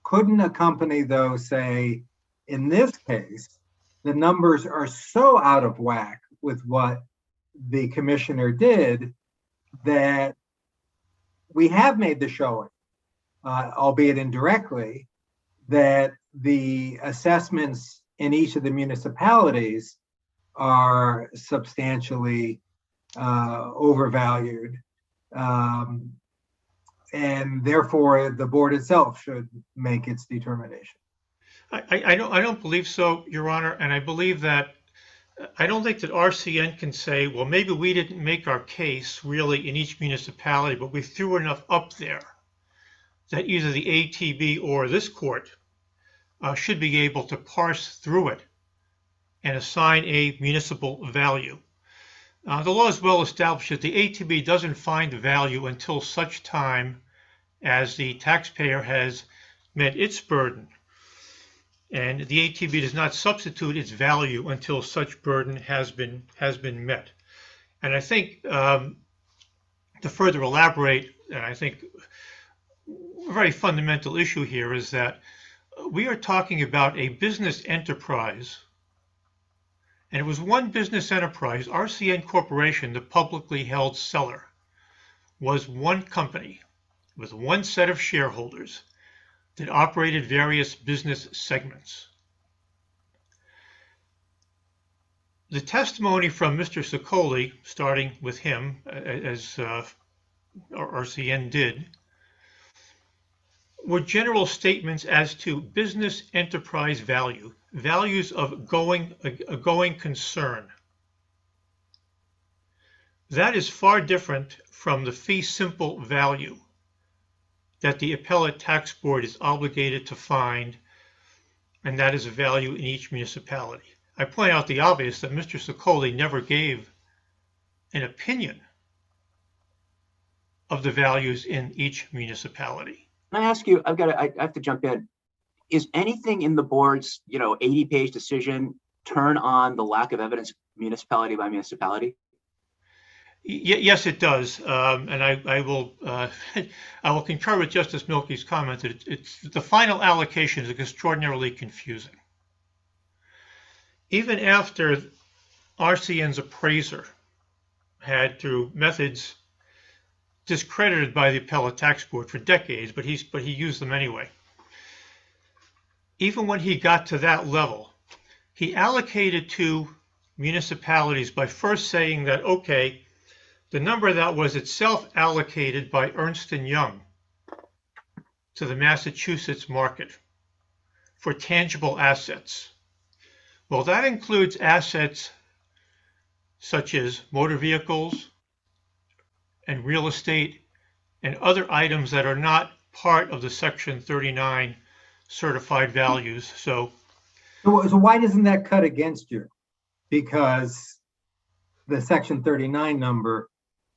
couldn't a company, though, say, in this case, the numbers are so out of whack with what the commissioner did that we have made the showing, albeit indirectly, that the assessments in each of the municipalities are substantially overvalued, and therefore the board itself should make its determination? I don't believe so, Your Honor, and I believe that I don't think that RCN can say, well, maybe we didn't make our case really in each municipality, but we threw enough up there that either the ATB or this court should be able to parse through it and assign a municipal value. The law is well established that the ATB doesn't find value until such time as the taxpayer has met its burden. And the ATB does not substitute its value until such burden has been met. And I think to further elaborate, and I think a very fundamental issue here is that we are talking about a business enterprise, and it was one business enterprise. RCN Corporation, the publicly held seller, was one company with one set of shareholders that operated various business segments. The testimony from Mr. Sicoli, starting with him, as RCN did, were general statements as to business enterprise value, values of a going concern. That is far different from the fee simple value that the Appellate Tax Board is obligated to find, and that is a value in each municipality. I point out the obvious that Mr. Sicoli never gave an opinion of the values in each municipality. Can I ask you, I have to jump in. Is anything in the board's 80-page decision turn on the lack of evidence municipality by municipality? Yes, it does, and I will concur with Justice Milkey's comment that it's the final allocation is extraordinarily confusing. Even after RCN's appraiser had, through methods discredited by the Appellate Tax Board for decades, but he used them anyway. Even when he got to that level, he allocated to municipalities by first saying that, okay, the number that was itself allocated by Ernst & Young to the Massachusetts market for tangible assets. Well, that includes assets such as motor vehicles, and real estate and other items that are not part of the Section 39 certified values. So why doesn't that cut against you? Because the Section 39 number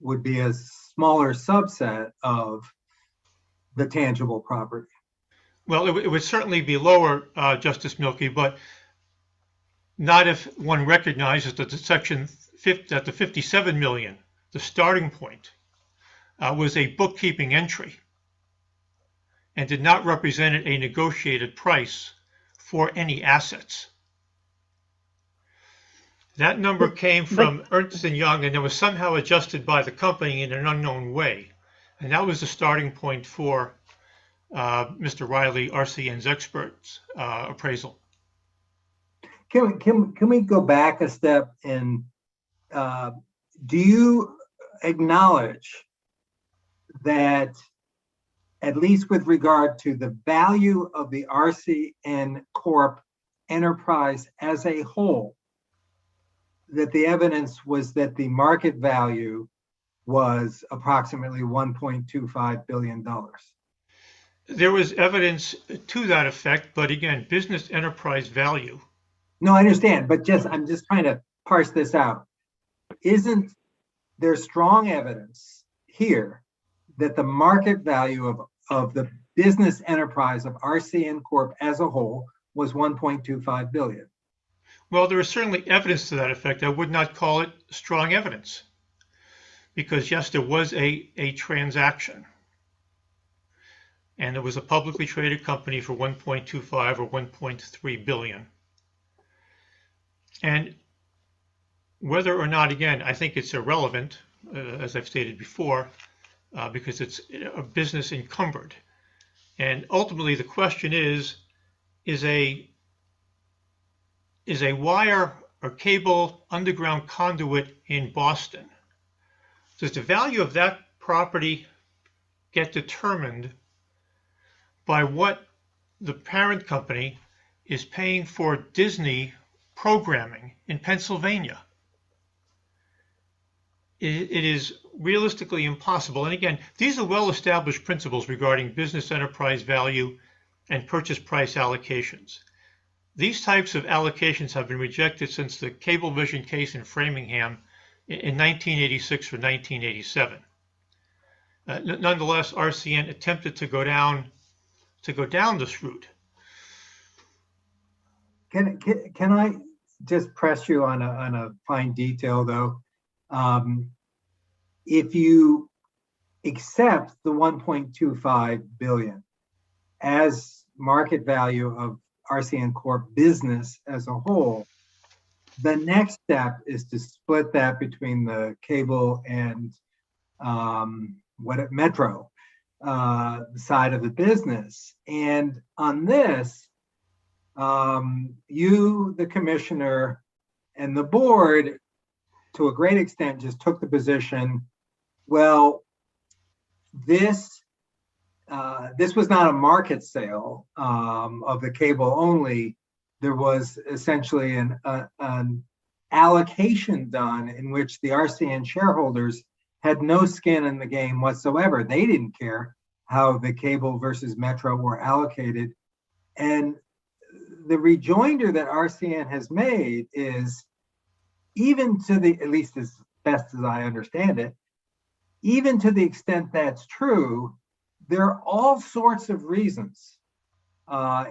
would be a smaller subset of the tangible property. well, it would certainly be lower, Justice Milkey, but not if one recognizes that that the 57 million, the starting point, was a bookkeeping entry and did not represent a negotiated price for any assets. That number came from Ernst & Young and it was somehow adjusted by the company in an unknown way. And that was the starting point for Mr. Riley, RCN's expert's appraisal. Can we go back a step and do you acknowledge that, at least with regard to the value of the RCN Corp enterprise as a whole, that the evidence was that the market value was approximately $1.25 billion? There was evidence to that effect, but again, business enterprise value. No, I understand, but I'm just trying to parse this out. Isn't there strong evidence here that the market value of the business enterprise of RCN Corp as a whole was $1.25 billion? Well, there is certainly evidence to that effect. I would not call it strong evidence because yes, there was a transaction and it was a publicly traded company for 1.25 or 1.3 billion. And whether or not, again, I think it's irrelevant, as I've stated before, because it's a business encumbered. And ultimately the question is a wire or cable underground conduit in Boston, does the value of that property get determined by what the parent company is paying for Disney programming in Pennsylvania? It is realistically impossible. And again, these are well-established principles regarding business enterprise value and purchase price allocations. These types of allocations have been rejected since the Cablevision case in Framingham in 1986 or 1987. Nonetheless, RCN attempted to go down this route. Can I just press you on a fine detail though? If you accept the 1.25 billion as market value of RCN Corp business as a whole, the next step is to split that between the cable and Metro side of the business. And on this, you, the commissioner, and the board, to a great extent, just took the position, well, this was not a market sale of the cable only. There was essentially an allocation done in which the RCN shareholders had no skin in the game whatsoever. They didn't care how the cable versus Metro were allocated. And the rejoinder that RCN has made is, even to the, at least as best as I understand it, even to the extent that's true, there are all sorts of reasons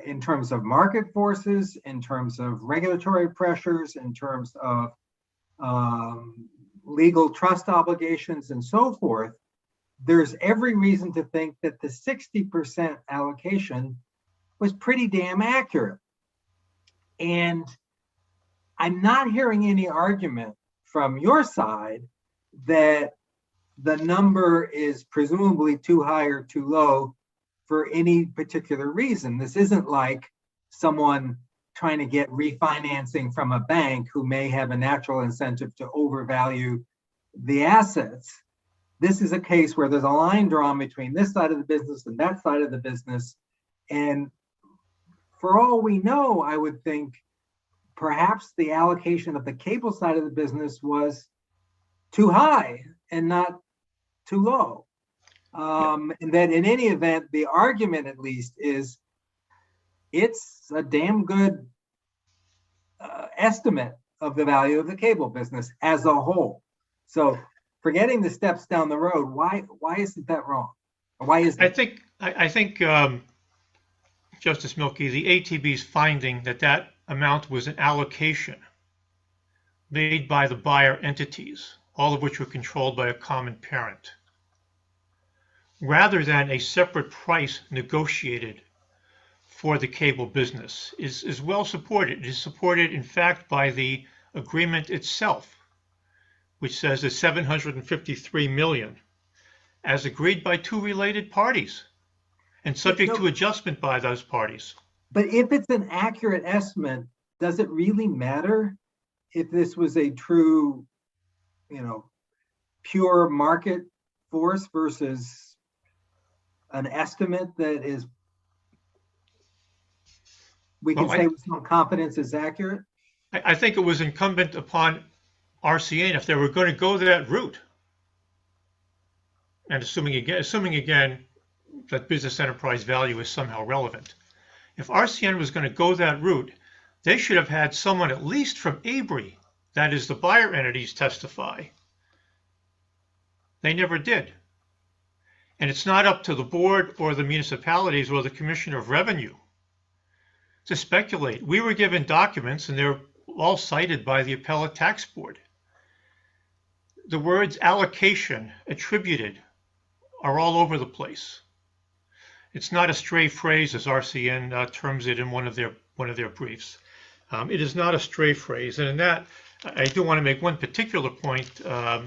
in terms of market forces, in terms of regulatory pressures, in terms of legal trust obligations and so forth. There's every reason to think that the 60% allocation was pretty damn accurate. And I'm not hearing any argument from your side that the number is presumably too high or too low for any particular reason. This isn't like someone trying to get refinancing from a bank who may have a natural incentive to overvalue the assets. This is a case where there's a line drawn between this side of the business and that side of the business. And for all we know, I would think perhaps the allocation of the cable side of the business was too high and not too low. And that in any event, the argument at least is it's a damn good estimate of the value of the cable business as a whole. So forgetting the steps down the road, why isn't that wrong? Or why is I think Justice Milkey, the ATB's finding that amount was an allocation made by the buyer entities, all of which were controlled by a common parent, rather than a separate price negotiated for the cable business, is well supported. It is supported, in fact, by the agreement itself, which says that $753 million, as agreed by two related parties and subject to adjustment by those parties. But if it's an accurate estimate, does it really matter if this was a true, pure market force versus an estimate that is, we can say with some confidence is accurate? I think it was incumbent upon RCN, if they were going to go that route, and assuming again that business enterprise value is somehow relevant, if RCN was going to go that route, they should have had someone at least from ABRI, that is the buyer entities, testify. They never did. And it's not up to the board or the municipalities or the Commissioner of Revenue to speculate. We were given documents, and they're all cited by the Appellate Tax Board. The words allocation, attributed, are all over the place. It's not a stray phrase, as RCN terms it in one of their briefs. It is not a stray phrase, and in that, I do want to make one particular point,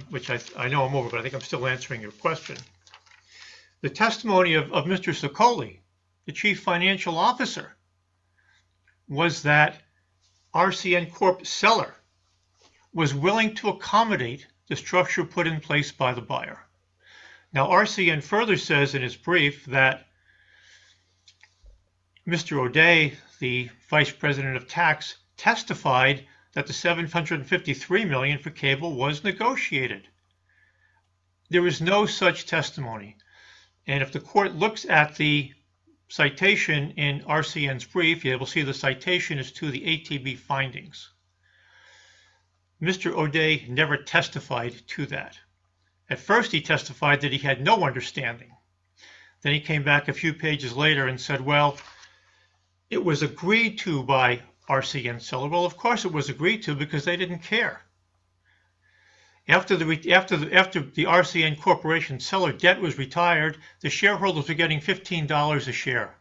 which I know I'm over, but I think I'm still answering your question. The testimony of Mr. Sicoli, the Chief Financial Officer, was that RCN Corp seller was willing to accommodate the structure put in place by the buyer. Now, RCN further says in his brief that Mr. O'Day, the Vice President of Tax, testified that the $753 million for cable was negotiated. There is no such testimony. And if the court looks at the citation in RCN's brief, you will see the citation is to the ATB findings. Mr. O'Day never testified to that. At first, he testified that he had no understanding. Then he came back a few pages later and said, well, it was agreed to by RCN seller. Well, of course it was agreed to, because they didn't care. After the RCN Corporation seller debt was retired, the shareholders were getting $15 a share.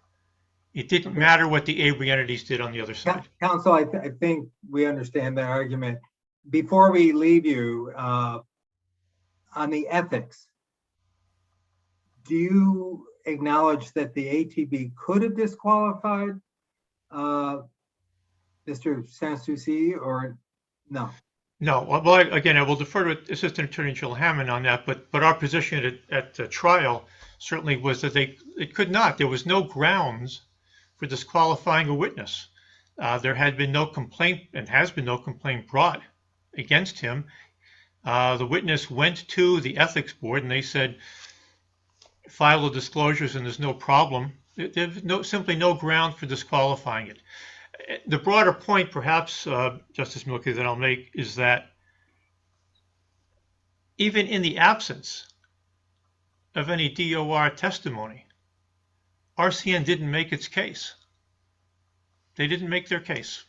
It didn't matter what the ABRI entities did on the other side. Counsel, I think we understand that argument. Before we leave you, on the ethics, do you acknowledge that the ATB could have disqualified Mr. Sanssouci, or no? No. Well, again, I will defer to Assistant Attorney General Hammond on that, but our position at the trial certainly was that it could not. There was no grounds for disqualifying a witness. There had been no complaint, and has been no complaint brought against him. The witness went to the ethics board, and they said, file the disclosures and there's no problem. There's simply no ground for disqualifying it. The broader point, perhaps, Justice Milkey, that I'll make is that even in the absence of any DOR testimony, RCN didn't make its case. They didn't make their case.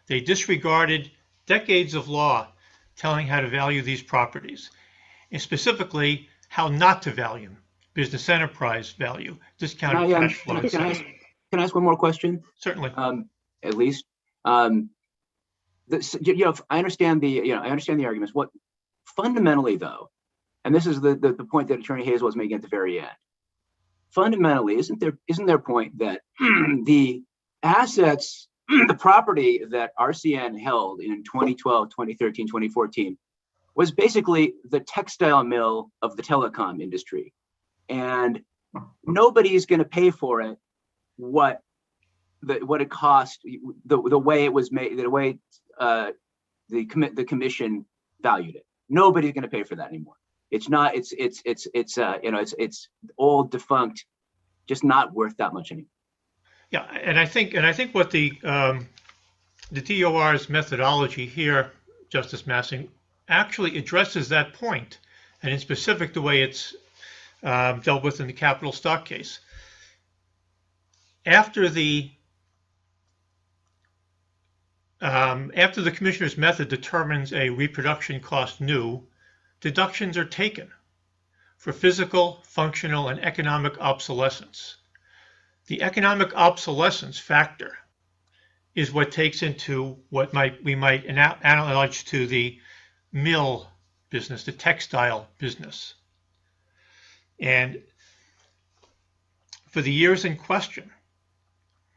They disregarded decades of law telling how to value these properties, and specifically how not to value them. Business enterprise value, discounted cash flow. Can I ask one more question? Certainly. At least, I understand the arguments. What fundamentally, though, and this is the point that Attorney Hayes was making at the very end. Fundamentally, isn't their point that the assets, the property that RCN held in 2012, 2013, 2014 was basically the textile mill of the telecom industry, and nobody's going to pay for it what it cost, the way it was made, the way the commission valued it. Nobody's going to pay for that anymore. It's not, you know, it's all defunct, just not worth that much anymore. Yeah, and I think what the DOR's methodology here, Justice Massing, actually addresses that point, and in specific the way it's dealt with in the capital stock case. After the commissioner's method determines a reproduction cost new, deductions are taken for physical, functional, and economic obsolescence. The economic obsolescence factor is what takes into what we might analogize to the mill business, the textile business. And for the years in question,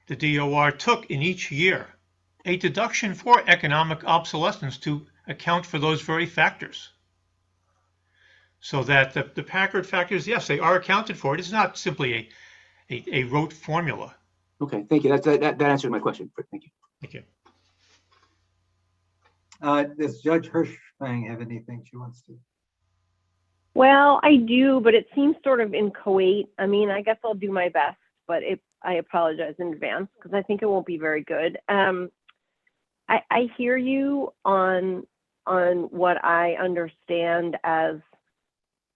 the DOR took in each year a deduction for economic obsolescence to account for those very factors. So that the Packard factors, yes, they are accounted for. It is not simply a rote formula. Okay, thank you. That answered my question. Thank you. Thank you. Does Judge Hershfang have anything she wants to? Well, I do, but it seems sort of inchoate. I mean, I guess I'll do my best, but I apologize in advance because I think it won't be very good. I hear you on what I understand as,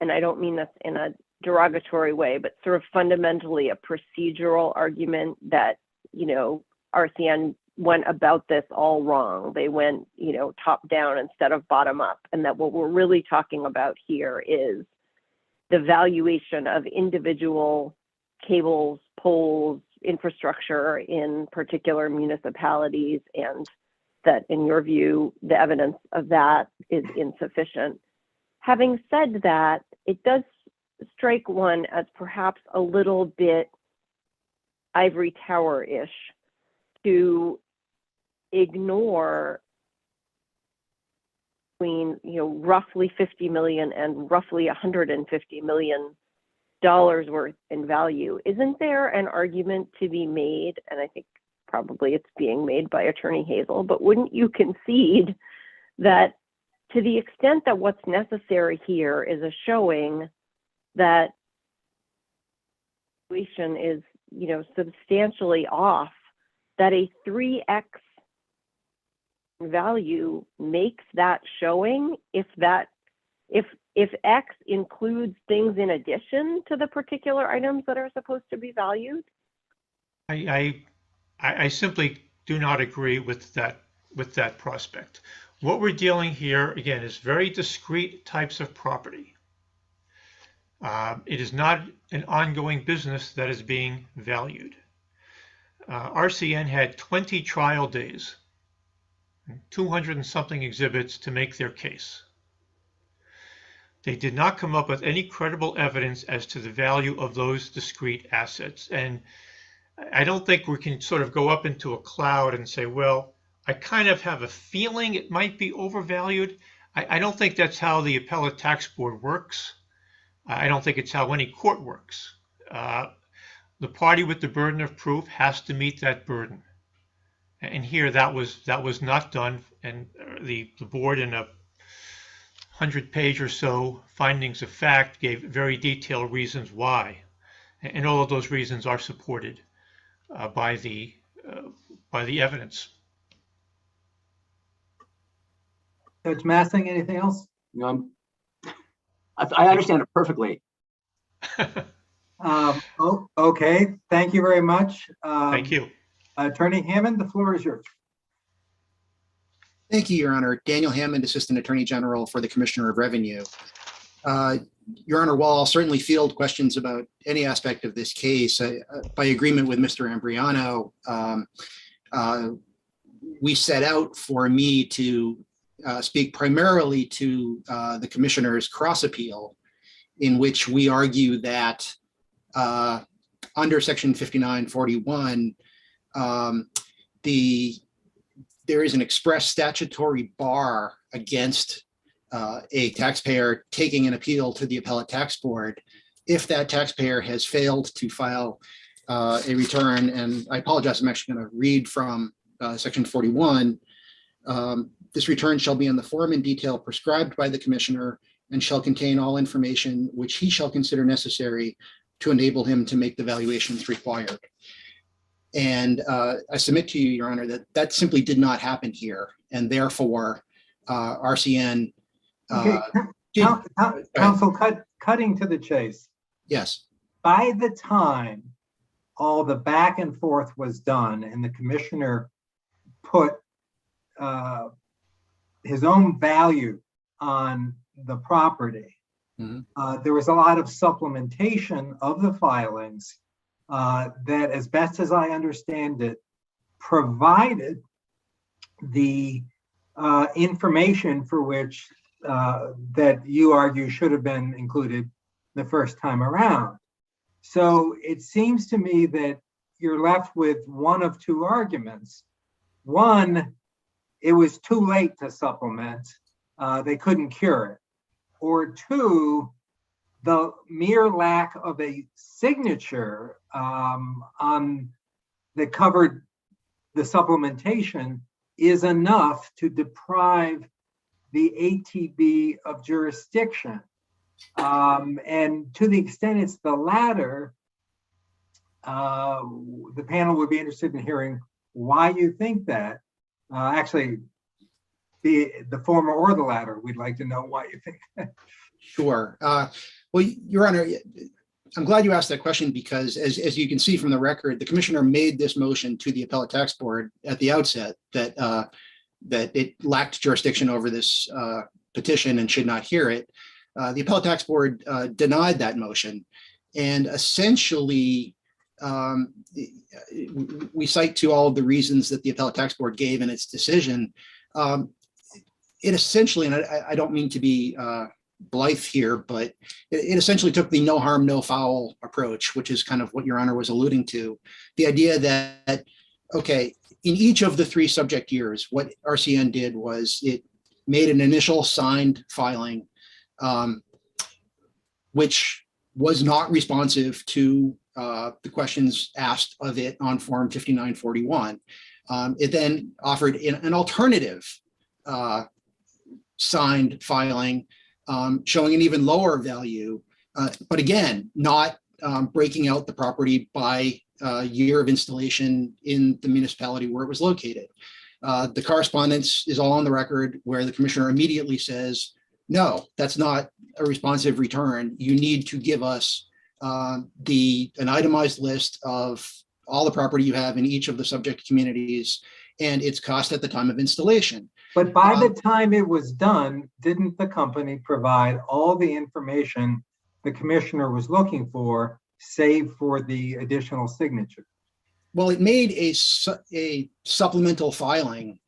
and I don't mean this in a derogatory way, but sort of fundamentally a procedural argument that, you know, RCN went about this all wrong. They went, you know, top down instead of bottom up. And that what we're really talking about here is the valuation of individual cables, poles, infrastructure in particular municipalities, and that in your view, the evidence of that is insufficient. Having said that, it does strike one as perhaps a little bit ivory tower-ish to ignore between, you know, roughly 50 million and roughly $150 million worth in value. Isn't there an argument to be made, and I think probably it's being made by Attorney Hazel, but wouldn't you concede that to the extent that what's necessary here is a showing that valuation is, you know, substantially off, that a 3x value makes that showing if X includes things in addition to the particular items that are supposed to be valued? I simply do not agree with that prospect. What we're dealing here, again, is very discrete types of property. It is not an ongoing business that is being valued. RCN had 20 trial days, 200 and something exhibits to make their case. They did not come up with any credible evidence as to the value of those discrete assets. And I don't think we can sort of go up into a cloud and say, well, I kind of have a feeling it might be overvalued. I don't think that's how the appellate tax board works. I don't think it's how any court works. The party with the burden of proof has to meet that burden. And here that was not done, and the board in a 100-page or so findings of fact gave very detailed reasons why. And all of those reasons are supported by the evidence. Judge Massing, anything else? No, I understand it perfectly. Okay, thank you very much. Thank you. Attorney Hammond, the floor is yours. Thank you, Your Honor. Daniel Hammond, Assistant Attorney General for the Commissioner of Revenue. Your Honor, while I'll certainly field questions about any aspect of this case, by agreement with Mr. Ambriano, we set out for me to speak primarily to the Commissioner's cross appeal, in which we argue that under Section 5941, there is an express statutory bar against a taxpayer taking an appeal to the appellate tax board if that taxpayer has failed to file a return. And I apologize, I'm actually going to read from Section 41. This return shall be in the form and detail prescribed by the Commissioner and shall contain all information which he shall consider necessary to enable him to make the valuations required. And I submit to you, Your Honor, that that simply did not happen here, and therefore RCN. Okay, counsel, cutting to the chase. Yes. By the time all the back and forth was done and the commissioner put his own value on the property, there was a lot of supplementation of the filings that, as best as I understand it, provided the information for which that you argue should have been included the first time around. So it seems to me that you're left with one of two arguments. One, it was too late to supplement. They couldn't cure it. Or two, the mere lack of a signature that covered the supplementation is enough to deprive the ATB of jurisdiction. And to the extent it's the latter, the panel would be interested in hearing why you think that. Actually, the former or the latter, we'd like to know why you think that. Sure. Well, Your Honor, I'm glad you asked that question because as you can see from the record, the commissioner made this motion to the Appellate Tax Board at the outset that that it lacked jurisdiction over this petition and should not hear it. The Appellate Tax Board denied that motion, and essentially we cite to all of the reasons that the Appellate Tax Board gave in its decision. It essentially, and I don't mean to be blithe here, but it essentially took the no harm, no foul approach, which is kind of what Your Honor was alluding to. The idea that, okay, in each of the 3 subject years, what RCN did was it made an initial signed filing, which was not responsive to the questions asked of it on Form 5941. It then offered an alternative signed filing showing an even lower value, but again, not breaking out the property by year of installation in the municipality where it was located. The correspondence is all on the record where the commissioner immediately says, no, that's not a responsive return. You need to give us an itemized list of all the property you have in each of the subject communities and its cost at the time of installation. But by the time it was done, didn't the company provide all the information the commissioner was looking for, save for the additional signature? Well, it made a supplemental filing,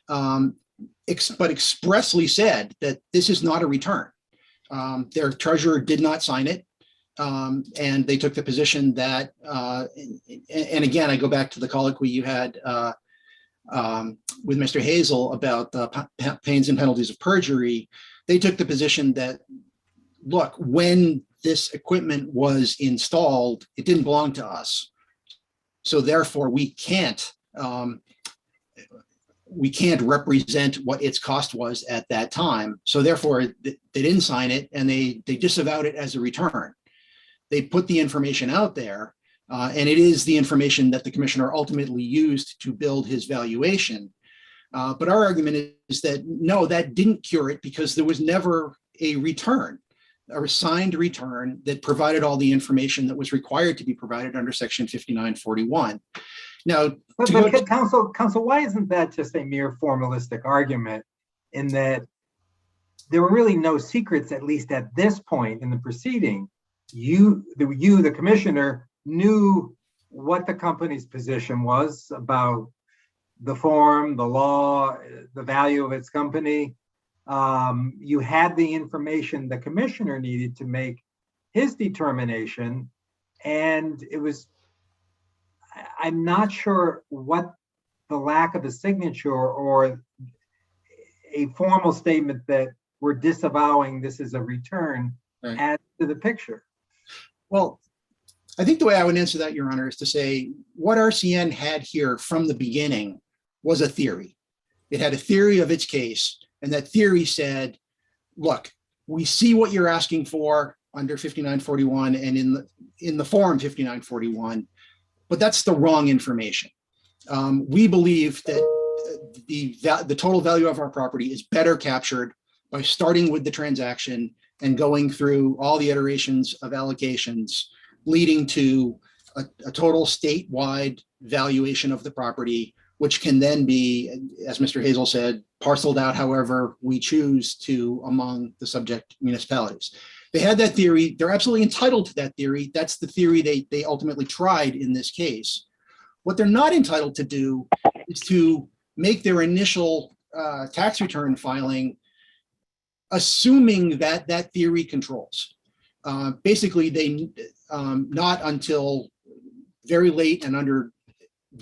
but expressly said that this is not a return. Their treasurer did not sign it. And they took the position that, and again, I go back to the colloquy you had with Mr. Hazel about the pains and penalties of perjury. They took the position that, look, when this equipment was installed, it didn't belong to us. So therefore we can't represent what its cost was at that time. So therefore they didn't sign it and they disavowed it as a return. They put the information out there, and it is the information that the commissioner ultimately used to build his valuation. But our argument is that, no, that didn't cure it because there was never a return, a signed return that provided all the information that was required to be provided under Section 5941. Now, counsel, why isn't that just a mere formalistic argument in that there were really no secrets, at least at this point in the proceeding? The commissioner, knew what the company's position was about the form, the law, the value of its company. You had the information the commissioner needed to make his determination, and it was, I'm not sure what the lack of a signature or a formal statement that we're disavowing this as a return adds to the picture. Well, I think the way I would answer that, Your Honor, is to say what RCN had here from the beginning was a theory. It had a theory of its case, and that theory said, look, we see what you're asking for under 5941 and in the form 5941, but that's the wrong information. We believe that the total value of our property is better captured by starting with the transaction and going through all the iterations of allocations, leading to a total statewide valuation of the property, which can then be, as Mr. Hazel said, parceled out however we choose to among the subject municipalities. They had that theory. They're absolutely entitled to that theory. That's the theory they ultimately tried in this case. What they're not entitled to do is to make their initial tax return filing assuming that that theory controls. Basically, they not until very late and under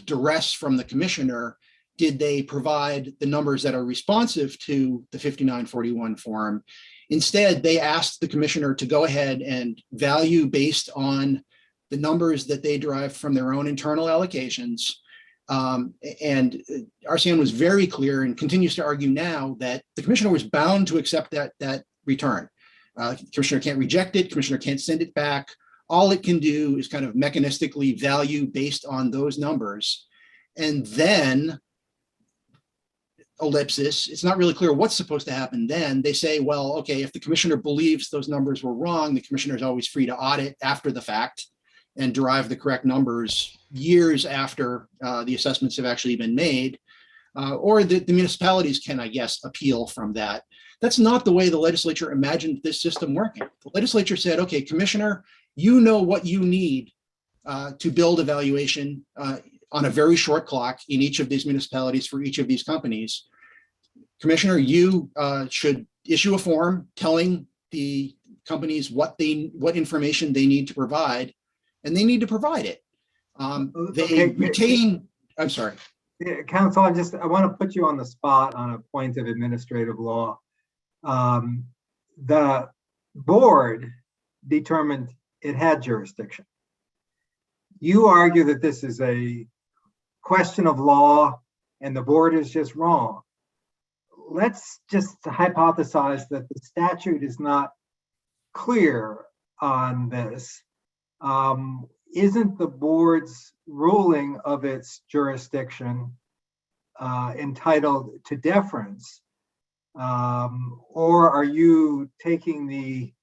duress from the commissioner did they provide the numbers that are responsive to the 5941 form. Instead, they asked the commissioner to go ahead and value based on the numbers that they derived from their own internal allocations. And RCN was very clear and continues to argue now that the commissioner was bound to accept that return. Commissioner can't reject it, commissioner can't send it back. All it can do is kind of mechanistically value based on those numbers. And then, ellipsis, it's not really clear what's supposed to happen then. They say, well, okay, if the commissioner believes those numbers were wrong, the commissioner is always free to audit after the fact and derive the correct numbers years after the assessments have actually been made. Or the municipalities can, I guess, appeal from that. That's not the way the legislature imagined this system working. The legislature said, okay, commissioner, you know what you need to build a valuation on a very short clock in each of these municipalities for each of these companies. Commissioner, you should issue a form telling the companies what information they need to provide, and they need to provide it. They retain, I'm sorry. Yeah, Counsel, I want to put you on the spot on a point of administrative law. The board determined it had jurisdiction. You argue that this is a question of law and the board is just wrong. Let's just hypothesize that the statute is not clear on this. Isn't the board's ruling of its jurisdiction entitled to deference? Or are you taking the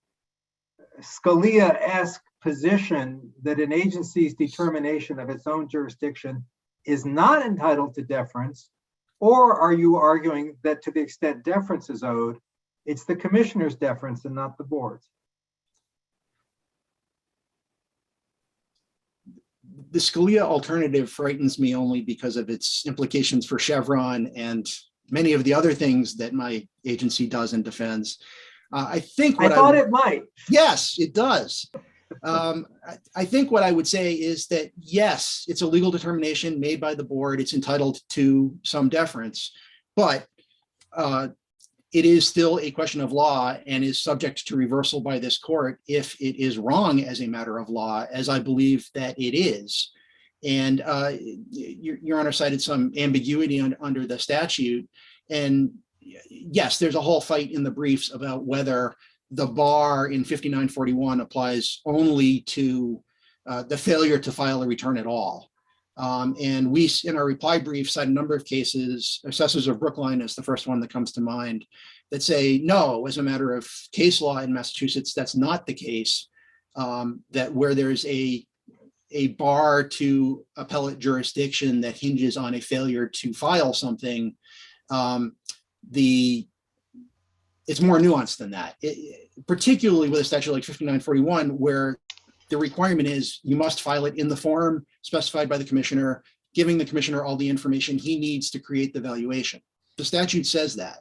Scalia-esque position that an agency's determination of its own jurisdiction is not entitled to deference? Or are you arguing that to the extent deference is owed, it's the commissioner's deference and not the board's? The Scalia alternative frightens me only because of its implications for Chevron and many of the other things that my agency does and defends. I think what I thought it might. Yes, it does. I think what I would say is that, yes, it's a legal determination made by the board. It's entitled to some deference, but it is still a question of law and is subject to reversal by this court if it is wrong as a matter of law, as I believe that it is. And Your Honor cited some ambiguity under the statute. And yes, there's a whole fight in the briefs about whether the bar in 5941 applies only to the failure to file a return at all. And we, in our reply brief, cite a number of cases, Assessors of Brookline is the first one that comes to mind, that say, no, as a matter of case law in Massachusetts, that's not the case, that where there's a bar to appellate jurisdiction that hinges on a failure to file something, it's more nuanced than that, particularly with a statute like 5941, where the requirement is you must file it in the form specified by the commissioner, giving the commissioner all the information he needs to create the valuation. The statute says that.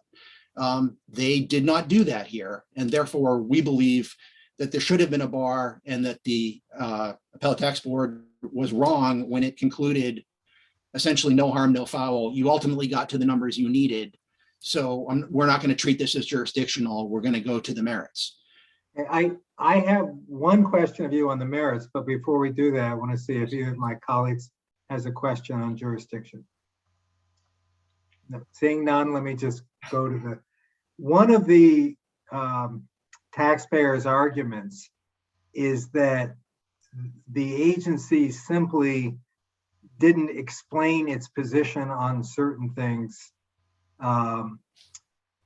They did not do that here, and therefore we believe that there should have been a bar and that the appellate tax board was wrong when it concluded essentially no harm, no foul. You ultimately got to the numbers you needed. So we're not going to treat this as jurisdictional. We're going to go to the merits. I have one question of you on the merits, but before we do that, I want to see if either of my colleagues has a question on jurisdiction. No, seeing none, let me just go to one of the taxpayers' arguments is that the agency simply didn't explain its position on certain things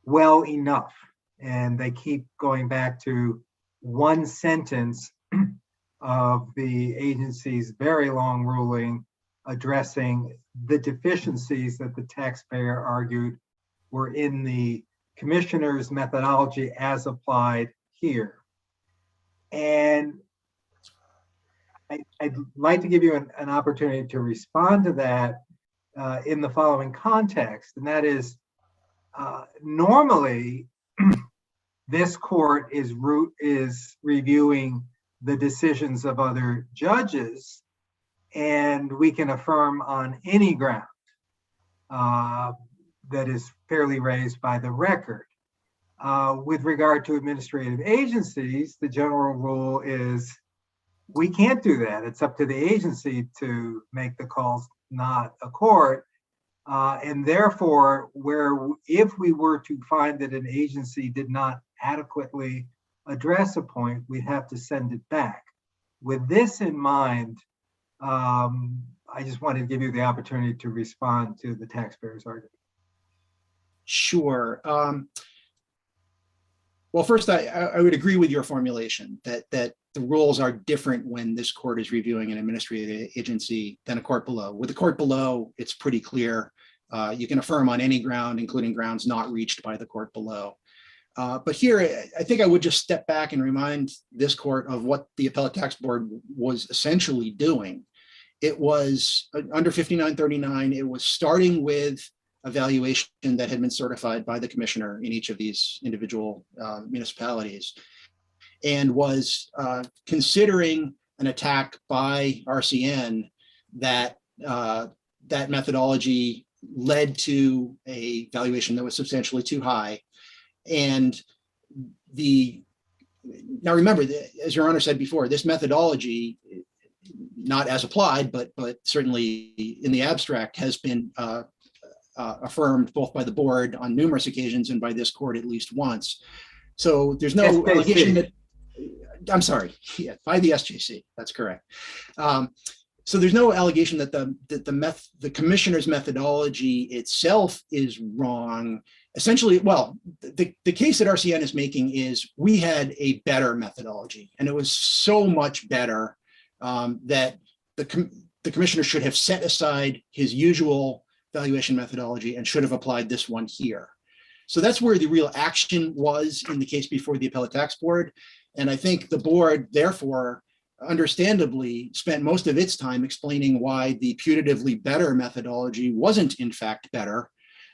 well enough. And they keep going back to one sentence of the agency's very long ruling addressing the deficiencies that the taxpayer argued were in the commissioner's methodology as applied here. And I'd like to give you an opportunity to respond to that in the following context, and that is normally this court is reviewing the decisions of other judges, and we can affirm on any ground that is fairly raised by the record. With regard to administrative agencies, the general rule is we can't do that. It's up to the agency to make the calls, not a court. And therefore, if we were to find that an agency did not adequately address a point, we'd have to send it back. With this in mind, I just wanted to give you the opportunity to respond to the taxpayer's argument. Sure. Well, first, I would agree with your formulation that the rules are different when this court is reviewing an administrative agency than a court below. With the court below, it's pretty clear. You can affirm on any ground, including grounds not reached by the court below. But here, I think I would just step back and remind this court of what the Appellate Tax Board was essentially doing. It was under 5939, it was starting with a valuation that had been certified by the commissioner in each of these individual municipalities, and was considering an attack by RCN that that methodology led to a valuation that was substantially too high. And now remember, as Your Honor said before, this methodology, not as applied, but certainly in the abstract, has been affirmed both by the board on numerous occasions and by this court at least once. So there's no allegation that, I'm sorry, yeah, by the SJC, that's correct. So there's no allegation that the commissioner's methodology itself is wrong. Essentially, well, the case that RCN is making is we had a better methodology, and it was so much better that the commissioner should have set aside his usual valuation methodology and should have applied this one here. So that's where the real action was in the case before the Appellate Tax Board. And I think the board, therefore, understandably spent most of its time explaining why the putatively better methodology wasn't in fact better.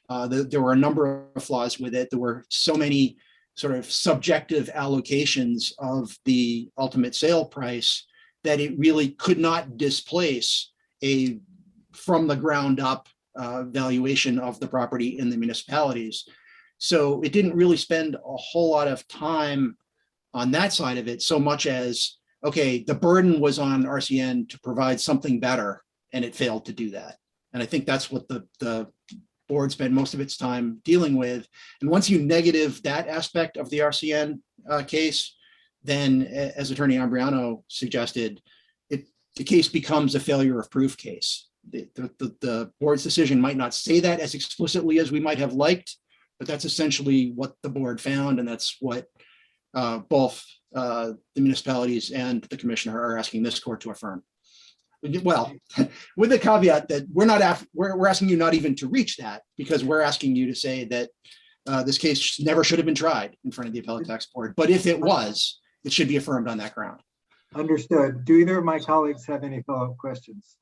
There were a number of flaws with it. There were so many sort of subjective allocations of the ultimate sale price that it really could not displace a from the ground up valuation of the property in the municipalities. So it didn't really spend a whole lot of time on that side of it, so much as, okay, the burden was on RCN to provide something better, and it failed to do that. And I think that's what the board spent most of its time dealing with. And once you negative that aspect of the RCN case, then as Attorney Ambriano suggested, the case becomes a failure of proof case. The board's decision might not say that as explicitly as we might have liked, but that's essentially what the board found, and that's what both the municipalities and the commissioner are asking this court to affirm. Well, with the caveat that we're asking you not even to reach that, because we're asking you to say that this case never should have been tried in front of the Appellate Tax Board. But if it was, it should be affirmed on that ground. Understood. Do either of my colleagues have any follow-up questions?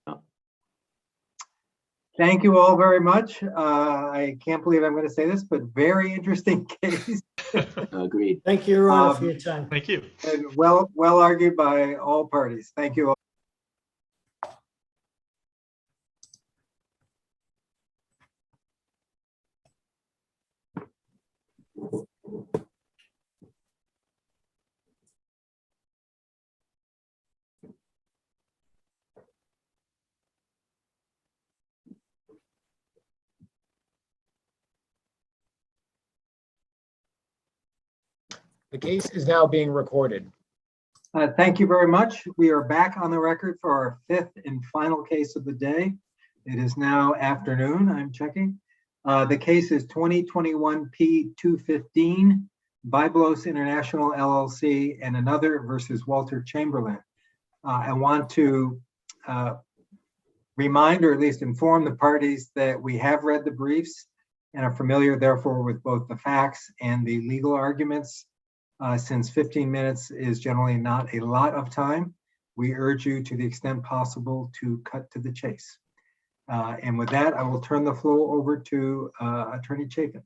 No. Thank you all very much. I can't believe I'm going to say this, but very interesting case. Agreed. Thank you, Your Honor, for your time. Thank you. And well argued by all parties. Thank you all. The case is now being recorded. Thank you very much. We are back on the record for our fifth and final case of the day. It is now afternoon, I'm checking. The case is 2021 P215, BYBLOS International LLC and another versus Walter Chamberlain. I want to remind, or at least inform the parties that we have read the briefs and are familiar therefore with both the facts and the legal arguments. Since 15 minutes is generally not a lot of time, we urge you to the extent possible to cut to the chase. And with that, I will turn the floor over to Attorney Chapin.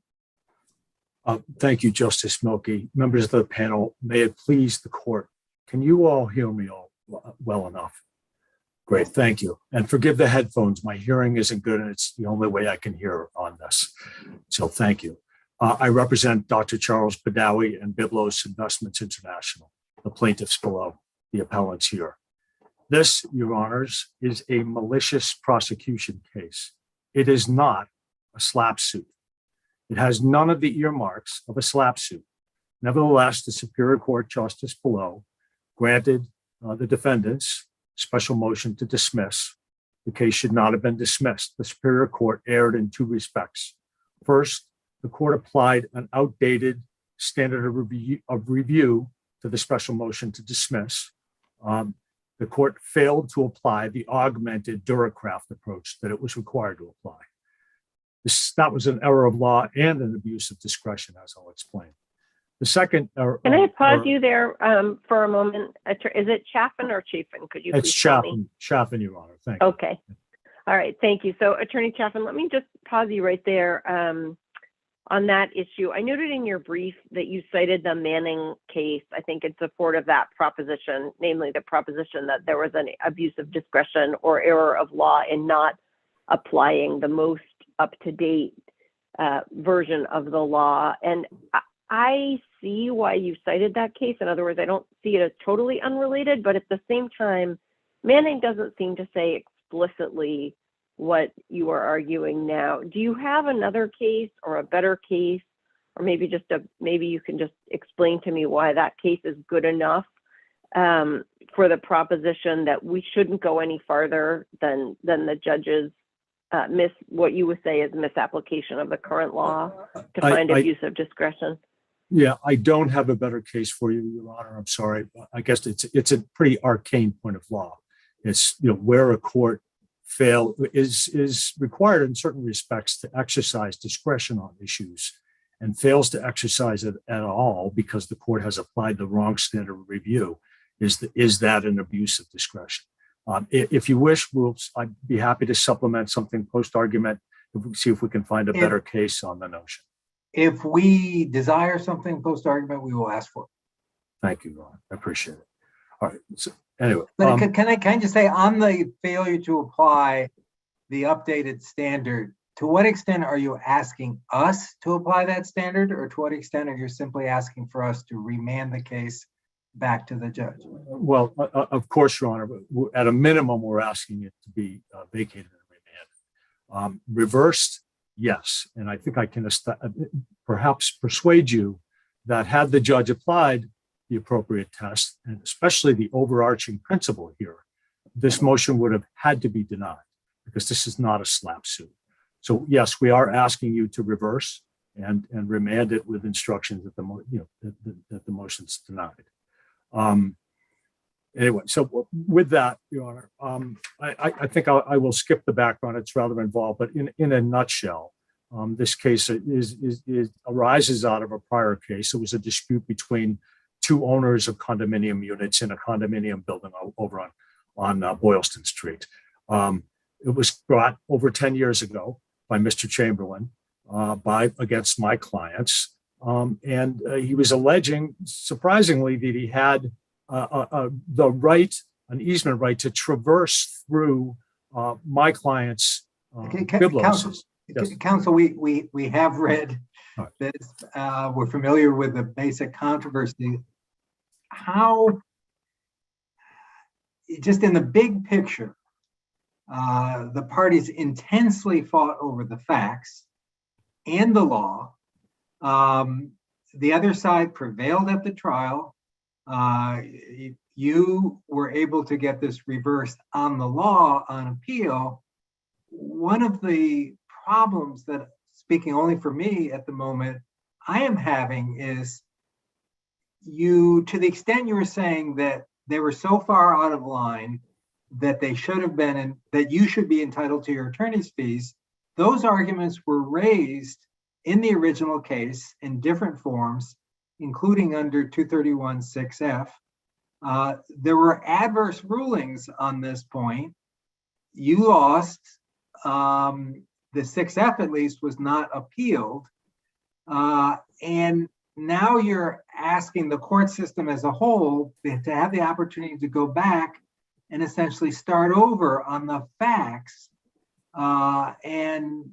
Thank you, Justice Milkey. Members of the panel, may it please the court. Can you all hear me all well enough? Great, thank you. And forgive the headphones. My hearing isn't good and it's the only way I can hear on this. So thank you. I represent Dr. Charles Badawi and BYBLOS Investments International, the plaintiffs below, the appellants here. This, Your Honors, is a malicious prosecution case. It is not a SLAPP suit. It has none of the earmarks of a SLAPP suit. Nevertheless, the Superior Court Justice below granted the defendants special motion to dismiss. The case should not have been dismissed. The Superior Court erred in two respects. First, the court applied an outdated standard of review to the special motion to dismiss. The court failed to apply the augmented Duracraft approach that it was required to apply. That was an error of law and an abuse of discretion, as I'll explain. The second error. Can I pause you there for a moment? Is it Chaffin or Chapin? Could you It's please tell me? Chaffin, Your Honor. Thank you. Okay. All right. Thank you. So Attorney Chaffin, let me just pause you right there. On that issue, I noted in your brief that you cited the Manning case, I think in support of that proposition, namely the proposition that there was an abuse of discretion or error of law in not applying the most up-to-date version of the law. And I see why you cited that case. In other words, I don't see it as totally unrelated, but at the same time, Manning doesn't seem to say explicitly what you are arguing now. Do you have another case or a better case, or maybe you can just explain to me why that case is good enough for the proposition that we shouldn't go any farther than the judge's what you would say is misapplication of the current law to find abuse of discretion? Yeah, I don't have a better case for you, Your Honor. I'm sorry. I guess it's a pretty arcane point of law. It's, where a court is required in certain respects to exercise discretion on issues and fails to exercise it at all because the court has applied the wrong standard of review. Is that an abuse of discretion? If you wish, I'd be happy to supplement something post-argument if we see if we can find a better case on the notion. If we desire something post-argument, we will ask for it. Thank you, Ron. I appreciate it. All right. So anyway, but can I just say on the failure to apply the updated standard, to what extent are you asking us to apply that standard, or to what extent are you simply asking for us to remand the case back to the judge? Well, of course, Your Honor, at a minimum, we're asking it to be vacated and remanded. Reversed, yes. And I think I can perhaps persuade you that had the judge applied the appropriate test, and especially the overarching principle here, this motion would have had to be denied because this is not a SLAPP suit. So yes, we are asking you to reverse and remand it with instructions that the motion's denied. Anyway, so with that, Your Honor, I think I will skip the background. It's rather involved, but in a nutshell, this case arises out of a prior case. It was a dispute between two owners of condominium units in a condominium building over on Boylston Street. It was brought over 10 years ago by Mr. Chamberlain against my clients. And he was alleging, surprisingly, that he had an easement right to traverse through my client's BYBLOS. Yes. Counsel, we have read this. We're familiar with the basic controversy. How, just in the big picture, the parties intensely fought over the facts and the law. The other side prevailed at the trial. You were able to get this reversed on the law on appeal. One of the problems that, speaking only for me at the moment, I am having is you, to the extent you were saying that they were so far out of line that they should have been, and that you should be entitled to your attorney's fees, those arguments were raised in the original case in different forms, including under 231-6F. There were adverse rulings on this point. You lost. The 6F at least was not appealed. And now you're asking the court system as a whole to have the opportunity to go back and essentially start over on the facts, and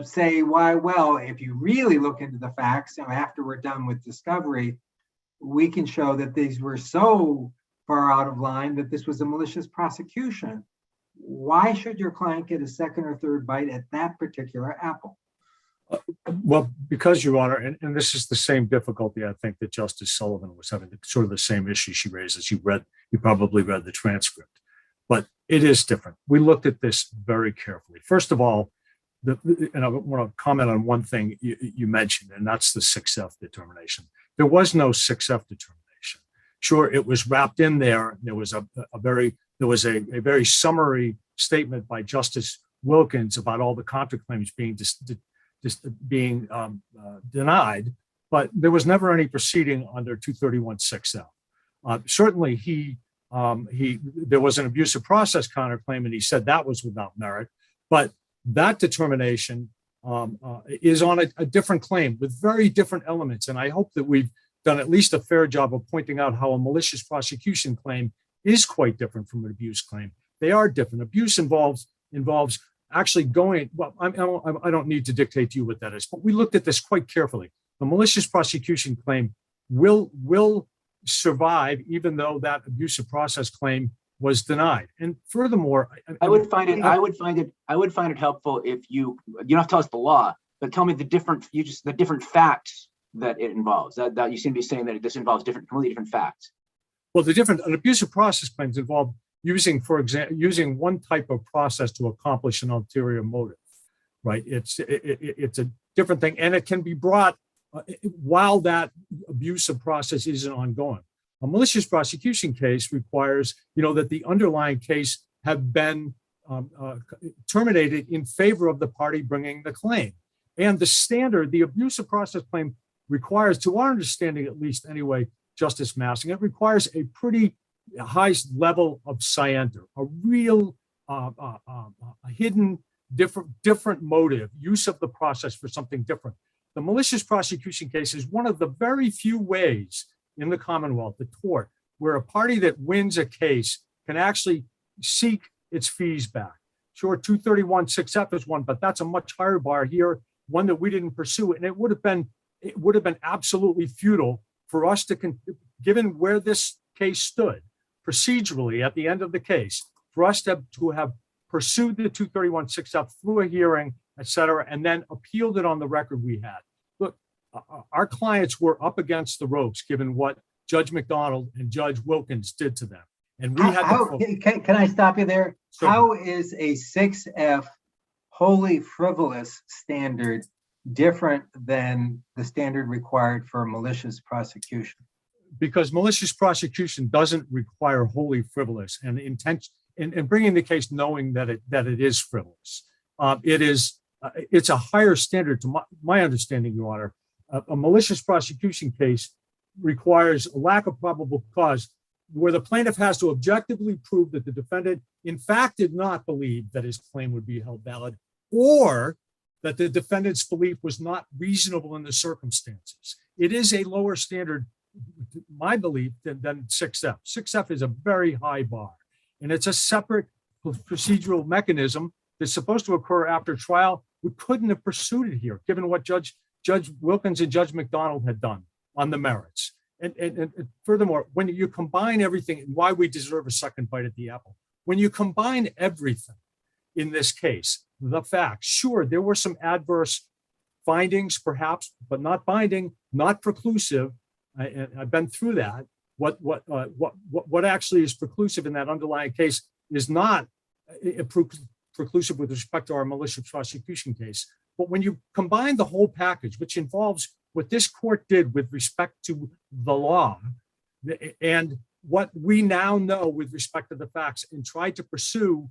say, why, well, if you really look into the facts, after we're done with discovery, we can show that these were so far out of line that this was a malicious prosecution. Why should your client get a second or third bite at that particular apple? Well, because, Your Honor, and this is the same difficulty I think that Justice Sullivan was having, sort of the same issue she raised as you probably read the transcript, but it is different. We looked at this very carefully. First of all, and I want to comment on one thing you mentioned, and that's the 6F determination. There was no 6F determination. Sure, it was wrapped in there. There was a very summary statement by Justice Wilkins about all the counterclaims being denied, but there was never any proceeding under 231-6F. Certainly, there was an abusive process counterclaim, and he said that was without merit, but that determination is on a different claim with very different elements. And I hope that we've done at least a fair job of pointing out how a malicious prosecution claim is quite different from an abuse claim. They are different. Abuse involves actually going, well, I don't need to dictate to you what that is, but we looked at this quite carefully. The malicious prosecution claim will survive even though that abusive process claim was denied. And furthermore, I would find it helpful if you don't have to tell us the law, but tell me the different facts that it involves. That you seem to be saying that this involves completely different facts. Well, an abusive process claims involve using one type of process to accomplish an ulterior motive, right? It's a different thing, and it can be brought while that abusive process isn't ongoing. A malicious prosecution case requires, that the underlying case have been terminated in favor of the party bringing the claim. And the abusive process claim requires, to our understanding at least anyway, Justice Massing, it requires a pretty high level of scienter, a real hidden different motive, use of the process for something different. The malicious prosecution case is one of the very few ways in the Commonwealth, the tort, where a party that wins a case can actually seek its fees back. Sure, 231-6F is one, but that's a much higher bar here, one that we didn't pursue. And it would have been absolutely futile for us to, given where this case stood procedurally at the end of the case, for us to have pursued the 231-6F through a hearing, et cetera, and then appealed it on the record we had. Look, our clients were up against the ropes given what Judge McDonald and Judge Wilkins did to them. And we had can I stop you there? Sure. How is a 6F wholly frivolous standard different than the standard required for a malicious prosecution? Because malicious prosecution doesn't require wholly frivolous and intention and bringing the case knowing that it is frivolous. It's a higher standard to my understanding, Your Honor. A malicious prosecution case requires a lack of probable cause where the plaintiff has to objectively prove that the defendant in fact did not believe that his claim would be held valid, or that the defendant's belief was not reasonable in the circumstances. It is a lower standard, my belief, than 6F. 6F is a very high bar, and it's a separate procedural mechanism that's supposed to occur after trial. We couldn't have pursued it here, given what Judge Wilkins and Judge McDonald had done on the merits. And furthermore, when you combine everything, and why we deserve a second bite at the apple, when you combine everything in this case, the facts, sure, there were some adverse findings perhaps, but not binding, not preclusive. I've been through that. What actually is preclusive in that underlying case is not preclusive with respect to our malicious prosecution case. But when you combine the whole package, which involves what this court did with respect to the law and what we now know with respect to the facts, and tried to pursue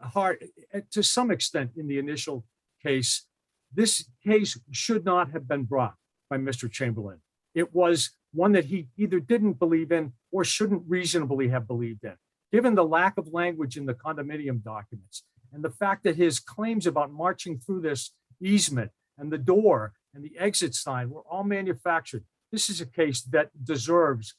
hard to some extent in the initial case, this case should not have been brought by Mr. Chamberlain. It was one that he either didn't believe in or shouldn't reasonably have believed in, given the lack of language in the condominium documents and the fact that his claims about marching through this easement and the door and the exit sign were all manufactured. This is a case that deserves,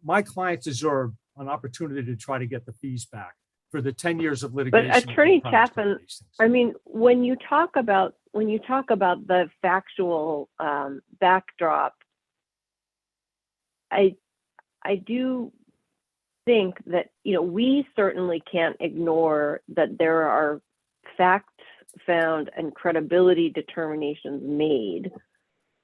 my clients deserve an opportunity to try to get the fees back for the 10 years of litigation. But Attorney Chapman, I mean, when you talk about the factual backdrop, I do think that, you know, we certainly can't ignore that there are facts found and credibility determinations made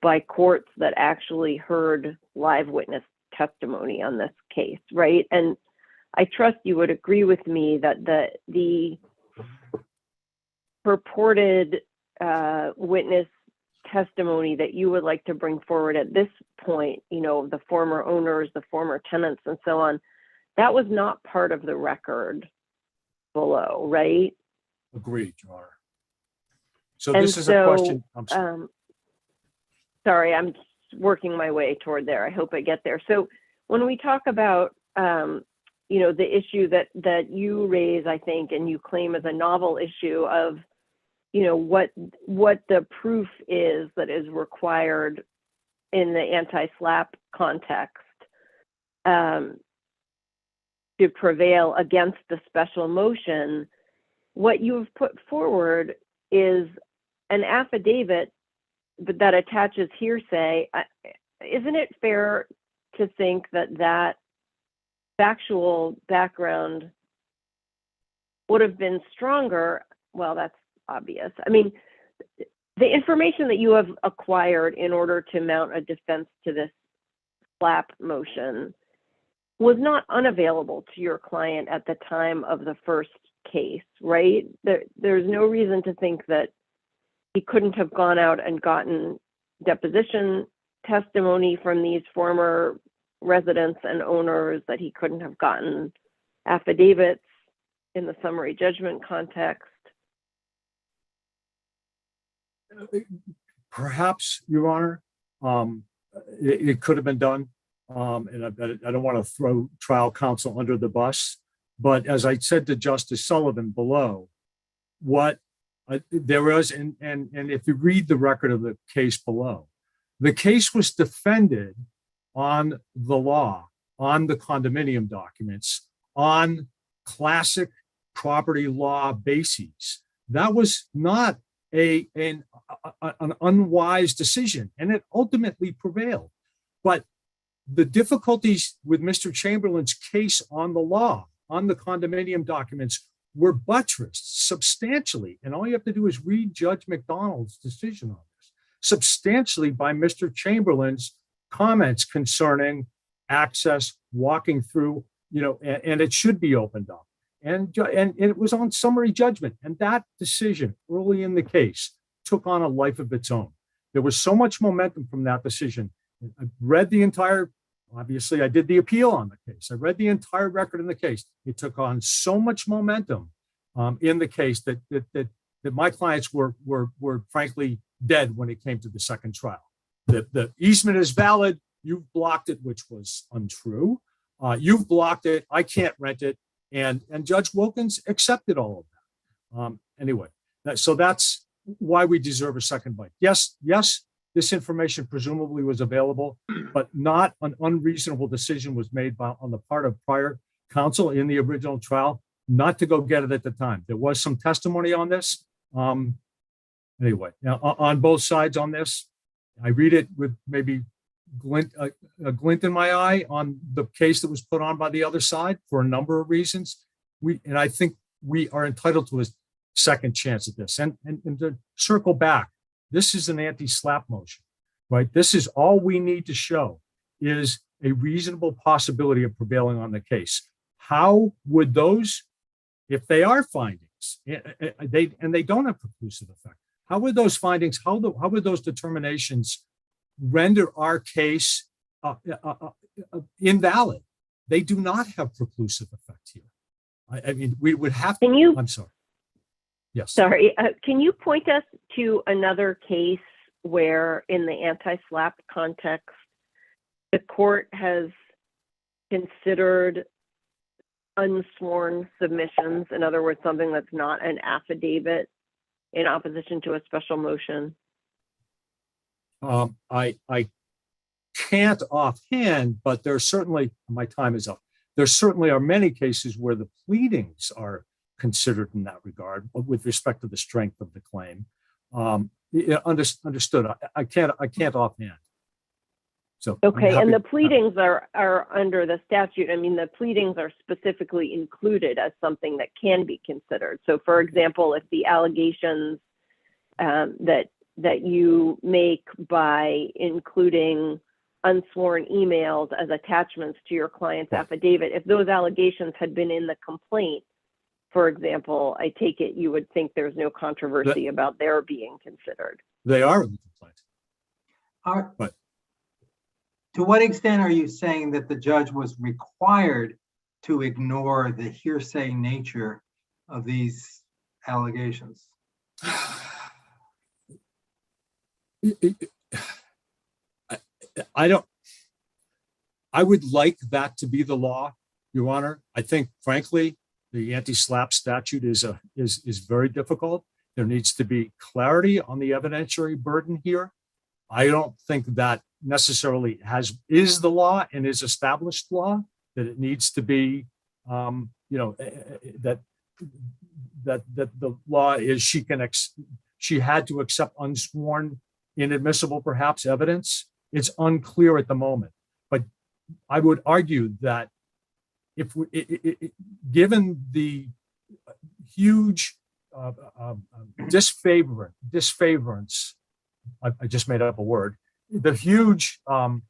by courts that actually heard live witness testimony on this case, right? And I trust you would agree with me that the purported witness testimony that you would like to bring forward at this point, you know, the former owners, the former tenants, and so on, that was not part of the record below, right? Agreed, Your Honor. So this is a question. I'm sorry. Sorry, I'm working my way toward there. I hope I get there. So when we talk about, you know, the issue that you raise, I think, and you claim as a novel issue of, you know, what the proof is that is required in the anti-SLAPP context to prevail against the special motion, what you've put forward is an affidavit that attaches hearsay. Isn't it fair to think that that factual background would have been stronger? Well, that's obvious. I mean, the information that you have acquired in order to mount a defense to this SLAPP motion was not unavailable to your client at the time of the first case, right? There's no reason to think that he couldn't have gone out and gotten deposition testimony from these former residents and owners, that he couldn't have gotten affidavits in the summary judgment context. Perhaps, Your Honor, it could have been done. And I don't want to throw trial counsel under the bus, but as I said to Justice Sullivan below, what there was, and if you read the record of the case below, the case was defended on the law, on the condominium documents, on classic property law bases. That was not an unwise decision, and it ultimately prevailed. But the difficulties with Mr. Chamberlain's case on the law, on the condominium documents, were buttressed substantially, and all you have to do is read Judge McDonald's decision on this, substantially by Mr. Chamberlain's comments concerning access, walking through, you know, and it should be opened up. And it was on summary judgment, and that decision early in the case took on a life of its own. There was so much momentum from that decision. I read the entire, obviously I did the appeal on the case. I read the entire record in the case. It took on so much momentum in the case that my clients were frankly dead when it came to the second trial. The easement is valid. You've blocked it, which was untrue. You've blocked it. I can't rent it. And Judge Wilkins accepted all of that. Anyway, so that's why we deserve a second bite. Yes, this information presumably was available, but not an unreasonable decision was made on the part of prior counsel in the original trial not to go get it at the time. There was some testimony on this. Anyway, now on both sides on this, I read it with maybe a glint in my eye on the case that was put on by the other side for a number of reasons. And I think we are entitled to a second chance at this. And to circle back This is an anti-SLAPP motion, right? This is all we need to show is a reasonable possibility of prevailing on the case. How would those, if they are findings, they don't have preclusive effect, how would those findings, how would those determinations render our case invalid? They do not have preclusive effect here. I mean, we would have to. Can you? I'm sorry. Yes. Sorry. Can you point us to another case where, in the anti-SLAPP context, the court has considered unsworn submissions? In other words, something that's not an affidavit in opposition to a special motion? I can't offhand, but there's certainly, my time is up. There certainly are many cases where the pleadings are considered in that regard with respect to the strength of the claim. Understood. I can't offhand. So okay, and the pleadings are under the statute. I mean, the pleadings are specifically included as something that can be considered. So, for example, if the allegations that you make by including unsworn emails as attachments to your client's affidavit, if those allegations had been in the complaint, for example, I take it you would think there's no controversy about their being considered. They are in the complaint. But to what extent are you saying that the judge was required to ignore the hearsay nature of these allegations? I would like that to be the law, Your Honor. I think, frankly, the anti-SLAPP statute is very difficult. There needs to be clarity on the evidentiary burden here. I don't think that necessarily is the law and is established law, that it needs to be, that the law is she had to accept unsworn, inadmissible, perhaps, evidence. It's unclear at the moment, but I would argue that if given the huge disfavorance, I just made up a word, the huge, you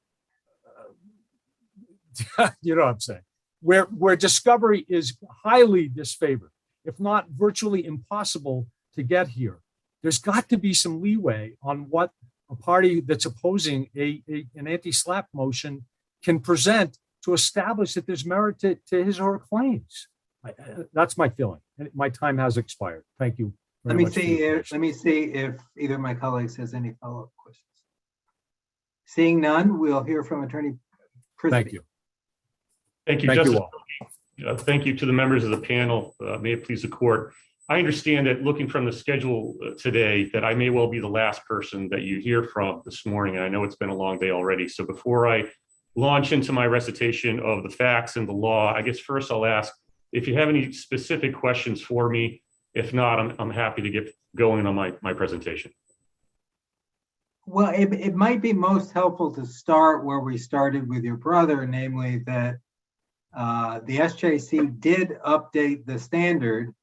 know what I'm saying, where discovery is highly disfavored, if not virtually impossible to get here, there's got to be some leeway on what a party that's opposing an anti-SLAPP motion can present to establish that there's merit to his or her claims. That's my feeling. And my time has expired. Thank you. Let me see if either of my colleagues has any follow-up questions. Seeing none, we'll hear from Attorney Presiding. Thank you. Thank you, Thank Justice. you all. Thank you to the members of the panel. May it please the court. I understand that looking from the schedule today that I may well be the last person that you hear from this morning. And I know it's been a long day already. So before I launch into my recitation of the facts and the law, I guess first I'll ask if you have any specific questions for me. If not, I'm happy to get going on my presentation. Well, it might be most helpful to start where we started with your brother, namely that the SJC did update the standard,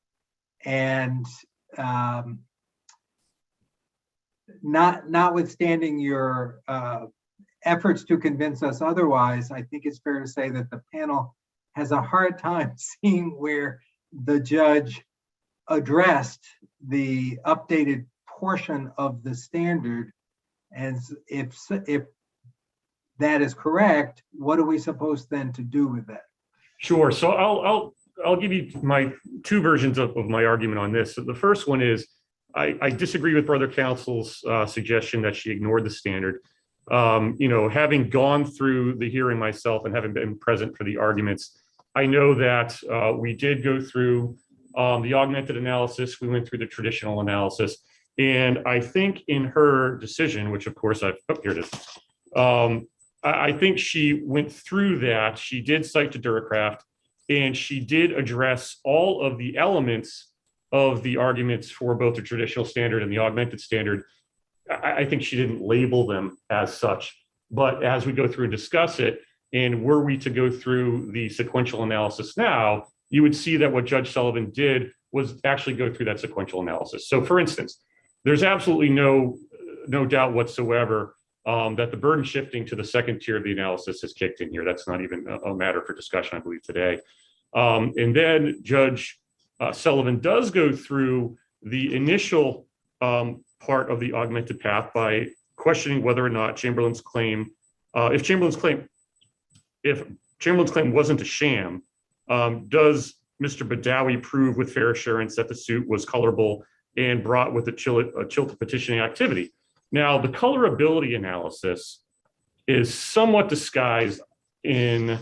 and notwithstanding your efforts to convince us otherwise, I think it's fair to say that the panel has a hard time seeing where the judge addressed the updated portion of the standard. And if that is correct, what are we supposed then to do with that? Sure. So I'll give you my two versions of my argument on this. So the first one is I disagree with Brother Counsel's suggestion that she ignored the standard. Having gone through the hearing myself and having been present for the arguments, I know that we did go through the augmented analysis. We went through the traditional analysis. And I think in her decision, which of course here it is, I think she went through that. She did cite to Duracraft, and she did address all of the elements of the arguments for both the traditional standard and the augmented standard. I think she didn't label them as such, but as we go through and discuss it, and were we to go through the sequential analysis now, you would see that what Judge Sullivan did was actually go through that sequential analysis. So for instance, there's absolutely no no doubt whatsoever that the burden shifting to the second tier of the analysis has kicked in here. That's not even a matter for discussion, I believe, today. And then Judge Sullivan does go through the initial part of the augmented path by questioning whether or not Chamberlain's claim, if Chamberlain's claim wasn't a sham, does Mr. Badawi prove with fair assurance that the suit was colorable and brought with a chill to petitioning activity? Now, the colorability analysis is somewhat disguised in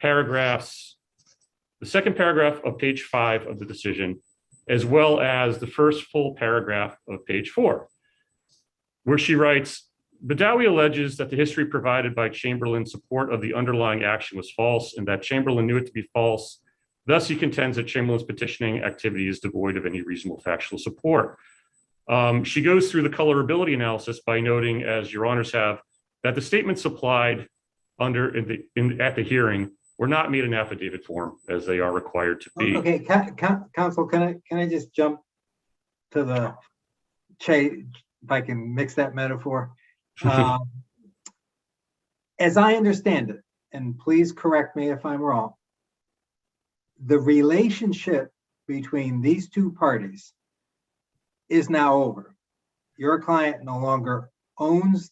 paragraphs, the second paragraph of page 5 of the decision, as well as the first full paragraph of page 4, where she writes, Badawi alleges that the history provided by Chamberlain's support of the underlying action was false and that Chamberlain knew it to be false. Thus, he contends that Chamberlain's petitioning activity is devoid of any reasonable factual support. She goes through the colorability analysis by noting, as your honors have, that the statements supplied at the hearing were not made in affidavit form as they are required to be. Okay, counsel, can I just jump to the chase, if I can mix that metaphor? As I understand it, and please correct me if I'm wrong, the relationship between these two parties is now over. Your client no longer owns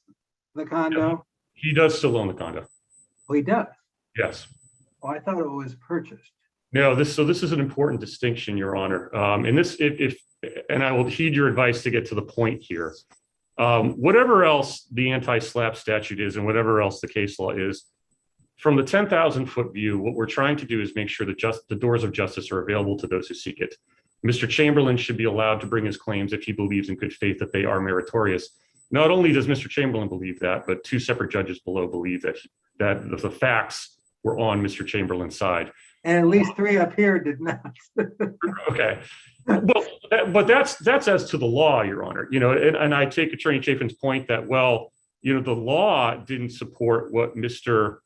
the condo. He does still own the condo. Oh, he does? Yes. Oh, I thought it was purchased. No, so this is an important distinction, Your Honor. And this, and I will heed your advice to get to the point here. Whatever else the anti-SLAPP statute is and whatever else the case law is, from the 10,000-foot view, what we're trying to do is make sure that the doors of justice are available to those who seek it. Mr. Chamberlain should be allowed to bring his claims if he believes in good faith that they are meritorious. Not only does Mr. Chamberlain believe that, but two separate judges below believe that the facts were on Mr. Chamberlain's side. And at least 3 up here did not. Okay. Well, but that's as to the law, Your Honor. You know, and I take Attorney Chafin's point that, well, you know, the law didn't support what Mr.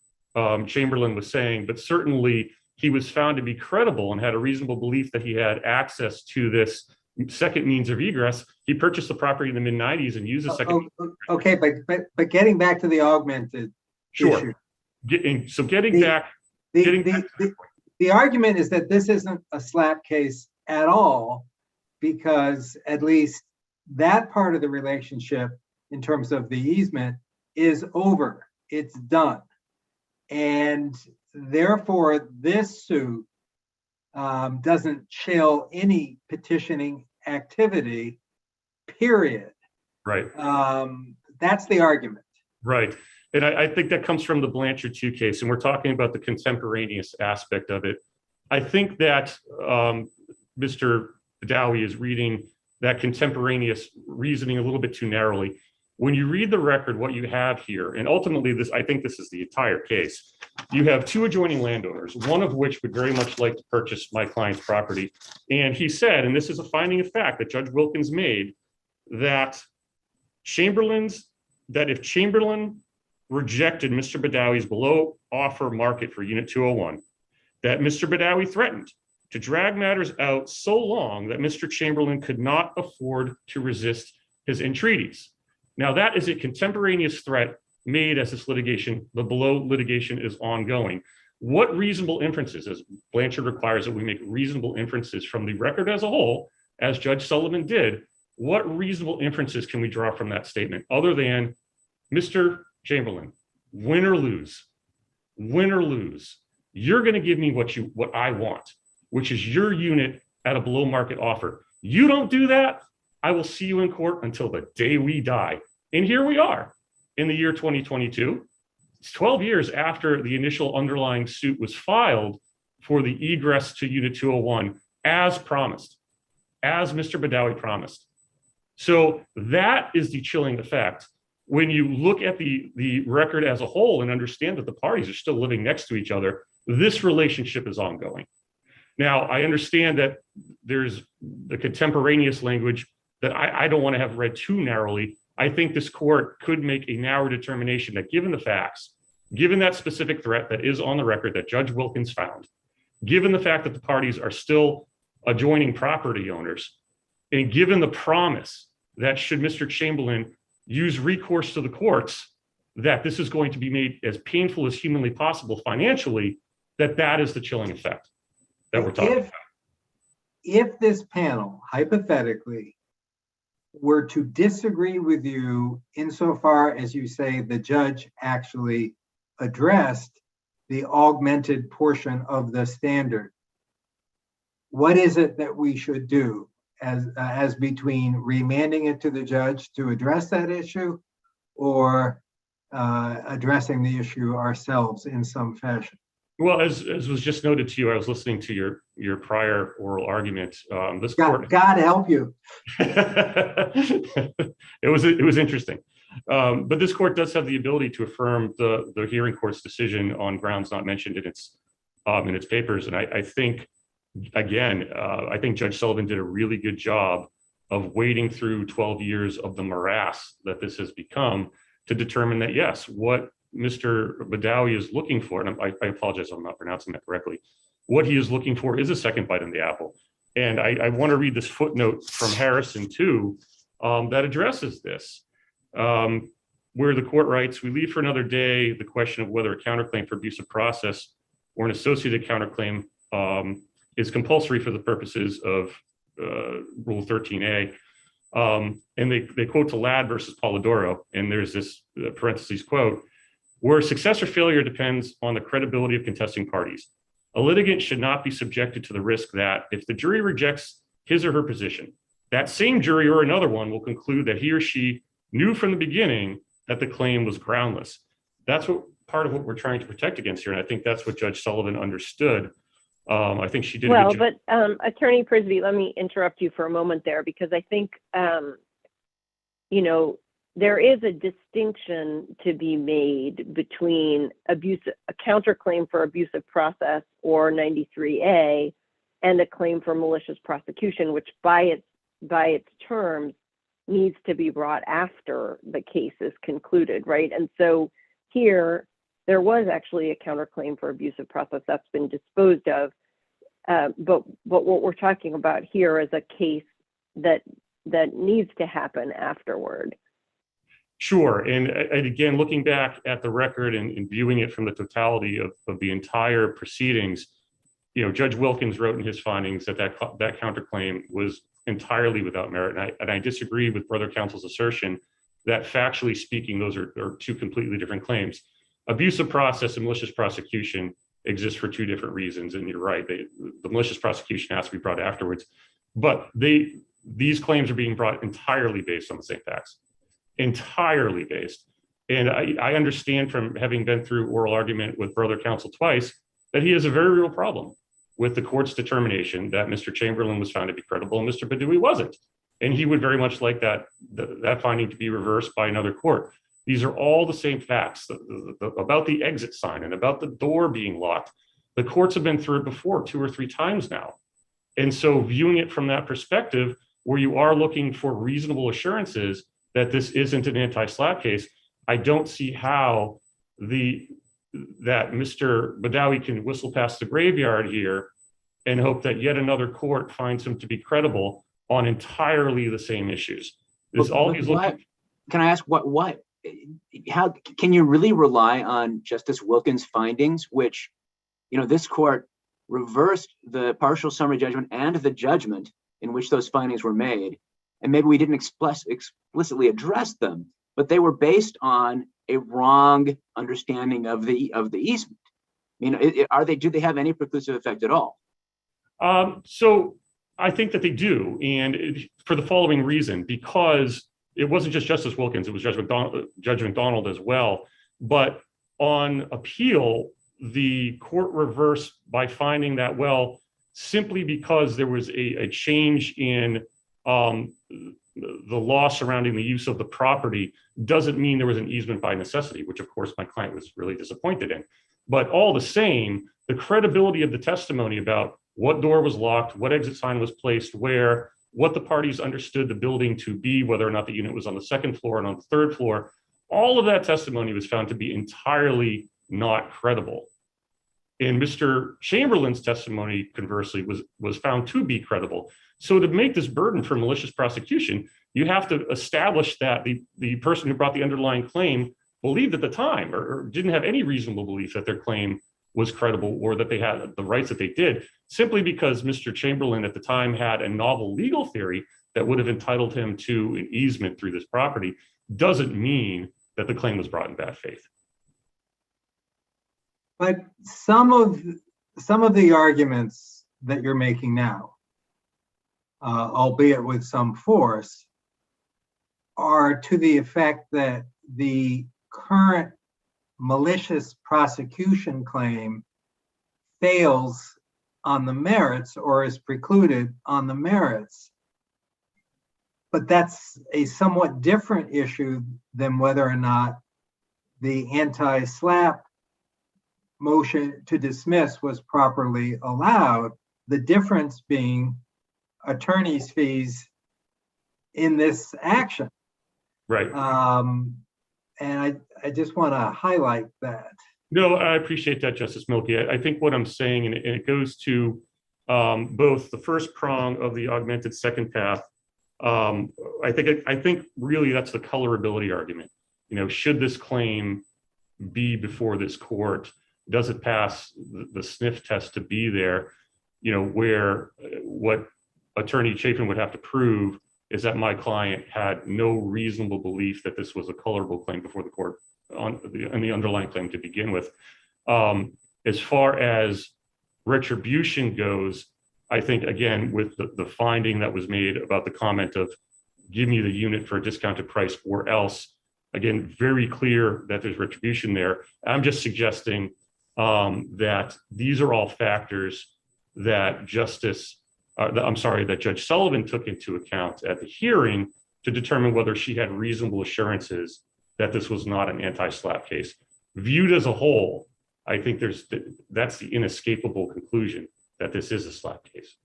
Chamberlain was saying, but certainly he was found to be credible and had a reasonable belief that he had access to this second means of egress. He purchased the property in the mid-90s and used the second. Okay, but getting back to the augmented issue. The argument is that this isn't a SLAPP case at all, because at least that part of the relationship in terms of the easement is over. It's done. And therefore, this suit doesn't chill any petitioning activity, period. Right. That's the argument. Right. And I think that comes from the Blanchard 2 case, and we're talking about the contemporaneous aspect of it. I think that Mr. Badawi is reading that contemporaneous reasoning a little bit too narrowly. When you read the record, what you have here, and ultimately I think this is the entire case, you have 2 adjoining landowners, one of which would very much like to purchase my client's property. And he said, and this is a finding of fact that Judge Wilkins made, that if Chamberlain rejected Mr. Badawi's below offer market for Unit 201, that Mr. Badawi threatened to drag matters out so long that Mr. Chamberlain could not afford to resist his entreaties. Now, that is a contemporaneous threat made as this litigation, the below litigation, is ongoing. What reasonable inferences, as Blanchard requires that we make reasonable inferences from the record as a whole, as Judge Sullivan did, what reasonable inferences can we draw from that statement other than Mr. Chamberlain, win or lose, you're going to give me what I want, which is your unit at a below market offer. You don't do that, I will see you in court until the day we die. And here we are in the year 2022. It's 12 years after the initial underlying suit was filed for the egress to Unit 201 as promised, as Mr. Badawi promised. So that is the chilling effect. When you look at the record as a whole and understand that the parties are still living next to each other, this relationship is ongoing. Now, I understand that there's the contemporaneous language that I don't want to have read too narrowly. I think this court could make a narrow determination that given the facts, given that specific threat that is on the record that Judge Wilkins found, given the fact that the parties are still adjoining property owners, and given the promise that should Mr. Chamberlain use recourse to the courts, that this is going to be made as painful as humanly possible financially, that is the chilling effect that we're talking about. If this panel hypothetically were to disagree with you insofar as you say the judge actually addressed the augmented portion of the standard, what is it that we should do as between remanding it to the judge to address that issue or addressing the issue ourselves in some fashion? Well, as was just noted to you, I was listening to your prior oral argument. This God help you. It was interesting. But this court does have the ability to affirm the hearing court's decision on grounds not mentioned in its papers. And I think, again, I think Judge Sullivan did a really good job of wading through 12 years of the morass that this has become to determine that, yes, what Mr. Badawi is looking for, and I apologize, I'm not pronouncing that correctly. What he is looking for is a second bite in the apple. And I want to read this footnote from Harrison too, that addresses this, where the court writes, "We leave for another day the question of whether a counterclaim for abuse of process or an associated counterclaim is compulsory for the purposes of Rule 13A." And they quote to Ladd versus Polidoro, and there's this parentheses quote, "Where success or failure depends on the credibility of contesting parties, a litigant should not be subjected to the risk that if the jury rejects his or her position, that same jury or another one will conclude that he or she knew from the beginning that the claim was groundless." That's what part of what we're trying to protect against here. And I think that's what Judge Sullivan understood. I think she did. Well, but Attorney Prisby, let me interrupt you for a moment there, because I think, there is a distinction to be made between a counterclaim for abusive process or 93A and a claim for malicious prosecution, which by its terms needs to be brought after the case is concluded, right? And so here, there was actually a counterclaim for abusive process that's been disposed of, but what we're talking about here is a case that needs to happen afterward. Sure, and again, looking back at the record and viewing it from the totality of the entire proceedings, Judge Wilkins wrote in his findings that counterclaim was entirely without merit, and I disagree with Brother Counsel's assertion that factually speaking, those are two completely different claims. Abusive process and malicious prosecution exist for two different reasons, and you're right, the malicious prosecution has to be brought afterwards, but these claims are being brought entirely based on the same facts. Entirely based. And I understand from having been through oral argument with Brother Counsel twice that he has a very real problem with the court's determination that Mr. Chamberlain was found to be credible and Mr. Badawi wasn't. And he would very much like that finding to be reversed by another court. These are all the same facts about the exit sign and about the door being locked. The courts have been through it before 2 or 3 times now. And so viewing it from that perspective, where you are looking for reasonable assurances that this isn't an anti-SLAPP case, I don't see how that Mr. Badawi can whistle past the graveyard here and hope that yet another court finds him to be credible on entirely the same issues. This all he's looking. Can I ask how can you really rely on Justice Wilkins' findings, which, this court reversed the partial summary judgment and the judgment in which those findings were made? And maybe we didn't explicitly address them, but they were based on a wrong understanding of the easement. Do they have any preclusive effect at all? So I think that they do, and for the following reason, because it wasn't just Justice Wilkins, it was Judge McDonald as well. But on appeal, the court reversed by finding that, well, simply because there was a change in the law surrounding the use of the property doesn't mean there was an easement by necessity, which of course my client was really disappointed in. But all the same, the credibility of the testimony about what door was locked, what exit sign was placed where, what the parties understood the building to be, whether or not the unit was on the 2nd floor and on the 3rd floor, all of that testimony was found to be entirely not credible. And Mr. Chamberlain's testimony, conversely, was found to be credible. So to make this burden for malicious prosecution, you have to establish that the person who brought the underlying claim believed at the time or didn't have any reasonable belief that their claim was credible or that they had the rights that they did, simply because Mr. Chamberlain at the time had a novel legal theory that would have entitled him to an easement through this property, doesn't mean that the claim was brought in bad faith. But some of the arguments that you're making now, albeit with some force, are to the effect that the current malicious prosecution claim fails on the merits or is precluded on the merits. But that's a somewhat different issue than whether or not the anti-SLAPP motion to dismiss was properly allowed, the difference being attorney's fees in this action. Right. And I just want to highlight that. No, I appreciate that, Justice Milkey. I think what I'm saying, and it goes to both the first prong of the augmented second path. I think really that's the colorability argument. You know, should this claim be before this court? Does it pass the sniff test to be there? You know, where what Attorney Chapin would have to prove is that my client had no reasonable belief that this was a colorable claim before the court on the underlying claim to begin with. As far as retribution goes, I think, again, with the finding that was made about the comment of give me the unit for a discounted price or else, again, very clear that there's retribution there. I'm just suggesting that these are all factors that that Judge Sullivan took into account at the hearing to determine whether she had reasonable assurances that this was not an anti-SLAPP case. Viewed as a whole, I think that's the inescapable conclusion that this is a SLAPP case.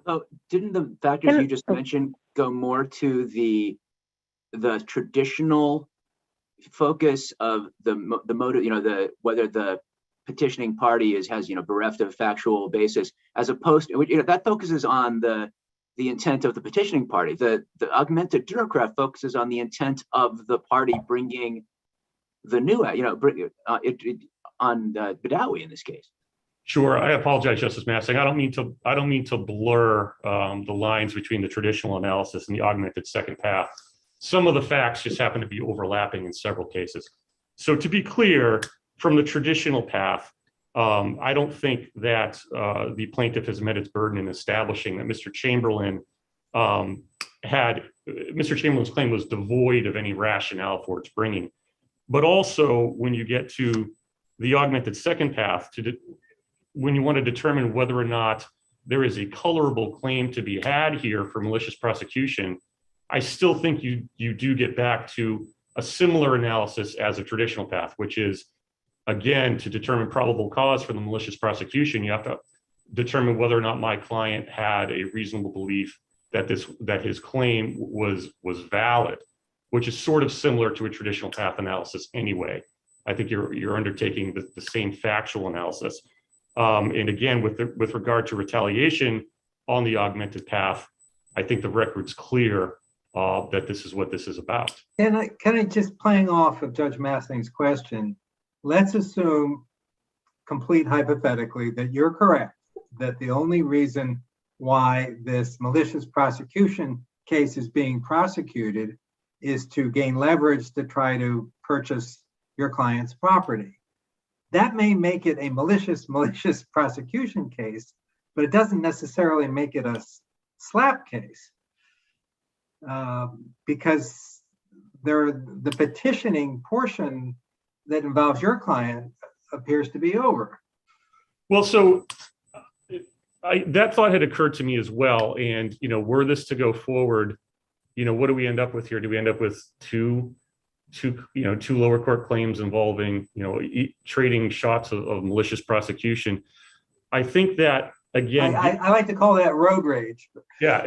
Oh, didn't the factors you just mentioned go more to the traditional focus of the motive, you know, whether the petitioning party has bereft of factual basis, as opposed to, you know, that focuses on the intent of the petitioning party. The augmented Durocraft focuses on the intent of the party bringing the new, on Badawi in this case. Sure, I apologize, Justice Massing. I don't mean to blur the lines between the traditional analysis and the augmented second path. Some of the facts just happen to be overlapping in several cases. So to be clear, from the traditional path, I don't think that the plaintiff has met its burden in establishing that Mr. Chamberlain's claim was devoid of any rationale for its bringing. But also, when you get to the augmented second path, when you want to determine whether or not there is a colorable claim to be had here for malicious prosecution, I still think you do get back to a similar analysis as a traditional path, which is, again, to determine probable cause for the malicious prosecution, you have to determine whether or not my client had a reasonable belief that his claim was valid, which is sort of similar to a traditional path analysis anyway. I think you're undertaking the same factual analysis. And again, with regard to retaliation on the augmented path, I think the record's clear that this is what this is about. Can I just, playing off of Judge Massing's question, let's assume, complete hypothetically, that you're correct, that the only reason why this malicious prosecution case is being prosecuted is to gain leverage to try to purchase your client's property. That may make it a malicious prosecution case, but it doesn't necessarily make it a SLAPP case, because the petitioning portion that involves your client appears to be over. Well, so that thought had occurred to me as well. And, you know, were this to go forward, you know, what do we end up with here? Do we end up with two lower court claims involving, you know, trading shots of malicious prosecution? I think that, again, I like to call that road rage. Yeah,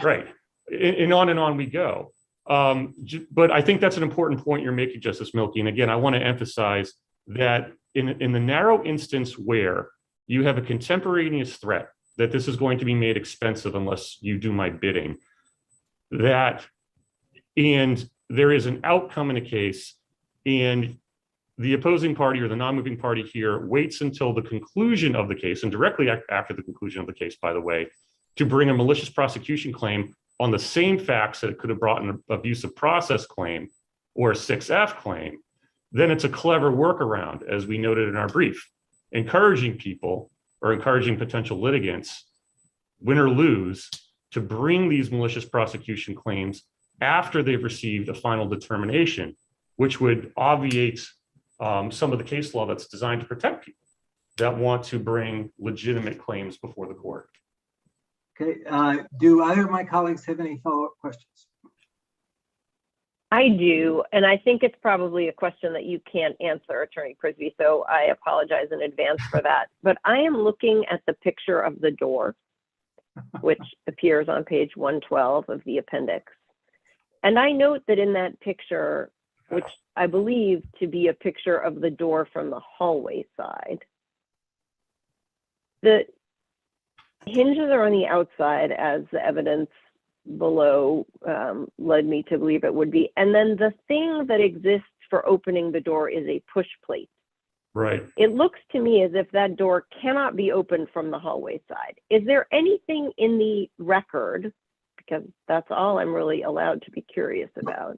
right. And on we go. But I think that's an important point you're making, Justice Milkey. And again, I want to emphasize that in the narrow instance where you have a contemporaneous threat that this is going to be made expensive unless you do my bidding, and there is an outcome in a case, and the opposing party or the non-moving party here waits until the conclusion of the case, and directly after the conclusion of the case, by the way, to bring a malicious prosecution claim on the same facts that it could have brought an abusive process claim or a 6F claim, then it's a clever workaround, as we noted in our brief, encouraging people or encouraging potential litigants, win or lose, to bring these malicious prosecution claims after they've received a final determination, which would obviate some of the case law that's designed to protect people that want to bring legitimate claims before the court. Okay, do either of my colleagues have any follow-up questions? I do, and I think it's probably a question that you can't answer, Attorney Prisby, so I apologize in advance for that. But I am looking at the picture of the door, which appears on page 112 of the appendix. And I note that in that picture, which I believe to be a picture of the door from the hallway side, the hinges are on the outside, as the evidence below led me to believe it would be. And then the thing that exists for opening the door is a push plate. Right. It looks to me as if that door cannot be opened from the hallway side. Is there anything in the record, because that's all I'm really allowed to be curious about,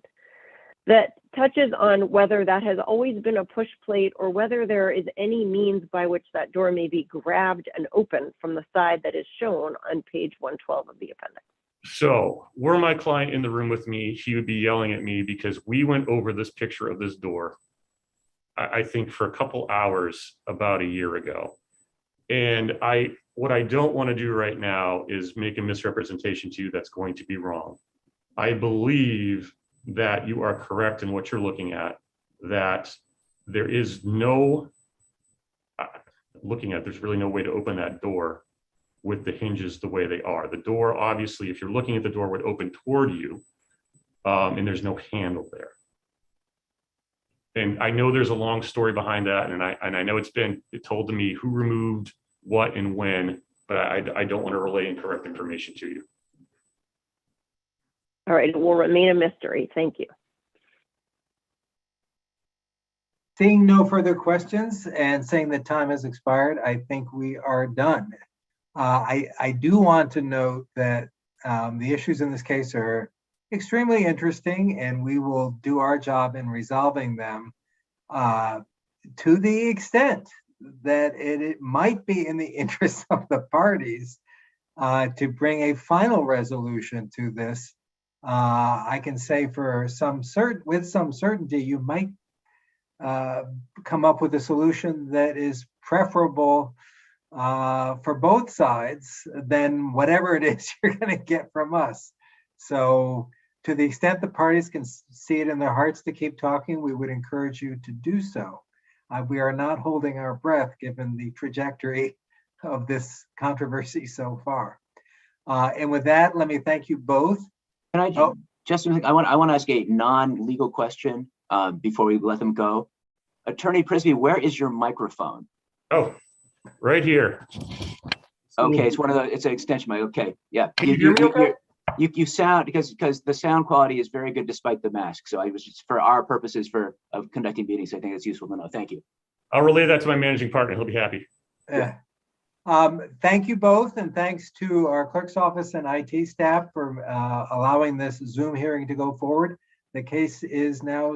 that touches on whether that has always been a push plate or whether there is any means by which that door may be grabbed and opened from the side that is shown on page 112 of the appendix? So were my client in the room with me, he would be yelling at me because we went over this picture of this door, I think for a couple hours about a year ago. And what I don't want to do right now is make a misrepresentation to you that's going to be wrong. I believe that you are correct in what you're looking at, that there is no, there's really no way to open that door with the hinges the way they are. The door, obviously, if you're looking at the door, would open toward you, and there's no handle there. And I know there's a long story behind that, and I know it's been told to me who removed what and when, but I don't want to relay incorrect information to you. All right, it will remain a mystery. Thank you. Seeing no further questions and saying that time has expired, I think we are done. I do want to note that the issues in this case are extremely interesting, and we will do our job in resolving them to the extent that it might be in the interest of the parties to bring a final resolution to this. I can say with some certainty, you might come up with a solution that is preferable for both sides than whatever it is you're going to get from us. So to the extent the parties can see it in their hearts to keep talking, we would encourage you to do so. We are not holding our breath given the trajectory of this controversy so far. And with that, let me thank you both. Can I just, I want to ask a non-legal question before we let them go. Attorney Prisby, where is your microphone? Oh, right here. Okay, it's one of the, it's an extension mic. Okay, yeah. Can you hear me okay? You sound, because the sound quality is very good despite the mask. So I was just, for our purposes of conducting meetings, I think it's useful to know. Thank you. I'll relay that to my managing partner. He'll be happy. Thank you both, and thanks to our clerk's office and IT staff for allowing this Zoom hearing to go forward. The case is now